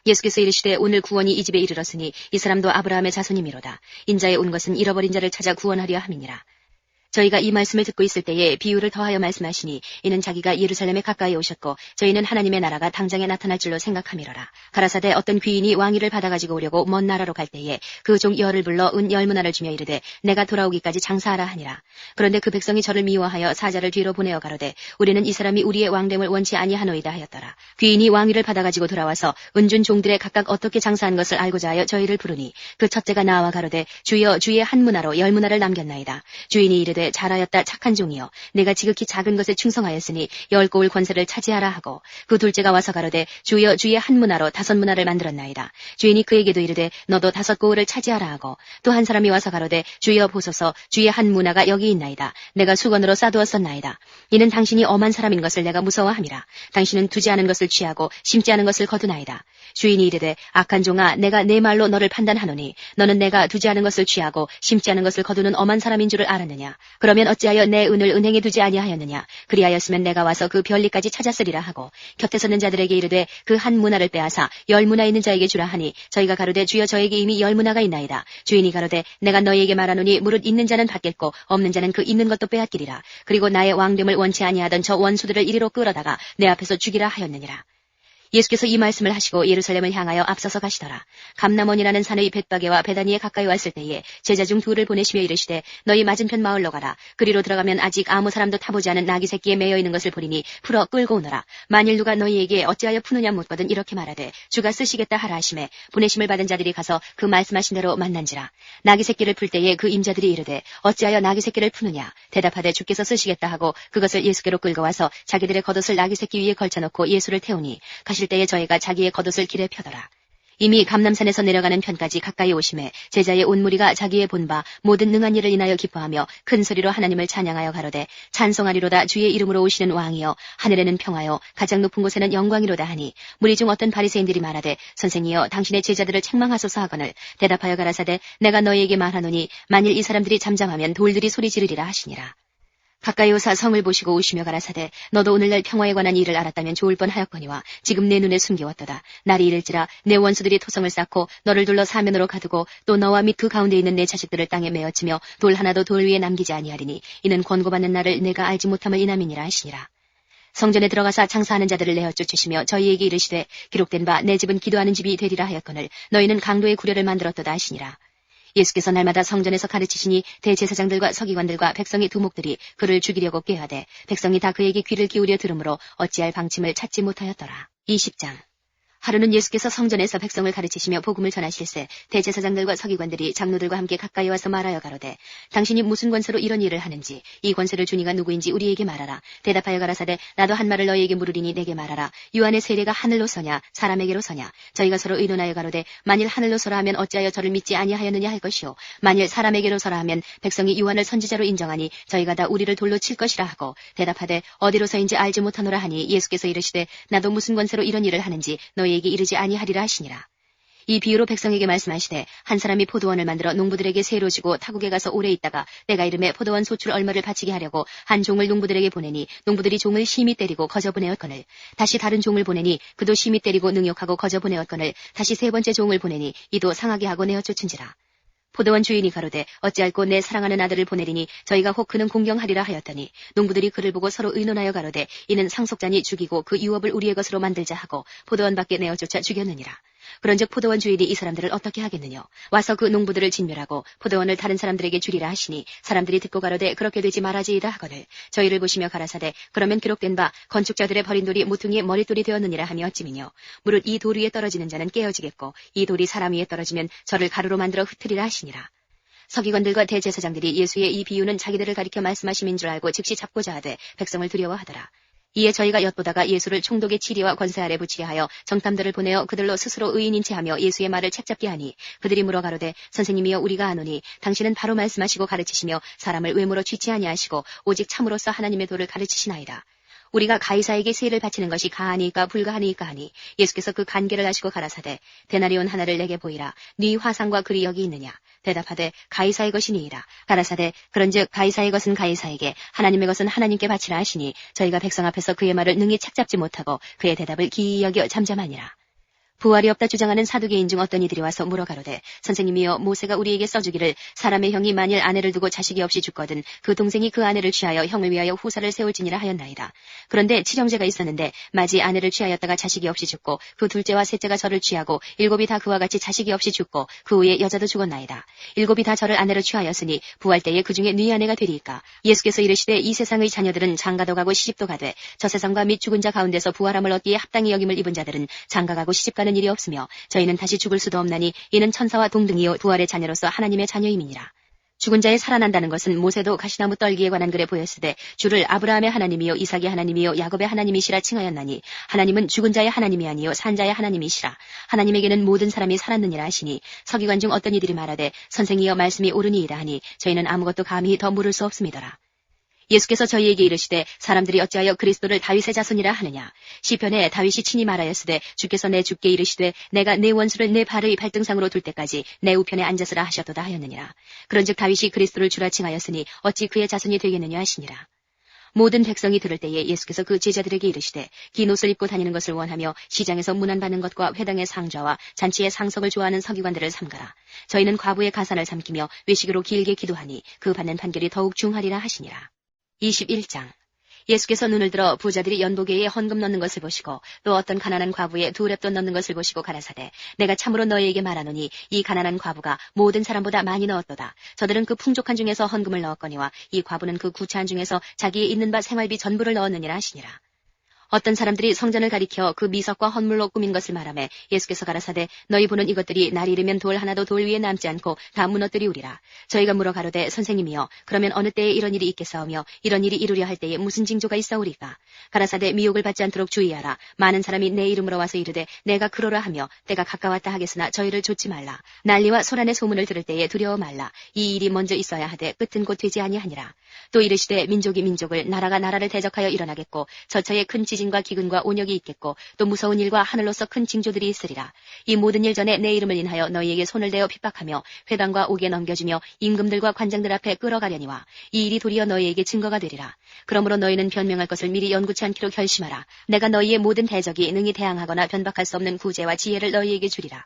예수께서 이르시되 오늘 구원이 이 집에 이르렀으니 이 사람도 아브라함의 자손이미로다. 인자에 온 것은 잃어버린 자를 찾아 구원하려 함이니라. 저희가 이 말씀을 듣고 있을 때에 비유를 더하여 말씀하시니 이는 자기가 예루살렘에 가까이 오셨고 저희는 하나님의 나라가 당장에 나타날 줄로 생각함이로라. 가라사대 어떤 귀인이 왕위를 받아가지고 오려고 먼 나라로 갈 때에 그 종 열을 불러 은 10문화를 주며 이르되 내가 돌아오기까지 장사하라 하니라. 그런데 그 백성이 저를 미워하여 사자를 뒤로 보내어 가로되 우리는 이 사람이 우리의 왕됨을 원치 아니하노이다 하였더라. 귀인이 왕위를 받아가지고 돌아와서 은준 종들의 각각 어떻게 장사한 것을 알고자 하여 저희를 부르니 그 첫째가 나와 가로되 주여 주의 한 문화로 10문화를 남겼나이다. 주인이 이르되 잘하였다 착한 종이여 내가 지극히 작은 것에 충성하였으니 10고울 권세를 차지하라 하고 그 둘째가 와서 가로되 주여 주의 한 문화로 5문화를 만들었나이다. 주인이 그에게도 이르되 너도 5고울을 차지하라 하고 또 한 사람이 와서 가로되 주여 보소서 주의 한 문화가 여기 있나이다. 내가 수건으로 싸두었었나이다. 이는 당신이 엄한 사람인 것을 내가 무서워함이라. 당신은 두지 않은 것을 취하고 심지 않은 것을 거두나이다. 주인이 이르되 악한 종아 내가 내 말로 너를 판단하노니 너는 내가 두지 않은 것을 취하고 심지 않은 것을 거두는 엄한 사람인 줄을 알았느냐. 그러면 어찌하여 내 은을 은행에 두지 아니하였느냐. 그리하였으면 내가 와서 그 별리까지 찾았으리라 하고 곁에 서는 자들에게 이르되 그 한 문화를 빼앗아 10문화 있는 자에게 주라 하니 저희가 가로되 주여 저에게 이미 10문화가 있나이다. 주인이 가로되 내가 너희에게 말하노니 무릇 있는 자는 받겠고 없는 자는 그 있는 것도 빼앗기리라. 그리고 나의 왕됨을 원치 아니하던 저 원수들을 이리로 끌어다가 내 앞에서 죽이라 하였느니라. 예수께서 이 말씀을 하시고 예루살렘을 향하여 앞서서 가시더라. 감람원이라는 산의 벳바게와 베다니에 가까이 왔을 때에 제자 중 둘을 보내시며 이르시되 너희 맞은편 마을로 가라. 그리로 들어가면 아직 아무 사람도 타보지 않은 나귀 새끼에 매여 있는 것을 보리니 풀어 끌고 오너라. 만일 누가 너희에게 어찌하여 푸느냐 묻거든 이렇게 말하되 주가 쓰시겠다 하라 하시매 보내심을 받은 자들이 가서 그 말씀하신 대로 만난지라. 나귀 새끼를 풀 때에 그 임자들이 이르되 어찌하여 나귀 새끼를 푸느냐. 대답하되 주께서 쓰시겠다 하고 그것을 예수께로 끌고 와서 자기들의 겉옷을 나귀 새끼 위에 걸쳐놓고 예수를 태우니 가실 때에 저희가 자기의 겉옷을 길에 펴더라. 이미 감람산에서 내려가는 편까지 가까이 오심에 제자의 온 무리가 자기의 본바 모든 능한 일을 인하여 기뻐하며 큰 소리로 하나님을 찬양하여 가로되 찬송하리로다 주의 이름으로 오시는 왕이여 하늘에는 평화요 가장 높은 곳에는 영광이로다 하니 무리 중 어떤 바리새인들이 말하되 선생이여 당신의 제자들을 책망하소서 하거늘 대답하여 가라사대 내가 너희에게 말하노니 만일 이 사람들이 잠잠하면 돌들이 소리 지르리라 하시니라. 가까이 오사 성을 보시고 오시며 가라사대 너도 오늘날 평화에 관한 일을 알았다면 좋을 뻔하였거니와 지금 내 눈에 숨겨왔도다. 날이 이를지라 내 원수들이 토성을 쌓고 너를 둘러 사면으로 가두고 또 너와 및 그 가운데 있는 내 자식들을 땅에 메어치며 돌 하나도 돌 위에 남기지 아니하리니 이는 권고받는 날을 내가 알지 못함을 인함이니라 하시니라. 성전에 들어가사 장사하는 자들을 내어 쫓으시며 저희에게 이르시되 기록된 바 내 집은 기도하는 집이 되리라 하였거늘 너희는 강도의 구려를 만들었도다 하시니라. 예수께서 날마다 성전에서 가르치시니 대제사장들과 서기관들과 백성의 두목들이 그를 죽이려고 꾀하되 백성이 다 그에게 귀를 기울여 들으므로 어찌할 방침을 찾지 못하였더라. 20장 하루는 예수께서 성전에서 백성을 가르치시며 복음을 전하실세 대제사장들과 서기관들이 장로들과 함께 가까이 와서 말하여 가로되 당신이 무슨 권세로 이런 일을 하는지 이 권세를 주니가 누구인지 우리에게 말하라. 대답하여 가라사대 나도 한 말을 너희에게 물으리니 내게 말하라. 요한의 세례가 하늘로 서냐 사람에게로 서냐. 저희가 서로 의논하여 가로되 만일 하늘로 서라 하면 어찌하여 저를 믿지 아니하였느냐 할 것이요 만일 사람에게로 서라 하면 백성이 요한을 선지자로 인정하니 저희가 다 우리를 돌로 칠 것이라 하고 대답하되 어디로서인지 알지 못하노라 하니 예수께서 이르시되 나도 무슨 권세로 이런 일을 하는지 너희에게 이르지 아니하리라 하시니라. 이 비유로 백성에게 말씀하시되 한 사람이 포도원을 만들어 농부들에게 세로 주고 타국에 가서 오래 있다가 때가 이름에 포도원 소출 얼마를 바치게 하려고 한 종을 농부들에게 보내니 농부들이 종을 심히 때리고 거저 보내었거늘 다시 다른 종을 보내니 그도 심히 때리고 능욕하고 거저 보내었거늘 다시 세 번째 종을 보내니 이도 상하게 하고 내어 쫓은지라. 포도원 주인이 가로되 어찌할꼬 내 사랑하는 아들을 보내리니 저희가 혹 그는 공경하리라 하였더니 농부들이 그를 보고 서로 의논하여 가로되 이는 상속자니 죽이고 그 유업을 우리의 것으로 만들자 하고 포도원 밖에 내어 쫓아 죽였느니라. 그런즉 포도원 주인이 이 사람들을 어떻게 하겠느냐. 와서 그 농부들을 진멸하고 포도원을 다른 사람들에게 주리라 하시니 사람들이 듣고 가로되 그렇게 되지 말아지이다 하거늘 저희를 보시며 가라사대 그러면 기록된 바 건축자들의 버린 돌이 모퉁이의 머릿돌이 되었느니라 하며 어찌미뇨. 무릇 이 돌 위에 떨어지는 자는 깨어지겠고 이 돌이 사람 위에 떨어지면 저를 가루로 만들어 흩으리라 하시니라. 서기관들과 대제사장들이 예수의 이 비유는 자기들을 가리켜 말씀하심인 줄 알고 즉시 잡고자 하되 백성을 두려워하더라. 이에 저희가 엿보다가 예수를 총독의 치리와 권세 아래 붙이게 하여 정탐들을 보내어 그들로 스스로 의인인 체하며 예수의 말을 책잡게 하니 그들이 물어 가로되 선생님이여 우리가 아노니 당신은 바로 말씀하시고 가르치시며 사람을 외모로 취치 아니하시고 오직 참으로서 하나님의 도를 가르치시나이다. 우리가 가이사에게 세를 바치는 것이 가하니까 불가하니까 하니 예수께서 그 간계를 아시고 가라사대 데나리온 하나를 내게 보이라. 네 화상과 글이 여기 있느냐. 대답하되 가이사의 것이니이다. 가라사대 그런즉 가이사의 것은 가이사에게 하나님의 것은 하나님께 바치라 하시니 저희가 백성 앞에서 그의 말을 능히 책잡지 못하고 그의 대답을 기이 여겨 잠잠하니라. 부활이 없다 주장하는 사두개인 중 어떤 이들이 와서 물어가로되 선생님이여 모세가 우리에게 써주기를 사람의 형이 만일 아내를 두고 자식이 없이 죽거든 그 동생이 그 아내를 취하여 형을 위하여 후사를 세울지니라 하였나이다. 그런데 칠형제가 있었는데 마지 아내를 취하였다가 자식이 없이 죽고 그 둘째와 셋째가 저를 취하고 일곱이 다 그와 같이 자식이 없이 죽고 그 후에 여자도 죽었나이다. 일곱이 다 저를 아내로 취하였으니 부활 때에 그 중에 네 아내가 되리이까. 예수께서 이르시되 이 세상의 자녀들은 장가도 가고 시집도 가되 저 세상과 및 죽은 자 가운데서 부활함을 얻기에 합당히 여김을 입은 자들은 장가가고 시집가는 일이 없으며 저희는 다시 죽을 수도 없나니 이는 천사와 동등이요 부활의 자녀로서 하나님의 자녀임이니라. 죽은 자의 살아난다는 것은 모세도 가시나무 떨기에 관한 글에 보였으되 주를 아브라함의 하나님이요 이삭의 하나님이요 야곱의 하나님이시라 칭하였나니 하나님은 죽은 자의 하나님이 아니요 산 자의 하나님이시라. 하나님에게는 모든 사람이 살았느니라 하시니 서기관 중 어떤 이들이 말하되 선생이여 말씀이 옳으니이다 하니 저희는 아무것도 감히 더 물을 수 없음이더라. 예수께서 저희에게 이르시되 사람들이 어찌하여 그리스도를 다윗의 자손이라 하느냐. 시편에 다윗이 친히 말하였으되 주께서 내 주께 이르시되 내가 내 원수를 내 발의 발등상으로 둘 때까지 내 우편에 앉았으라 하셨도다 하였느니라. 그런즉 다윗이 그리스도를 주라 칭하였으니 어찌 그의 자손이 되겠느냐 하시니라. 모든 백성이 들을 때에 예수께서 그 제자들에게 이르시되 긴 옷을 입고 다니는 것을 원하며 시장에서 문안받는 것과 회당의 상좌와 잔치의 상석을 좋아하는 서기관들을 삼가라. 저희는 과부의 가산을 삼키며 외식으로 길게 기도하니 그 받는 판결이 더욱 중하리라 하시니라. 21장. 예수께서 눈을 들어 부자들이 연보계에 헌금 넣는 것을 보시고 또 어떤 가난한 과부의 두 렙돈 넣는 것을 보시고 가라사대 내가 참으로 너희에게 말하노니 이 가난한 과부가 모든 사람보다 많이 넣었도다. 저들은 그 풍족한 중에서 헌금을 넣었거니와 이 과부는 그 구차한 중에서 자기의 있는 바 생활비 전부를 넣었느니라 하시니라. 어떤 사람들이 성전을 가리켜 그 미석과 헌물로 꾸민 것을 말하매 예수께서 가라사대 너희 보는 이것들이 날이 이르면 돌 하나도 돌 위에 남지 않고 다 무너뜨리우리라. 저희가 물어 가로되 선생님이여 그러면 어느 때에 이런 일이 있겠사오며 이런 일이 이루려 할 때에 무슨 징조가 있사오리까. 가라사대 미혹을 받지 않도록 주의하라. 많은 사람이 내 이름으로 와서 이르되 내가 그러라 하며 때가 가까웠다 하겠으나 저희를 좇지 말라. 난리와 소란의 소문을 들을 때에 두려워 말라. 이 일이 먼저 있어야 하되 끝은 곧 되지 아니하니라. 또 이르시되 민족이 민족을 나라가 나라를 대적하여 일어나겠고 저처에 큰 지진과 기근과 온역이 있겠고 또 무서운 일과 하늘로서 큰 징조들이 있으리라. 이 모든 일 전에 내 이름을 인하여 너희에게 손을 대어 핍박하며 회당과 옥에 넘겨주며 임금들과 관장들 앞에 끌어가려니와 이 일이 도리어 너희에게 증거가 되리라. 그러므로 너희는 변명할 것을 미리 연구치 않기로 결심하라. 내가 너희의 모든 대적이 능히 대항하거나 변박할 수 없는 구제와 지혜를 너희에게 주리라.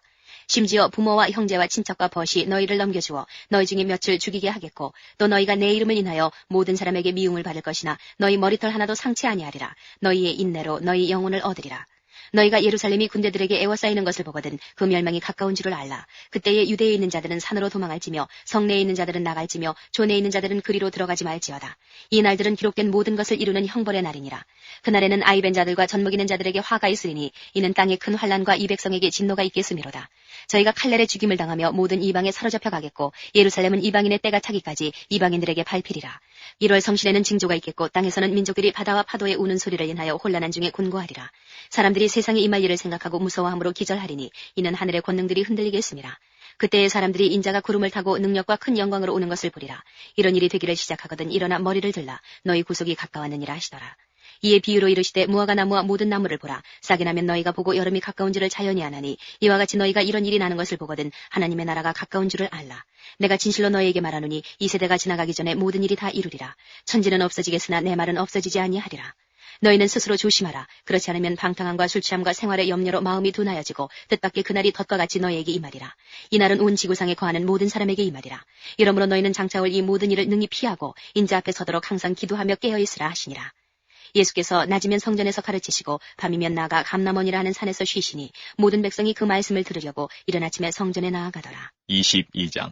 심지어 부모와 형제와 친척과 벗이 너희를 넘겨주어 너희 중에 몇을 죽이게 하겠고 또 너희가 내 이름을 인하여 모든 사람에게 미움을 받을 것이나 너희 머리털 하나도 상치 아니하리라. 너희의 인내로 너희 영혼을 얻으리라. 너희가 예루살렘이 군대들에게 애워싸이는 것을 보거든 그 멸망이 가까운 줄을 알라. 그때에 유대에 있는 자들은 산으로 도망할지며 성내에 있는 자들은 나갈지며 존에 있는 자들은 그리로 들어가지 말지어다. 이 날들은 기록된 모든 것을 이루는 형벌의 날이니라. 그날에는 아이벤 자들과 젖먹이는 자들에게 화가 있으리니 이는 땅에 큰 환난과 이 백성에게 진노가 있겠음이로다. 저희가 칼날에 죽임을 당하며 모든 이방에 사로잡혀 가겠고 예루살렘은 이방인의 때가 차기까지 이방인들에게 밟히리라. 1월 성실에는 징조가 있겠고 땅에서는 민족들이 바다와 파도의 우는 소리를 인하여 혼란한 중에 곤고하리라. 사람들이 세상에 임할 일을 생각하고 무서워함으로 기절하리니 이는 하늘의 권능들이 흔들리겠습니다. 그때의 사람들이 인자가 구름을 타고 능력과 큰 영광으로 오는 것을 보리라. 이런 일이 되기를 시작하거든 일어나 머리를 들라. 너희 구속이 가까웠느니라 하시더라. 이에 비유로 이르시되 무화과 나무와 모든 나무를 보라. 싹이 나면 너희가 보고 여름이 가까운 줄을 자연히 아나니 이와 같이 너희가 이런 일이 나는 것을 보거든 하나님의 나라가 가까운 줄을 알라. 내가 진실로 너희에게 말하노니 이 세대가 지나가기 전에 모든 일이 다 이루리라. 천지는 없어지겠으나 내 말은 없어지지 아니하리라. 너희는 스스로 조심하라. 그렇지 않으면 방탕함과 술 취함과 생활의 염려로 마음이 둔하여지고 뜻밖의 그날이 덫과 같이 너희에게 임하리라. 이날은 온 지구상에 거하는 모든 사람에게 임하리라. 이러므로 너희는 장차 올 이 모든 일을 능히 피하고 인자 앞에 서도록 항상 기도하며 깨어있으라 하시니라. 예수께서 낮이면 성전에서 가르치시고 밤이면 나아가 감람원이라 하는 산에서 쉬시니 모든 백성이 그 말씀을 들으려고 이른 아침에 성전에 나아가더라. 22장.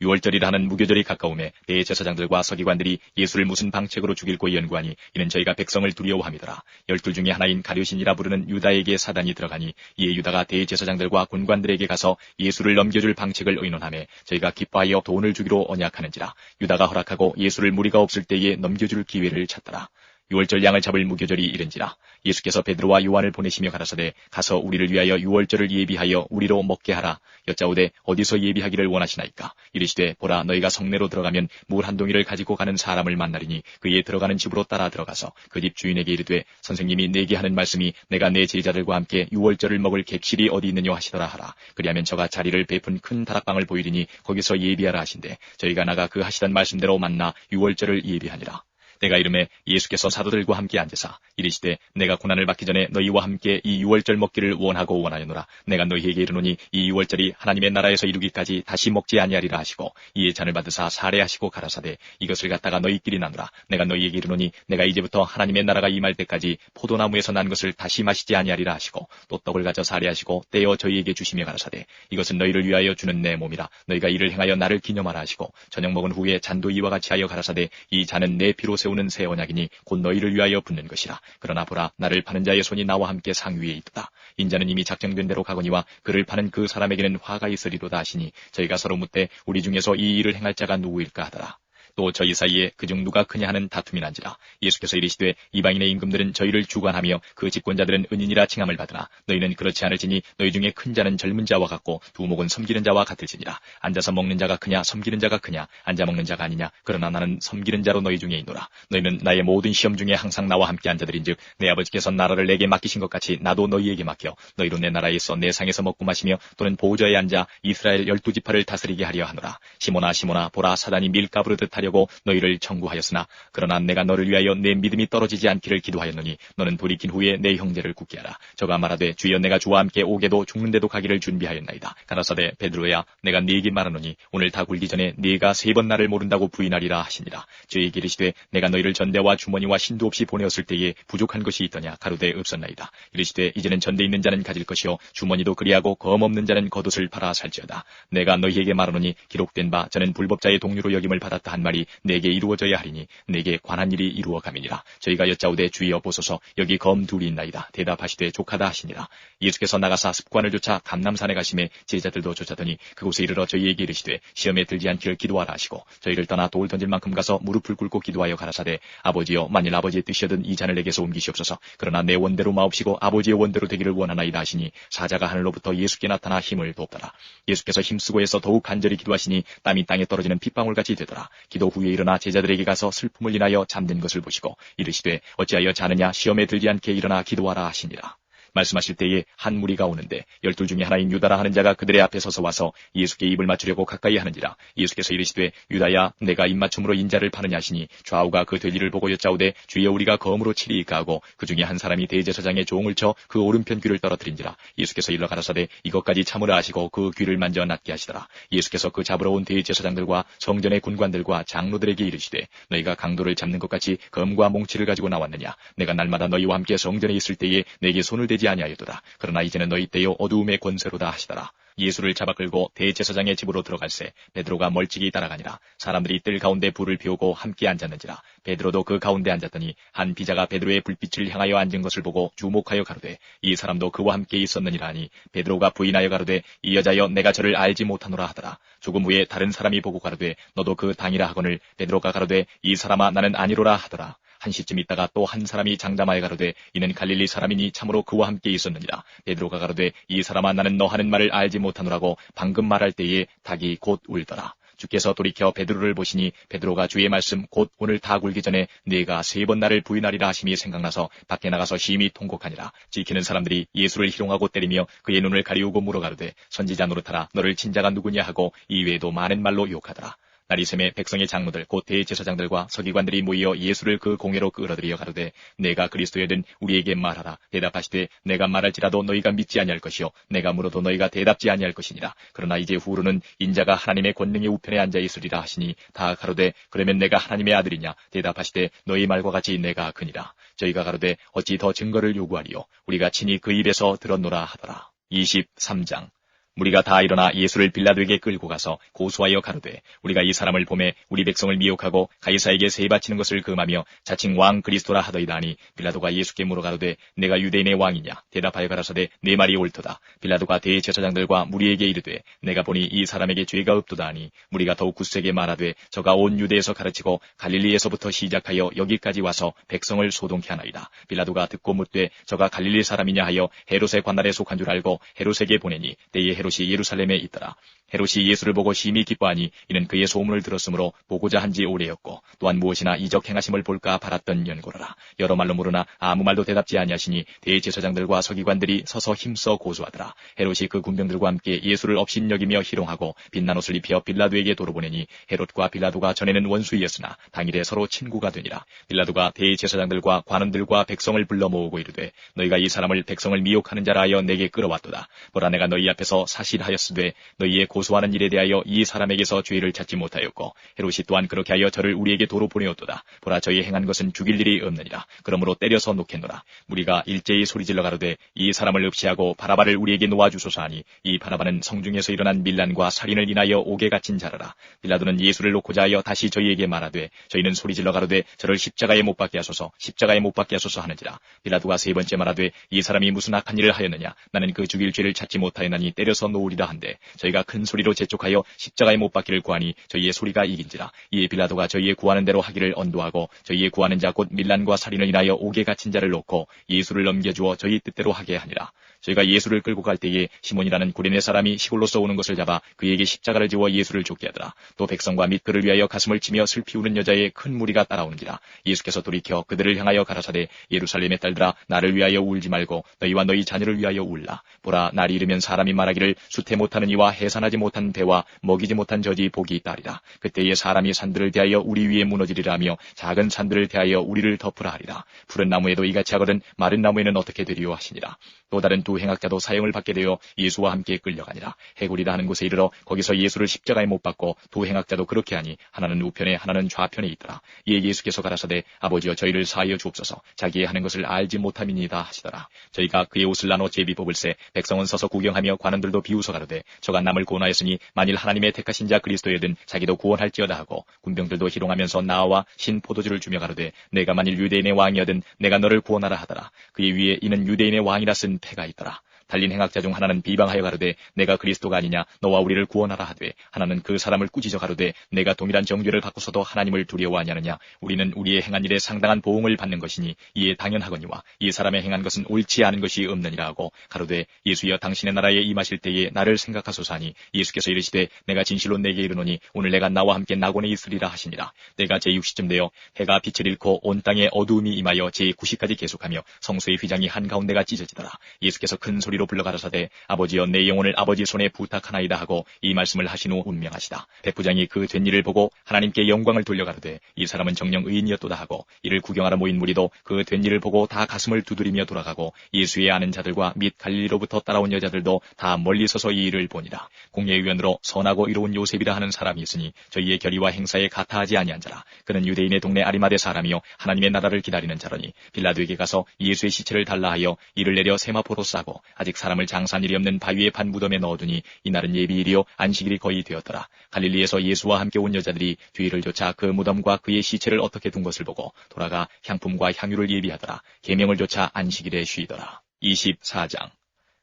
6월절이라 하는 무교절이 가까움에 대제사장들과 서기관들이 예수를 무슨 방책으로 죽일고 연구하니 이는 저희가 백성을 두려워함이더라. 12 중에 하나인 가룟신이라 부르는 유다에게 사단이 들어가니 이에 유다가 대제사장들과 군관들에게 가서 예수를 넘겨줄 방책을 의논하며 저희가 기뻐하여 돈을 주기로 언약하는지라. 유다가 허락하고 예수를 무리가 없을 때에 넘겨줄 기회를 찾더라. 6월절 양을 잡을 무교절이 이른지라. 예수께서 베드로와 요한을 보내시며 가라사대 가서 우리를 위하여 6월절을 예비하여 우리로 먹게 하라. 여짜오되 어디서 예비하기를 원하시나이까. 이르시되 보라 너희가 성내로 들어가면 물 한 동이를 가지고 가는 사람을 만나리니 그의 들어가는 집으로 따라 들어가서 그 집 주인에게 이르되 선생님이 내게 하는 말씀이 내가 내 제자들과 함께 6월절을 먹을 객실이 어디 있느냐 하시더라 하라. 그리하면 저가 자리를 베푼 큰 다락방을 보이리니 거기서 예비하라 하신대 저희가 나가 그 하시던 말씀대로 만나 6월절을 예비하니라. 때가 이름에 예수께서 사도들과 함께 앉으사 이르시되 내가 고난을 받기 전에 너희와 함께 이 유월절 먹기를 원하고 원하였노라. 내가 너희에게 이르노니 이 유월절이 하나님의 나라에서 이루기까지 다시 먹지 아니하리라 하시고 이에 잔을 받으사 사례하시고 가라사대 이것을 갖다가 너희끼리 나누라. 내가 너희에게 이르노니 내가 이제부터 하나님의 나라가 임할 때까지 포도나무에서 난 것을 다시 마시지 아니하리라 하시고 또 떡을 가져 사례하시고 떼어 저희에게 주시며 가라사대 이것은 너희를 위하여 주는 내 몸이라. 너희가 이를 행하여 나를 기념하라 하시고 저녁 먹은 후에 잔도 이와 같이 하여 가라사대 이 잔은 내 피로 세우는 새 언약이니 곧 너희를 위하여 붓는 것이라. 그러나 보라 나를 파는 자의 손이 나와 함께 상 위에 있도다. 인자는 이미 작정된 대로 가거니와 그를 파는 그 사람에게는 화가 있으리로다 하시니 저희가 서로 묻되 우리 중에서 이 일을 행할 자가 누구일까 하더라. 또 저희 사이에 그중 누가 크냐 하는 다툼이 난지라. 예수께서 이르시되 이방인의 임금들은 저희를 주관하며 그 집권자들은 은인이라 칭함을 받으나 너희는 그렇지 않을지니 너희 중에 큰 자는 젊은 자와 같고 두목은 섬기는 자와 같을지니라. 앉아서 먹는 자가 크냐 섬기는 자가 크냐 앉아 먹는 자가 아니냐. 그러나 나는 섬기는 자로 너희 중에 있노라. 너희는 나의 모든 시험 중에 항상 나와 함께 앉아들인즉 내 아버지께서 나라를 내게 맡기신 것 같이 나도 너희에게 맡겨 너희로 내 나라에 있어 내 상에서 먹고 마시며 또는 보좌에 앉아 이스라엘 12지파를 다스리게 하려 하노라. 시몬아 시몬아 보라 사단이 밀가부르듯 하려고 너희를 청구하였으나 그러나 내가 너를 위하여 내 믿음이 떨어지지 않기를 기도하였노니 너는 돌이킨 후에 내 형제를 굳게 하라. 저가 말하되 주여 내가 주와 함께 오게도 죽는데도 가기를 준비하였나이다. 가라사대 베드로야 내가 네게 말하노니 오늘 다 굴기 전에 네가 3번 나를 모른다고 부인하리라 하시니라. 저에게 이르시되 내가 너희를 전대와 주머니와 신도 없이 보내었을 때에 부족한 것이 있더냐. 가로되 없었나이다. 이르시되 이제는 전대 있는 자는 가질 것이요 주머니도 그리하고 검 없는 자는 겉옷을 팔아 살지어다. 내가 너희에게 말하노니 기록된 바 저는 불법자의 동류로 여김을 받았다 한 말이 내게 이루어져야 하리니 내게 관한 일이 이루어감이니라. 저희가 여짜오되 주여 보소서 여기 검 둘이 있나이다. 대답하시되 족하다 하시니라. 예수께서 나가사 습관을 쫓아 감람산에 가심에 제자들도 쫓았더니 그곳에 이르러 저희에게 이르시되 시험에 들지 않기를 기도하라 하시고 저희를 떠나 돌 던질 만큼 가서 무릎을 꿇고 기도하여 가라사대 아버지여 만일 아버지의 뜻이여든 이 잔을 내게서 옮기시옵소서. 그러나 내 원대로 마옵시고 아버지의 원대로 되기를 원하나이다 하시니 사자가 하늘로부터 예수께 나타나 힘을 돕더라. 예수께서 힘쓰고 해서 더욱 간절히 기도하시니 땀이 땅에 떨어지는 핏방울같이 되더라. 기도 후에 일어나 제자들에게 가서 슬픔을 인하여 잠든 것을 보시고 이르시되 어찌하여 자느냐 시험에 들지 않게 일어나 기도하라 하시니라. 말씀하실 때에 한 무리가 오는데 12 중에 하나인 유다라 하는 자가 그들의 앞에 서서 와서 예수께 입을 맞추려고 가까이 하는지라. 예수께서 이르시되 유다야 내가 입맞춤으로 인자를 파느냐 하시니 좌우가 그 돼지를 보고 여짜오되 주여 우리가 검으로 치리이까 하고 그 중에 한 사람이 대제사장의 종을 쳐 그 오른편 귀를 떨어뜨린지라. 예수께서 일러 가라사대 이것까지 참으라 하시고 그 귀를 만져 낫게 하시더라. 예수께서 그 잡으러 온 대제사장들과 성전의 군관들과 장로들에게 이르시되 너희가 강도를 잡는 것 같이 검과 몽치를 가지고 나왔느냐. 내가 날마다 너희와 함께 성전에 있을 때에 내게 손을 대지 아니하였도다. 그러나 이제는 너희 때요 어두움의 권세로다 하시더라. 예수를 잡아 끌고 대제사장의 집으로 들어갈새 베드로가 멀찍이 따라가니라. 사람들이 뜰 가운데 불을 피우고 함께 앉았는지라. 베드로도 그 가운데 앉았더니 한 비자가 베드로의 불빛을 향하여 앉은 것을 보고 주목하여 가로되 이 사람도 그와 함께 있었느니라 하니 베드로가 부인하여 가로되 이 여자여 내가 저를 알지 못하노라 하더라. 조금 후에 다른 사람이 보고 가로되 너도 그 당이라 하거늘 베드로가 가로되 이 사람아 나는 아니로라 하더라. 한 시쯤 있다가 또 한 사람이 장담하여 가로되 이는 갈릴리 사람이니 참으로 그와 함께 있었느니라. 베드로가 가로되 이 사람아 나는 너 하는 말을 알지 못하노라고 방금 말할 때에 닭이 곧 울더라. 주께서 돌이켜 베드로를 보시니 베드로가 주의 말씀 곧 오늘 다 굴기 전에 네가 3번 나를 부인하리라 하심이 생각나서 밖에 나가서 심히 통곡하니라. 지키는 사람들이 예수를 희롱하고 때리며 그의 눈을 가리우고 물어가로되 선지자 노릇하라 너를 친자가 누구냐 하고 이외에도 많은 말로 욕하더라. 날이 새매 백성의 장로들 곧 대제사장들과 서기관들이 모여 예수를 그 공회로 끌어들여 가로되 내가 그리스도여든 우리에게 말하라. 대답하시되 내가 말할지라도 너희가 믿지 아니할 것이요 내가 물어도 너희가 대답지 아니할 것이니라. 그러나 이제 후로는 인자가 하나님의 권능의 우편에 앉아 있으리라 하시니 다 가로되 그러면 내가 하나님의 아들이냐. 대답하시되 너희 말과 같이 내가 그니라. 저희가 가로되 어찌 더 증거를 요구하리요 우리가 친히 그 입에서 들었노라 하더라. 23장 무리가 다 일어나 예수를 빌라도에게 끌고 가서 고소하여 가로되 우리가 이 사람을 보매 우리 백성을 미혹하고 가이사에게 세 바치는 것을 금하며 자칭 왕 그리스도라 하더이다 하니 빌라도가 예수께 물어 가로되 내가 유대인의 왕이냐. 대답하여 가라사대 내 말이 옳도다. 빌라도가 대제사장들과 무리에게 이르되 내가 보니 이 사람에게 죄가 없도다 하니 무리가 더욱 굳세게 말하되 저가 온 유대에서 가르치고 갈릴리에서부터 시작하여 여기까지 와서 백성을 소동케 하나이다. 빌라도가 듣고 묻되 저가 갈릴리 사람이냐 하여 헤롯의 관할에 속한 줄 알고 헤롯에게 보내니 때에 헤롯이 예루살렘에 있더라. 헤롯이 예수를 보고 심히 기뻐하니 이는 그의 소문을 들었으므로 보고자 한지 오래였고 또한 무엇이나 이적 행하심을 볼까 바랐던 연고로라. 여러 말로 물으나 아무 말도 대답지 아니하시니 대제사장들과 서기관들이 서서 힘써 고소하더라. 헤롯이 그 군병들과 함께 예수를 업신여기며 희롱하고 빛난 옷을 입혀 빌라도에게 도로보내니 헤롯과 빌라도가 전에는 원수이었으나 당일에 서로 친구가 되니라. 빌라도가 대제사장들과 관원들과 백성을 불러 모으고 이르되 너희가 이 사람을 백성을 미혹하는 자라 하여 내게 끌어왔도다. 보라 내가 너희 앞에서 사실하였으되 너희의 고소하는 일에 대하여 이 사람에게서 죄를 찾지 못하였고 헤롯이 또한 그렇게 하여 저를 우리에게 도로 보내었도다. 보라 저희 행한 것은 죽일 일이 없느니라. 그러므로 때려서 놓겠노라. 무리가 일제히 소리질러 가로되 이 사람을 읍시하고 바라바를 우리에게 놓아주소서 하니 이 바라바는 성중에서 일어난 밀란과 살인을 인하여 옥에 갇힌 자라라. 빌라도는 예수를 놓고자 하여 다시 저희에게 말하되 저희는 소리질러 가로되 저를 십자가에 못 박게 하소서 십자가에 못 박게 하소서 하는지라. 빌라도가 세 번째 말하되 이 사람이 무슨 악한 일을 하였느냐. 나는 그 죽일 죄를 찾지 못하였나니 때려서 놓으리라 한데 저희가 큰 소리로 재촉하여 십자가에 못 박기를 구하니 저희의 소리가 이긴지라. 이에 빌라도가 저희의 구하는 대로 하기를 언도하고 저희의 구하는 자 곧 밀란과 살인을 인하여 옥에 갇힌 자를 놓고 예수를 넘겨주어 저희 뜻대로 하게 하니라. 저희가 예수를 끌고 갈 때에 시몬이라는 구레네 사람이 시골로서 오는 것을 잡아 그에게 십자가를 지워 예수를 죽게 하더라. 또 백성과 및 그를 위하여 가슴을 치며 슬피 우는 여자의 큰 무리가 따라오는지라. 예수께서 돌이켜 그들을 향하여 가라사대 예루살렘의 딸들아 나를 위하여 울지 말고 너희와 너희 자녀를 위하여 울라. 보라 날이 이르면 사람이 말하기를 수태 못하는 이와 해산하지 못한 배와 먹이지 못한 젖이 복이 있다리라. 그때에 사람이 산들을 대하여 우리 위에 무너지리라 하며 작은 산들을 대하여 우리를 덮으라 하리라. 푸른 나무에도 이같이 하거든 마른 나무에는 어떻게 되리요 하시니라. 또 다른 두 행악자도 사형을 받게 되어 예수와 함께 끌려가니라. 해골이라 하는 곳에 이르러 거기서 예수를 십자가에 못 박고 두 행악자도 그렇게 하니 하나는 우편에 하나는 좌편에 있더라. 이에 예수께서 가라사대 아버지여 저희를 사하여 주옵소서 자기의 하는 것을 알지 못함이니이다 하시더라. 저희가 그의 옷을 나눠 제비 뽑을새 백성은 서서 구경하며 관원들도 비웃어 가로되 저가 남을 구원하였으니 만일 하나님의 택하신 자 그리스도여든 자기도 구원할지어다 하고 군병들도 희롱하면서 나와 신 포도주를 주며 가로되 내가 만일 유대인의 왕이여든 내가 너를 구원하라 하더라. 그의 위에 이는 유대인의 왕이라 쓴 패가 있더라. 달린 행악자 중 하나는 비방하여 가로되 내가 그리스도가 아니냐 너와 우리를 구원하라 하되 하나는 그 사람을 꾸짖어 가로되 내가 동일한 정죄를 받고서도 하나님을 두려워하냐느냐. 우리는 우리의 행한 일에 상당한 보응을 받는 것이니 이에 당연하거니와 이 사람의 행한 것은 옳지 않은 것이 없느니라 하고 가로되 예수여 당신의 나라에 임하실 때에 나를 생각하소서 하니 예수께서 이르시되 내가 진실로 내게 이르노니 오늘 내가 나와 함께 낙원에 있으리라 하시니라. 내가 제6시쯤 되어 해가 빛을 잃고 온 땅에 어두움이 임하여 제9시까지 계속하며 성소의 휘장이 한가운데가 찢어지더라. 예수께서 큰 소리로 불러 가라사대 아버지여 내 영혼을 아버지 손에 부탁하나이다 하고 이 말씀을 하신 후 운명하시다. 백부장이 그 된 일을 보고 하나님께 영광을 돌려 가로되 이 사람은 정녕 의인이었도다 하고 이를 구경하러 모인 무리도 그 된 일을 보고 다 가슴을 두드리며 돌아가고 예수의 아는 자들과 및 갈릴리로부터 따라온 여자들도 다 멀리 서서 이 일을 보니라. 공예위원으로 선하고 이로운 요셉이라 하는 사람이 있으니 저희의 결의와 행사에 가타하지 아니한 자라. 그는 유대인의 동네 아리마대 사람이요 하나님의 나라를 기다리는 자러니 빌라도에게 가서 예수의 시체를 달라 하여 이를 내려 세마포로 싸고 아직 사람을 장사한 일이 없는 바위의 반 무덤에 넣어두니 이날은 예비일이요 안식일이 거의 되었더라. 갈릴리에서 예수와 함께 온 여자들이 뒤를 쫓아 그 무덤과 그의 시체를 어떻게 둔 것을 보고 돌아가 향품과 향유를 예비하더라. 계명을 쫓아 안식일에 쉬더라. 24장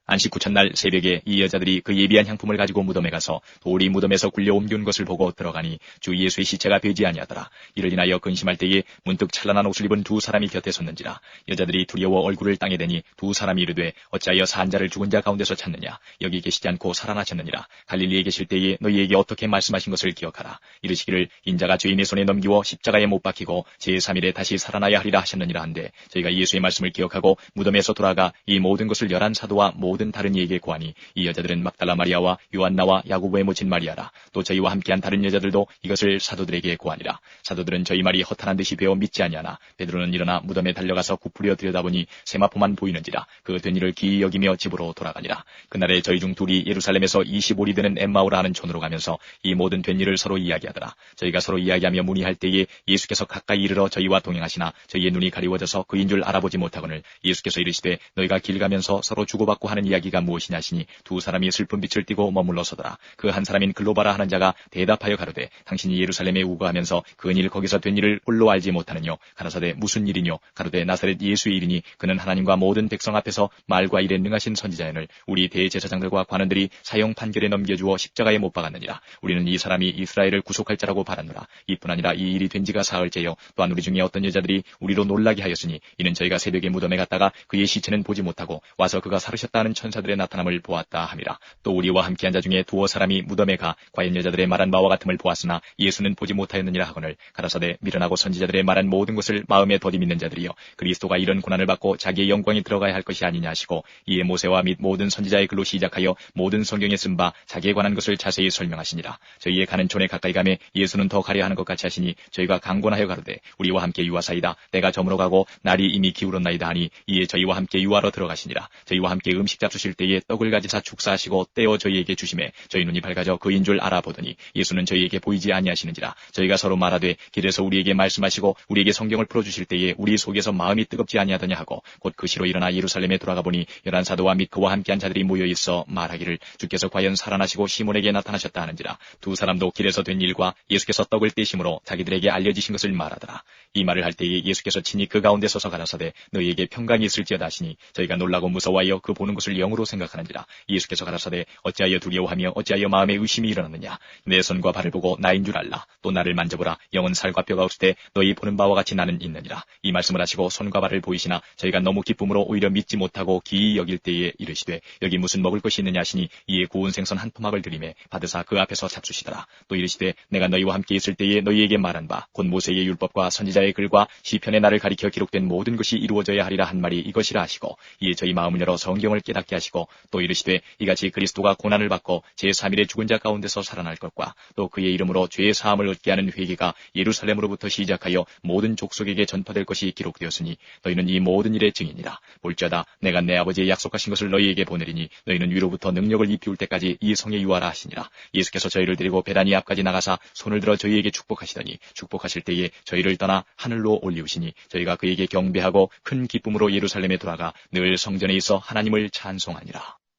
안식 후천날 새벽에 이 여자들이 그 예비한 향품을 가지고 무덤에 가서 돌이 무덤에서 굴려 옮겨온 것을 보고 들어가니 주 예수의 시체가 되지 아니하더라. 이를 인하여 근심할 때에 문득 찬란한 옷을 입은 두 사람이 곁에 섰는지라. 여자들이 두려워 얼굴을 땅에 대니 두 사람이 이르되 어찌하여 산 자를 죽은 자 가운데서 찾느냐. 여기 계시지 않고 살아나셨느니라. 갈릴리에 계실 때에 너희에게 어떻게 말씀하신 것을 기억하라. 이르시기를 인자가 죄인의 손에 넘기워 십자가에 못 박히고 제3일에 다시 살아나야 하리라 하셨느니라 한데 저희가 예수의 말씀을 기억하고 무덤에서 돌아가 이 모든 것을 열한 사도와 모든 다른 이에게 구하니 이 여자들은 막달라 마리아와 요한나와 야고보의 모친 마리아라. 또 저희와 함께한 다른 여자들도 이것을 사도들에게 구하니라. 사도들은 저희 말이 허탄한 듯이 배워 믿지 아니하나 베드로는 일어나 무덤에 달려가서 굽부려 들여다보니 세마포만 보이는지라. 그 된 일을 기이 여기며 집으로 돌아가니라. 그날에 저희 중 둘이 예루살렘에서 25리 되는 엠마오라 하는 촌으로 가면서 이 모든 된 일을 서로 이야기하더라. 저희가 서로 이야기하며 문의할 때에 예수께서 가까이 이르러 저희와 동행하시나 저희의 눈이 가리워져서 그인 줄 알아보지 못하거늘 예수께서 이르시되 너희가 길 가면서 서로 주고받고 하는 이야기가 무엇이냐 하시니 두 사람이 슬픈 빛을 띠고 머물러 서더라. 그 한 사람인 글로바라 하는 자가 대답하여 가로되 당신이 예루살렘에 우거하면서 그일 거기서 된 일을 홀로 알지 못하느뇨. 가라사대 무슨 일이뇨. 가로되 나사렛 예수의 일이니 그는 하나님과 모든 백성 앞에서 말과 일에 능하신 선지자연을 우리 대제사장들과 관원들이 사형 판결에 넘겨주어 십자가에 못 박았느니라. 우리는 이 사람이 이스라엘을 구속할 자라고 바랐노라. 이뿐 아니라 이 일이 된 지가 사흘째요. 또한 우리 중에 어떤 여자들이 우리로 놀라게 하였으니 이는 저희가 새벽에 무덤에 갔다가 그의 시체는 보지 못하고 와서 그가 살으셨다는 하는 천사들의 나타남을 보았다 함이라. 또 우리와 함께한 자 중에 두어 사람이 무덤에 가 과연 여자들의 말한 바와 같음을 보았으나 예수는 보지 못하였느니라 하거늘 가라사대 미련하고 선지자들의 말한 모든 것을 마음에 더디 믿는 자들이여 그리스도가 이런 고난을 받고 자기의 영광에 들어가야 할 것이 아니냐 하시고 이에 모세와 및 모든 선지자의 글로 시작하여 모든 성경에 쓴 바 자기에 관한 것을 자세히 설명하시니라. 저희의 가는 촌에 가까이 가매 예수는 더 가려 하는 것 같이 하시니 저희가 강권하여 가로되 우리와 함께 유하사이다 내가 저물어 가고 날이 이미 기울었나이다 하니 이에 저희와 함께 유하러 들어가시니라. 저희와 함께 음식 잡수실 때에 떡을 가지사 축사하시고 떼어 저희에게 주심에 저희 눈이 밝아져 그인 줄 알아보더니 예수는 저희에게 보이지 아니하시는지라. 저희가 서로 말하되 길에서 우리에게 말씀하시고 우리에게 성경을 풀어주실 때에 우리 속에서 마음이 뜨겁지 아니하더냐 하고 곧 그 시로 일어나 예루살렘에 돌아가 보니 11 사도와 및 그와 함께한 자들이 모여 있어 말하기를 주께서 과연 살아나시고 시몬에게 나타나셨다 하는지라. 두 사람도 길에서 된 일과 예수께서 떡을 떼심으로 자기들에게 알려지신 것을 말하더라. 이 말을 할 때에 예수께서 친히 그 가운데 서서 가라사대 너희에게 평강이 있을지어다 하시니 저희가 놀라고 무서워하여 그 보는 것을 영으로 생각하는지라. 예수께서 가라사대 어찌하여 두려워하며 어찌하여 마음에 의심이 일어났느냐. 내 손과 발을 보고 나인 줄 알라. 또 나를 만져보라. 영은 살과 뼈가 없을 때 너희 보는 바와 같이 나는 있느니라. 이 말씀을 하시고 손과 발을 보이시나 저희가 너무 기쁨으로 오히려 믿지 못하고 기이 여길 때에 이르시되 여기 무슨 먹을 것이 있느냐 하시니 이에 구운 생선 한 토막을 드리매 받으사 그 앞에서 잡수시더라. 또 이르시되 내가 너희와 함께 있을 때에 너희에게 말한 바 곧 모세의 율법과 선지자의 글과 시편의 나를 가리켜 기록된 모든 것이 이루어져야 하리라 한 말이 이것이라 하시고 이에 저희 마음을 열어 성경을 깨닫게 하시고 또 이르시되 이같이 그리스도가 고난을 받고 제3일에 죽은 자 가운데서 살아날 것과 또 그의 이름으로 죄의 사함을 얻게 하는 회개가 예루살렘으로부터 시작하여 모든 족속에게 전파될 것이 기록되었으니 너희는 이 모든 일의 증인이라. 볼지어다 내가 내 아버지의 약속하신 것을 너희에게 보내리니 너희는 위로부터 능력을 입히울 때까지 이 성에 유하라 하시니라. 예수께서 저희를 데리고 베다니 앞까지 나가사 손을 들어 저희에게 축복하시더니 축복하실 때에 저희를 떠나 하늘로 올리우시니 저희가 그에게 경배하고 큰 기쁨으로 예루살렘에 돌아가 늘 성전에 있어 하나님을 찬송하니라.